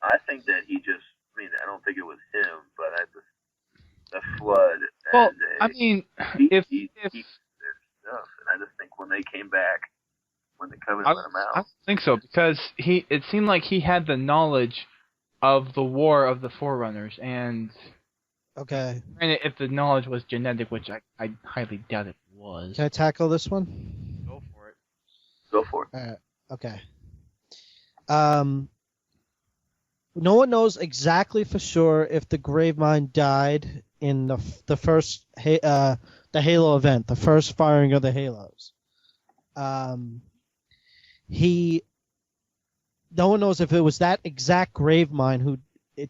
I think that he just, I mean, I don't think it was him, but the flood. Well, and, I mean, he if their stuff, and I just think when they came back, when the Covenant let him I out. don't think so, because it seemed like he had the knowledge of the War of the Forerunners, and Okay. granted, if the knowledge was genetic, which I highly doubt it was. Can I tackle this one? Go for it. Go for it. All right. Okay. No one knows exactly for sure if the Gravemind died in the first the Halo event, the first firing of the Halos. No one knows if it was that exact Gravemind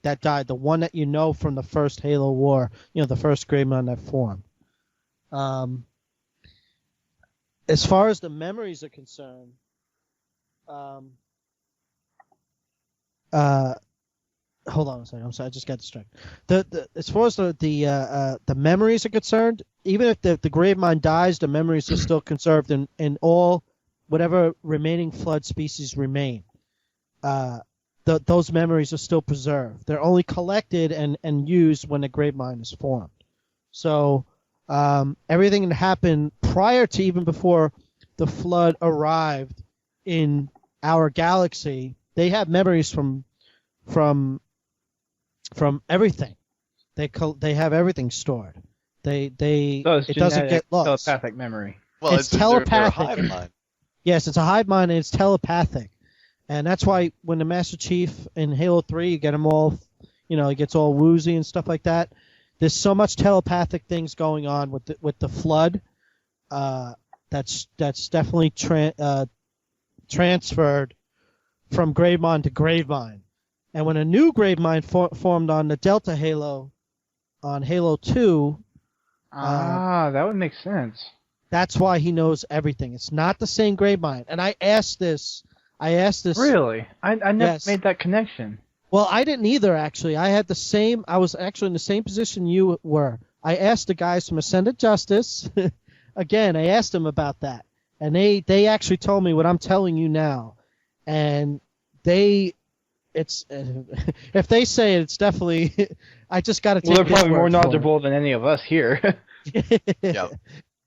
that died, the one that you know from the first Halo War, the first Gravemind that formed. As far as the memories are concerned, hold on a second. I'm sorry, I just got distracted. As far as the memories are concerned, even if the Gravemind dies, the memories are still conserved in all whatever remaining flood species remain. Those memories are still preserved. They're only collected and used when the Gravemind is formed. So everything that happened prior to, even before the flood arrived in our galaxy, they have memories from everything. They have everything stored. So it doesn't get lost. Telepathic memory. Well, It's telepathic. They're a hive mind. Yes, it's a hive mind and it's telepathic. And that's why when the Master Chief in Halo 3, you get him all, he gets all woozy and stuff like that. There's so much telepathic things going on with the flood. That's definitely transferred from Gravemind to Gravemind. And when a new Gravemind formed on the Delta Halo, on Halo 2, that would make sense. that's why he knows everything. It's not the same Gravemind. And I asked this. Really? I never Yes. made that connection. Well, I didn't either, actually. I was actually in the same position you were. I asked the guys from Ascended Justice. Again, I asked them about that. And they actually told me what I'm telling you now. And if they say it, it's definitely, I just got to take Well, they're their probably more word for it. knowledgeable than any of us here. Yeah.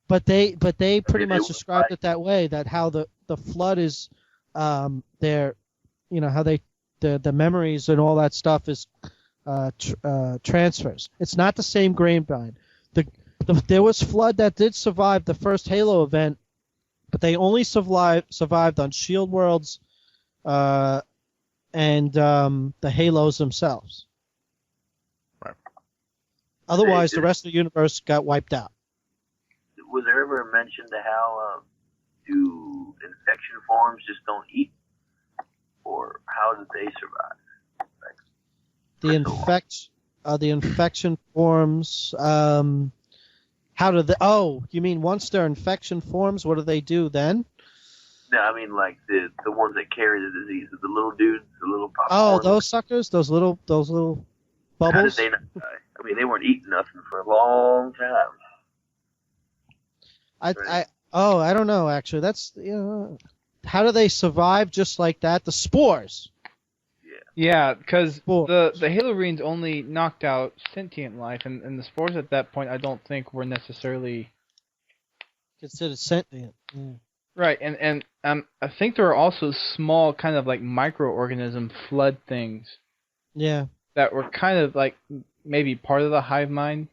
But they pretty mean, much it was described it that way, that how the flood is how the memories and all that stuff is transfers. It's not the same Gravemind. There was flood that did survive the first Halo event, but they only survived on Shield Worlds and the Halos themselves. Right. Otherwise, the rest of the universe got wiped out. Was there ever a mention to how do infection forms just don't eat, or how did they survive? The infection forms. How do they? Oh, you mean once their infection forms, what do they do then? No, I mean like the ones that carry the disease, the little dudes, the little popcorn. Oh, those suckers, those little How did bubbles. they not die? I mean, they weren't eating nothing for a long time. I don't know actually. That's how do they survive just like that? The spores. Yeah, because Spores. the Halorines only knocked out sentient life, and the spores at that point I don't think were necessarily Considered sentient. Yeah. right. And I think there are also small kind of like microorganism flood things Yeah. that were kind of like maybe part of the hive mind,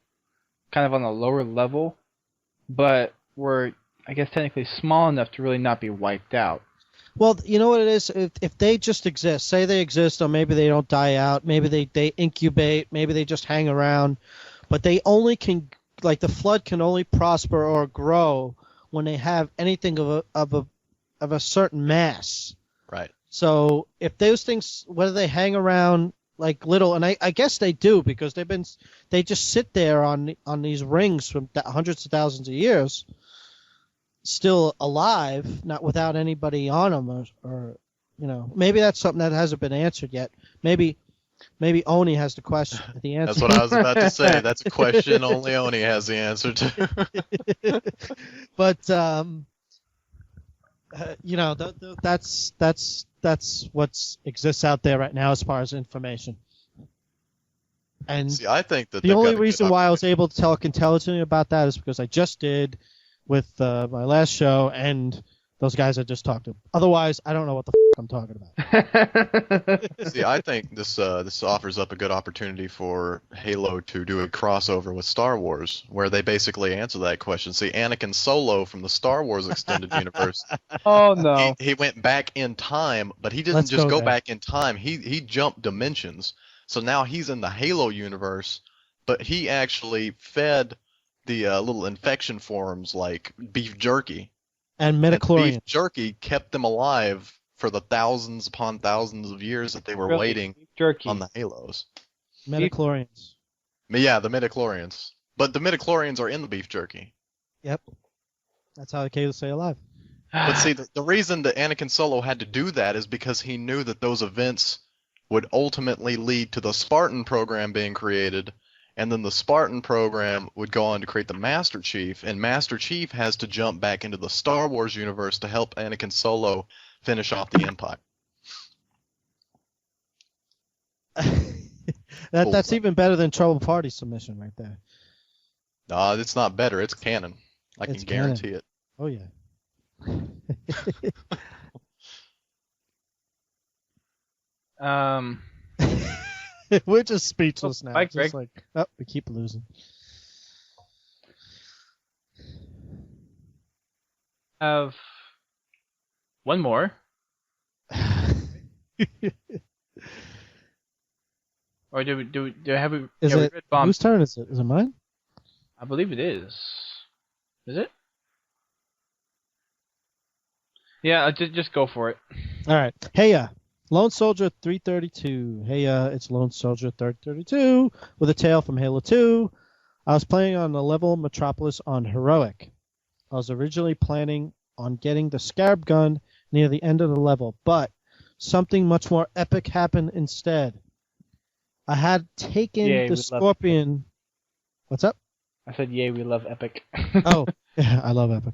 kind of on a lower level, but were, I guess, technically small enough to really not be wiped out. Well, you know what it is? If they just exist, say they exist, or maybe they don't die out, maybe they incubate, maybe they just hang around. but they only can, like, the flood can only prosper or grow when they have anything of a certain mass. Right. So if those things, whether they hang around like little, and I guess they do, because they just sit there on these rings from hundreds of thousands of years, still alive, not without anybody on them, or maybe that's something that hasn't been answered yet. Maybe Oni has the question, the answer. That's what I was about to say. That's a question only Oni has the answer to. But that's what exists out there right now as far as information. And See, I think that the only reason why I was able to talk intelligently about that is because I just did with my last show, and those guys I just talked to. Otherwise, I don't know what the I'm talking about. See, I think this offers up a good opportunity for Halo to do a crossover with Star Wars, where they basically answer that question. See, Anakin Solo from the Star Wars extended universe. Oh no. He went back in time, but he didn't Let's just go there. back in time. He jumped dimensions. So now he's in the Halo universe, but he actually fed the little infection forms like beef jerky. And And midichlorians. beef jerky kept them alive for the thousands upon thousands of years that they were Really? waiting Jerky. on the Halos. Midichlorians. Yeah, the midichlorians. But the midichlorians are in the beef jerky. Yep. That's how they came to stay alive. But see, the reason that Anakin Solo had to do that is because he knew that those events would ultimately lead to the Spartan program being created, and then the Spartan program would go on to create the Master Chief, and Master Chief has to jump back into the Star Wars universe to help Anakin Solo finish off the Empire. That's even better than Trouble Party submission right there. It's not better. It's canon. I can It's guarantee it. Oh yeah. We're just speechless now. Bye, Just Greg. we keep losing. Have one more. Or do have we? Is we it read bombs. whose turn is it? Is it mine? I believe it is. Is it? Yeah, just go for it. All right. Hey, Lone Soldier 332. Hey, it's Lone Soldier 332 with a tale from Halo 2. I was playing on the level Metropolis on Heroic. I was originally planning on getting the Scarab gun near the end of the level, but something much more epic happened instead. I had taken Yay, the we love Scorpion. What's up? I said, yay, we love Epic. Oh, yeah, I love Epic.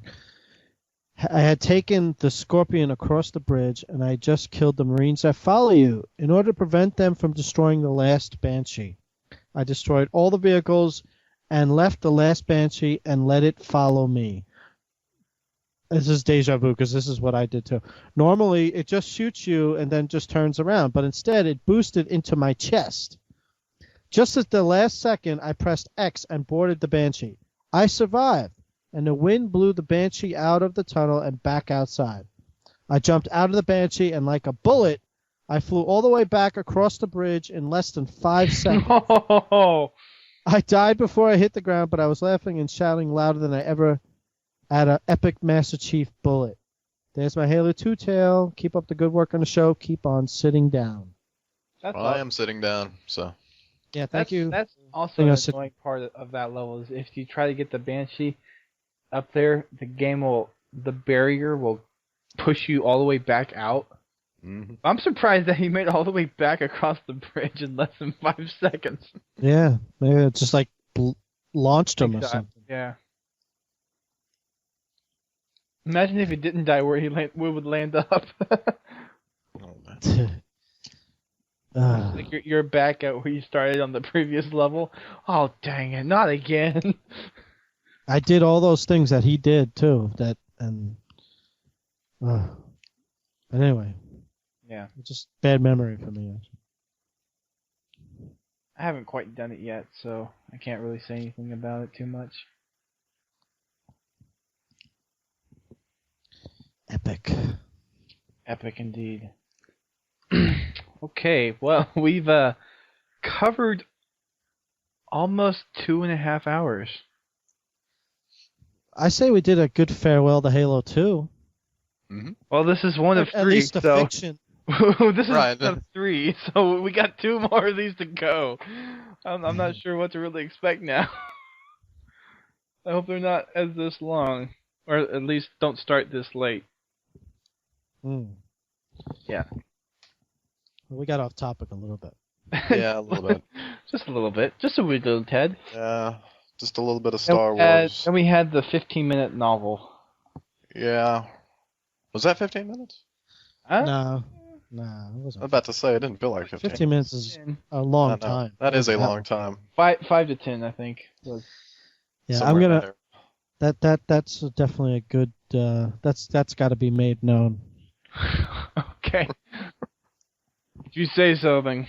I had taken the Scorpion across the bridge, and I just killed the Marines that follow you in order to prevent them from destroying the last Banshee. I destroyed all the vehicles and left the last Banshee and let it follow me. This is deja vu, because this is what I did too. Normally, it just shoots you and then just turns around, but instead it boosted into my chest. Just at the last second, I pressed X and boarded the Banshee. I survived, and the wind blew the Banshee out of the tunnel and back outside. I jumped out of the Banshee, and like a bullet, I flew all the way back across the bridge in less than 5 seconds. Oh, I died before I hit the ground, but I was laughing and shouting louder than I ever at an epic Master Chief bullet. There's my Halo 2 tale. Keep up the good work on the show. Keep on sitting down. that's Well, I am sitting down, so. Yeah, thank you. That's also Hang an on, sit- annoying part of that level is if you try to get the Banshee up there, the barrier will push you all the way back out. Mhm. I'm surprised that he made it all the way back across the bridge in less than 5 seconds. Yeah, maybe it just like launched him or So, something. yeah. Imagine if he didn't die where where would land up. Oh, man. Like you're back at where you started on the previous level. Oh dang it! Not again. I did all those things that he did too. But anyway, Yeah, it's just bad memory for me. I haven't quite done it yet, so I can't really say anything about it too much. Epic. Epic indeed. Okay, well we've covered almost 2.5 hours. I say we did a good farewell to Halo 2. Mm-hmm. Well, this is one of At three, least the so fiction. this is Right. one of three, so we got 2 more of these to go. I'm not sure what to really expect now. I hope they're not as this long, or at least don't start this late. Yeah. Well, we got off topic a little bit. Yeah, a little bit. Just a little bit. Just a wee little tad. Yeah, just a little bit of Star And Wars. we had the 15-minute novel. Yeah. Was that 15 minutes? Huh? No, it I was wasn't. about to say, it didn't feel like 15. 15 minutes is a I long know. time. That is a That long long. time. 5 to 10, I think. Was. Yeah, Somewhere I'm in gonna. there. That's definitely a good. That's got to be made known. Okay. If you say so, then.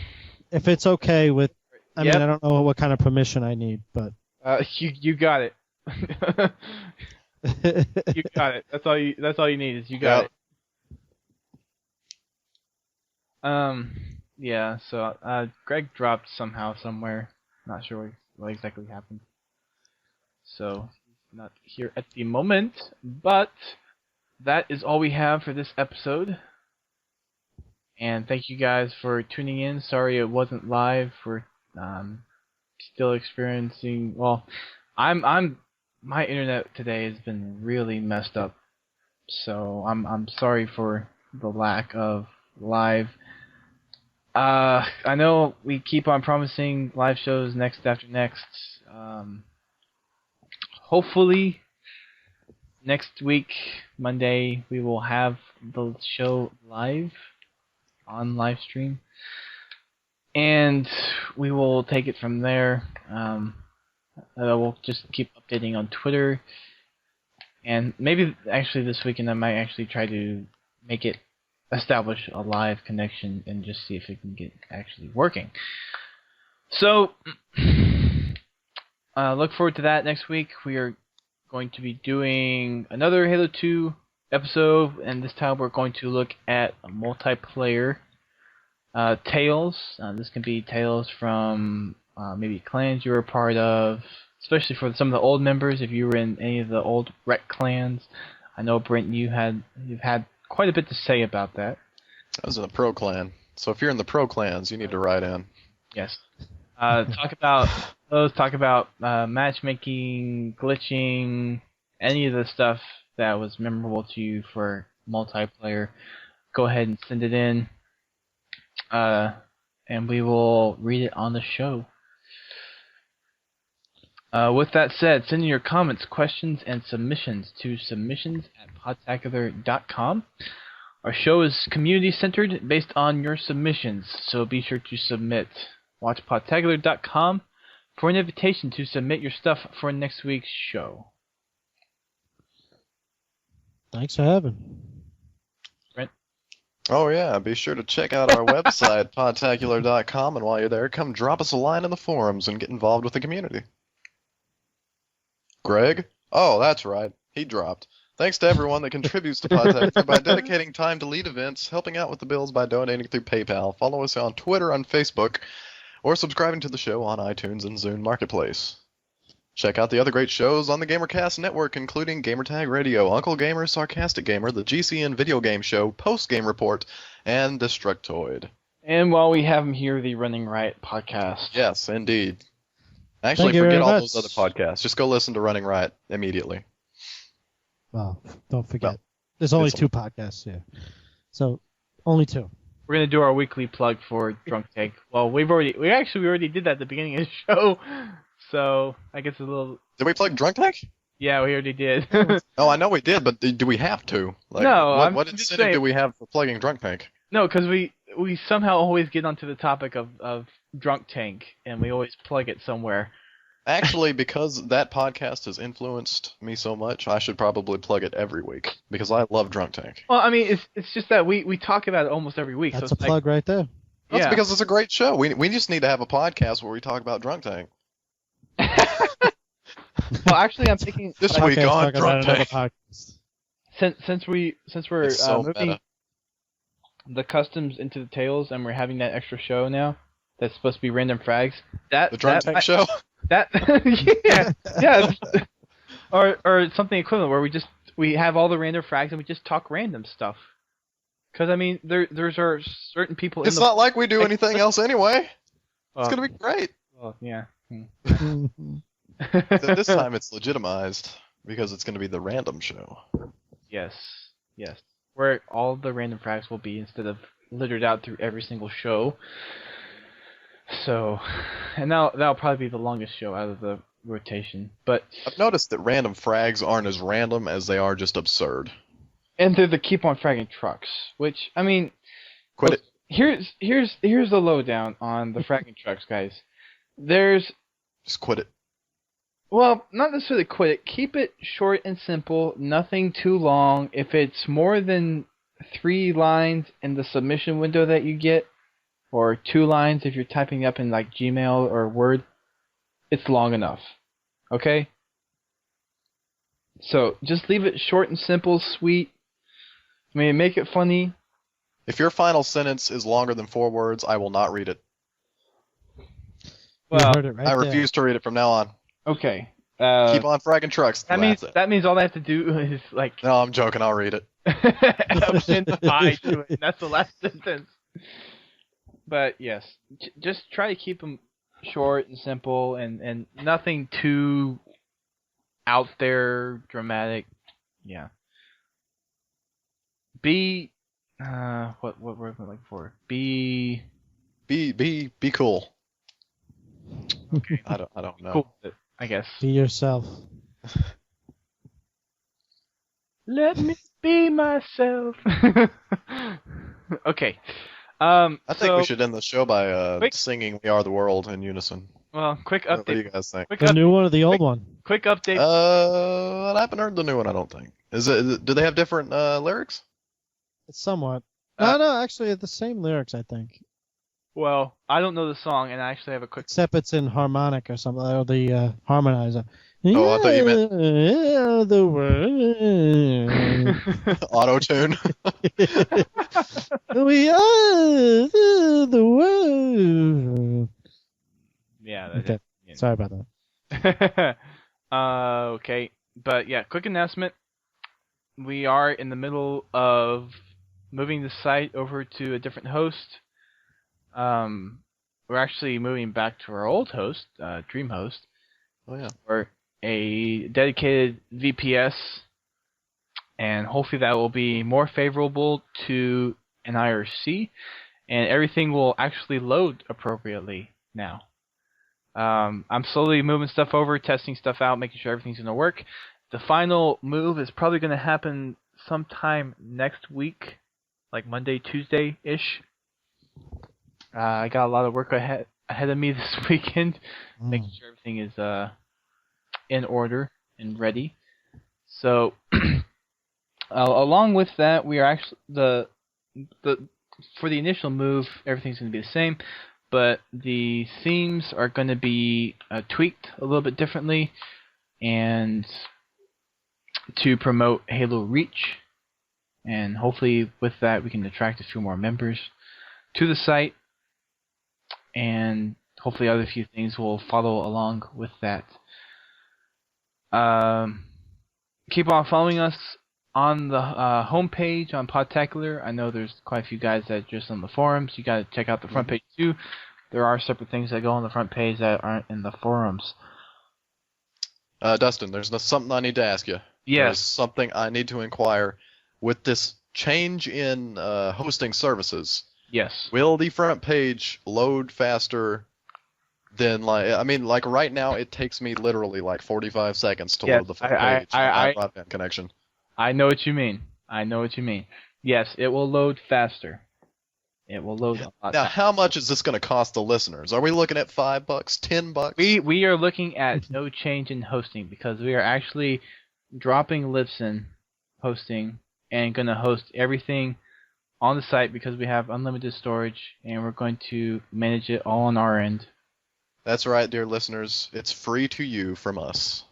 If it's okay with. I Yep. mean, I don't know what kind of permission I need, but. You got it. You got it. That's all you need is you got Yep. it. Yeah, so Greg dropped somehow somewhere. Not sure what exactly happened. So he's not here at the moment, but that is all we have for this episode. And thank you guys for tuning in. Sorry it wasn't live. We're still experiencing. Well, my internet today has been really messed up. So I'm sorry for the lack of live. I know we keep on promising live shows next after next. Hopefully next week, Monday, we will have the show live on live stream. And we will take it from there. We'll just keep updating on Twitter. And maybe actually this weekend I might actually try to establish a live connection and just see if it can get actually working. So, look forward to that next week. We are going to be doing another Halo 2 episode, and this time we're going to look at a multiplayer tales. This can be tales from maybe clans you were a part of, especially for some of the old members. If you were in any of the old rec clans, I know Brent, you've had quite a bit to say about that. I was in a pro clan. So if you're in the pro clans, you need to write in. Yes. Talk about those. Talk about matchmaking, glitching, any of the stuff that was memorable to you for multiplayer. Go ahead and send it in, and we will read it on the show. With that said, send in your comments, questions, and submissions to submissions@podtacular.com. Our show is community-centered based on your submissions, so be sure to submit. Watch podtacular.com for an invitation to submit your stuff for next week's show. Thanks for having. Brent? Oh yeah, be sure to check out our website, podtacular.com, and while you're there, come drop us a line in the forums and get involved with the community. Greg? Oh, that's right. He dropped. Thanks to everyone that contributes to Podtacular by dedicating time to lead events, helping out with the bills by donating through PayPal. Follow us on Twitter and Facebook, or subscribing to the show on iTunes and Zune Marketplace. Check out the other great shows on the GamerCast network, including Gamertag Radio, Uncle Gamer, Sarcastic Gamer, the GCN Video Game Show, Post Game Report, and Destructoid. And while we have him here, the Running Riot podcast. Yes, indeed. Actually, Thank you forget very all much. those other podcasts. Just go listen to Running Riot immediately. Well, don't forget. Well, there's only it's 2 podcasts here. So, only 2. We're gonna do our weekly plug for Drunk Tank. Well, we already did that at the beginning of the show, so I guess a little. Did we plug Drunk Tank? Yeah, we already did. Oh, I know we did, but do we have to? Like, No, I'm what just incentive saying- do we have for plugging Drunk Tank? No, because we somehow always get onto the topic of Drunk Tank, and we always plug it somewhere. Actually, because that podcast has influenced me so much, I should probably plug it every week, because I love Drunk Tank. Well, I mean, it's just that we talk about it almost every week. That's so a plug right there. That's Yeah. because it's a great show. We just need to have a podcast where we talk about Drunk Tank. Well, actually, I'm thinking This like, week Podcast on talking Drunk about another Tank. podcast. since we're It's so moving meta. the customs into the tails, and we're having that extra show now that's supposed to be random frags. The Drunk Tank show? That yeah, or something equivalent where we have all the random frags and we just talk random stuff. Because I mean, there's are certain people It's in the not like we do anything else anyway. It's well, gonna be great. well, yeah. This time it's legitimized because it's gonna be the random show. Yes. Where all the random frags will be instead of littered out through every single show. So, and that'll probably be the longest show out of the rotation. But I've noticed that random frags aren't as random as they are just absurd. and they're the keep on fragging trucks, which I mean, Quit it. here's the lowdown on the fragging trucks, guys. There's Just quit it. well, not necessarily quit it. Keep it short and simple. Nothing too long. If it's more than 3 lines in the submission window that you get, or 2 lines if you're typing up in like Gmail or Word, it's long enough. Okay? So just leave it short and simple, sweet. I mean, make it funny. If your final sentence is longer than 4 words, I will not read it. You Well, heard it right I there. refuse to read it from now on. okay. Keep on fragging trucks. That means all I have to do is like No, I'm joking. I'll read it. apply to it. And that's the last sentence. But yes, just try to keep them short and simple, and nothing too out there, dramatic. Yeah. Be what word am I looking for? Be cool. okay. I don't know. Cool with it, I guess. Be yourself. Let me be myself. Okay. I think so, we should end the show by quick- singing "We Are the World" in unison. Well, quick What do you update. guys think? Quick The new one or the old quick- one? Quick update. I haven't heard the new one. I don't think. Is it? Do they have different lyrics? It's somewhat. Uh, No, actually, it's the same lyrics, I think. Well, I don't know the song, and I actually have a quick. Except it's in harmonic or something, or the harmonizer. Oh, I thought you meant- Yeah, the world. Auto tune. We are the world. Yeah. That's Okay. it. Sorry about that. Okay, but yeah, quick announcement. We are in the middle of moving the site over to a different host. We're actually moving back to our old host, DreamHost, Oh yeah. or a dedicated VPS, and hopefully that will be more favorable to an IRC, and everything will actually load appropriately now. I'm slowly moving stuff over, testing stuff out, making sure everything's going to work. The final move is probably going to happen sometime next week, like Monday, Tuesday-ish. I got a lot of work ahead of me this weekend, making sure everything is in order and ready. So, along with that, we are actually for the initial move, everything's going to be the same, but the themes are going to be tweaked a little bit differently, and to promote Halo Reach, and hopefully with that we can attract a few more members to the site, and hopefully other few things will follow along with that. Keep on following us on the homepage on Podtacular. I know there's quite a few guys that are just on the forums. You got to check out the front page too. There are separate things that go on the front page that aren't in the forums. Dustin, there's something I need to ask you. Yes. There's something I need to inquire. With this change in hosting services, Yes. will the front page load faster than like right now it takes me literally like 45 seconds to Yes, load the front page on my broadband connection. I know what you mean. Yes, it will load faster. It will load a lot Now, faster. how much is this going to cost the listeners? Are we looking at $5, $10? We are looking at no change in hosting because we are actually dropping Libsyn hosting and going to host everything on the site because we have unlimited storage and we're going to manage it all on our end. That's right, dear listeners. It's free to you from us.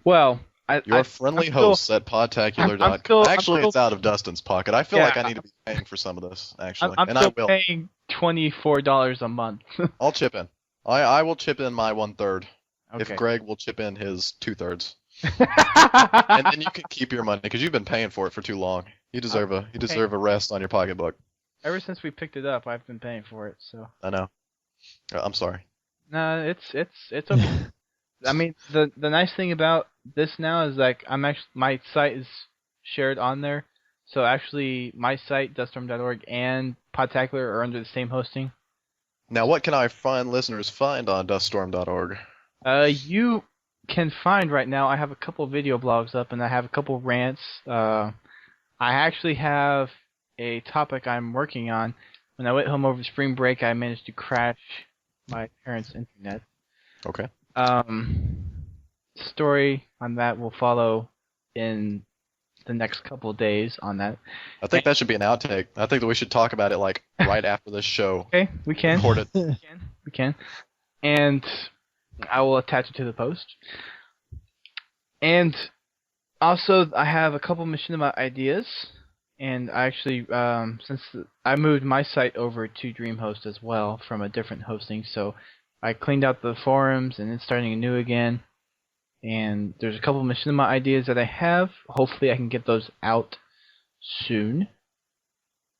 Well, Your friendly I'm still- hosts at podtacular.com. I'm still- Actually, it's out of Dustin's pocket. I feel Yeah, like I need to be paying for some of this, actually. I'm and still I will. paying $24 a month. I'll chip in. I will chip in my 1/3. if Okay. Greg will chip in his 2/3, and then you can keep your money because you've been paying for it for too long. You deserve a rest on your pocketbook. Ever since we picked it up, I've been paying for it. So. I know. I'm sorry. No, it's okay. I mean, the nice thing about this now is like my site is shared on there. So actually, my site duststorm.org and Podtacular are under the same hosting. Now, what can our fine listeners find on duststorm.org? You can find right now. I have a couple video blogs up, and I have a couple rants. I actually have a topic I'm working on. When I went home over spring break, I managed to crash my parents' internet. Okay. Story on that will follow in the next couple of days on that. I think that should be an outtake. I think that we should talk about it like right after this show. Okay, we can. Record it. We can. And I will attach it to the post. And also, I have a couple machinima ideas. And I actually, since I moved my site over to DreamHost as well from a different hosting, so I cleaned out the forums and it's starting anew again. And there's a couple of machinima ideas that I have. Hopefully I can get those out soon.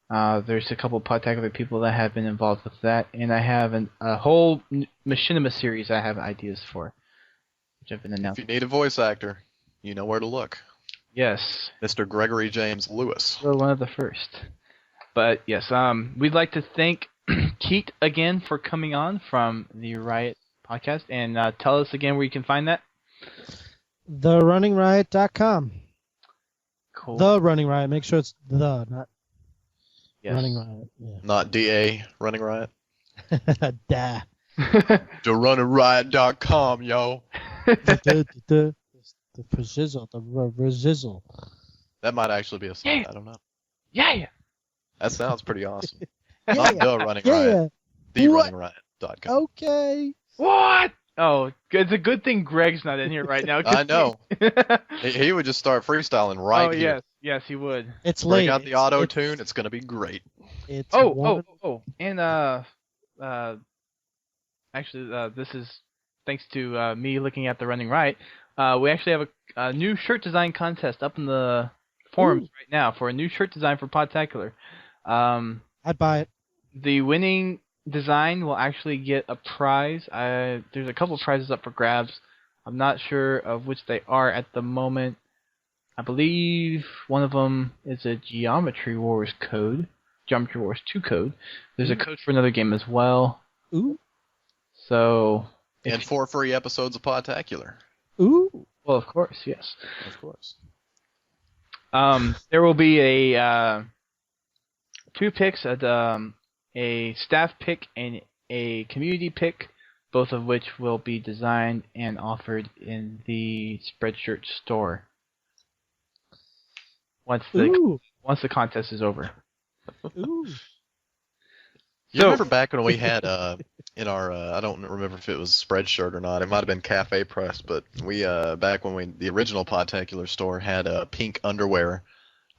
There's a couple of Podtacular people that have been involved with that. And I have a whole machinima series I have ideas for, which have been announced. If you need a voice actor, you know where to look. Yes. Mr. Gregory James Lewis. We're one of the first. But yes, we'd like to thank Kete again for coming on from the Riot podcast. And tell us again where you can find that. TheRunningRiot.com. Cool. The Running Riot. Make sure it's the, not Yes. Running Riot. Yeah. Not DA Running Riot. Da. TheRunningRiot.com, yo. The Prezizzle. The Rezizzle. That might actually be a song. Yeah. I don't know. Yeah. That sounds pretty awesome. Yeah, Not yeah. The Running Yeah, Riot. yeah. What? TheRunningRiot.com. Okay. What? Oh, it's a good thing Greg's not in here right now. I know. He would just start freastyling right oh, here. yes, he would. It's late. Break out the auto tune. It's going to be great. It's Oh, and actually, this is thanks to me looking at the Running Riot. We actually have a new shirt design contest up in the forums right now for a new shirt design for Podtacular. I'd buy it. The winning design will actually get a prize. There's a couple of prizes up for grabs. I'm not sure of which they are at the moment. I believe one of them is a Geometry Wars code. Geometry Wars 2 code. There's a code for another game as well. Ooh. So... And 4 free episodes of Podtacular. Ooh. Well, of course, yes. Of course. There will be a 2 picks, a staff pick and a community pick, both of which will be designed and offered in the Spreadshirt store once the contest is over. Ooh. You remember back when we had in our I don't remember if it was Spreadshirt or not. It might have been Cafe Press, but we back when the original Podtacular store had pink underwear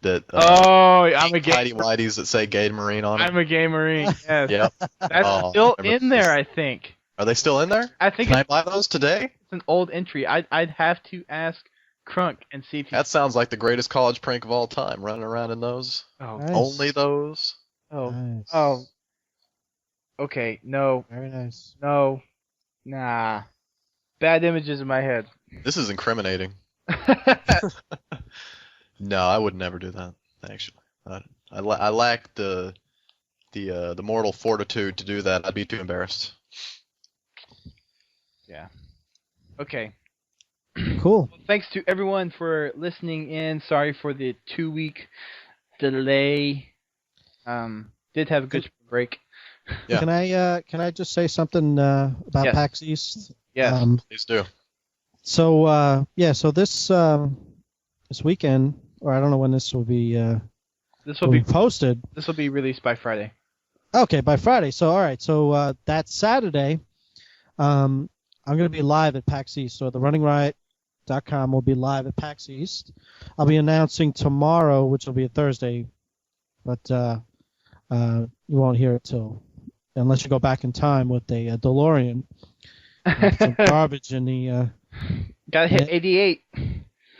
that I'm a tidy whities that say Gay Marine on it. I'm a Gay Marine. Yes. Yep. That's still in there, I think. Are they still in there? I think Can I buy those today? it's an old entry. I'd have to ask Crunk and see if he. That sounds like the greatest college prank of all time. Running around in those. Oh. Nice. Only those. Oh. Nice. Oh. Okay. No. Very nice. No. Nah. Bad images in my head. This is incriminating. No, I would never do that. Actually, I lack the mortal fortitude to do that. I'd be too embarrassed. Yeah. Okay. Cool. Well, thanks to everyone for listening in. Sorry for the 2-week delay. Did have a good break. Yeah. Can I just say something about Yes. PAX East? Yes. Please do. So so this weekend, or I don't know when this will be This will be posted. this will be released by Friday. Okay, by Friday. So all right. So that Saturday, I'm going to be live at PAX East. So the RunningRiot.com will be live at PAX East. I'll be announcing tomorrow, which will be a Thursday, but you won't hear it unless you go back in time with a DeLorean. Some garbage in the. Gotta hit 88.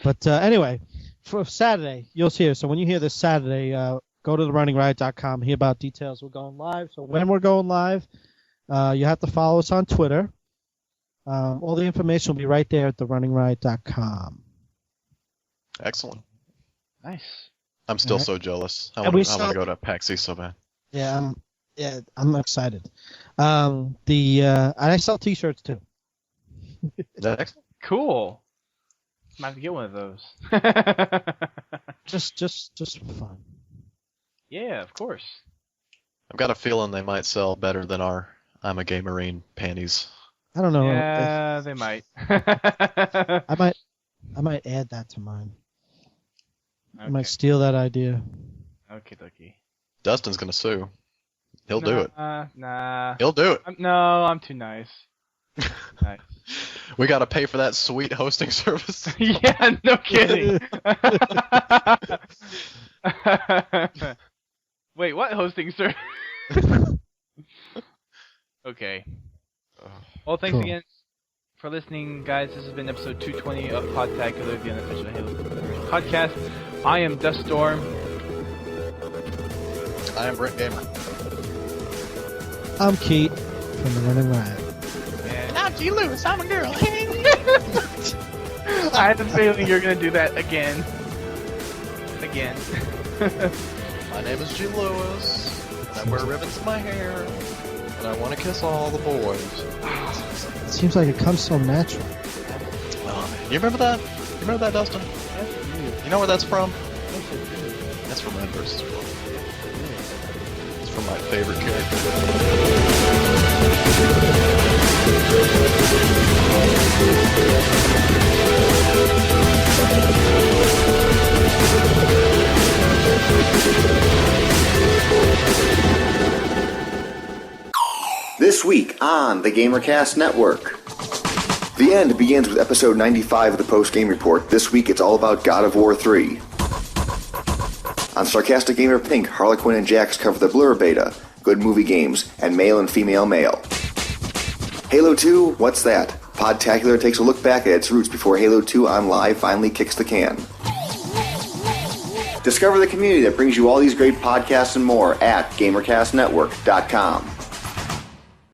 But anyway, for Saturday, you'll see it. So when you hear this Saturday, go to therunningriot.com, hear about details. We're going live. So when we're going live, you have to follow us on Twitter. All the information will be right there at therunningriot.com. Excellent. Nice. I'm still so jealous. I And want we to go to PAX East so bad. Yeah, I'm excited. I sell T-shirts too. Excellent. Cool. Might have to get one of those. just for fun. Yeah, of course. I've got a feeling they might sell better than our I'm a Gay Marine panties. I don't know. Yeah, they might. I might add that to mine. Okay. I might steal that idea. Okay. Dustin's gonna sue. He'll do it. Nah. He'll do it. I'm too nice. Nice. We gotta pay for that sweet hosting service. Yeah, no kidding. Wait, what hosting service? Okay. Well, thanks again for listening, guys. This has been episode 220 of Podtacular, the unofficial Halo podcast. I am Duststorm. I am Brent Gamer. I'm Kete from the Running Riot. And I'm GLewis. I'm a girl. I had a feeling you're gonna do that again. My name is GLewis, and I wear ribbons in my hair, and I want to kiss all the boys. It seems like it comes so natural. Oh, man. You remember that? You remember that, Dustin? You know where that's from? That's from Red vs. World. It's from my favorite character. This week on the GamerCast Network. The End begins with episode 95 of the post-game report. This week it's all about God of War 3. On Sarcastic Gamer Pink, Harlequin and Jax cover the Blur beta, good movie games, and male and female male. Halo 2, what's that? Podtacular takes a look back at its roots before Halo 2 on Live finally kicks the can. Discover the community that brings you all these great podcasts and more at GamerCastNetwork.com.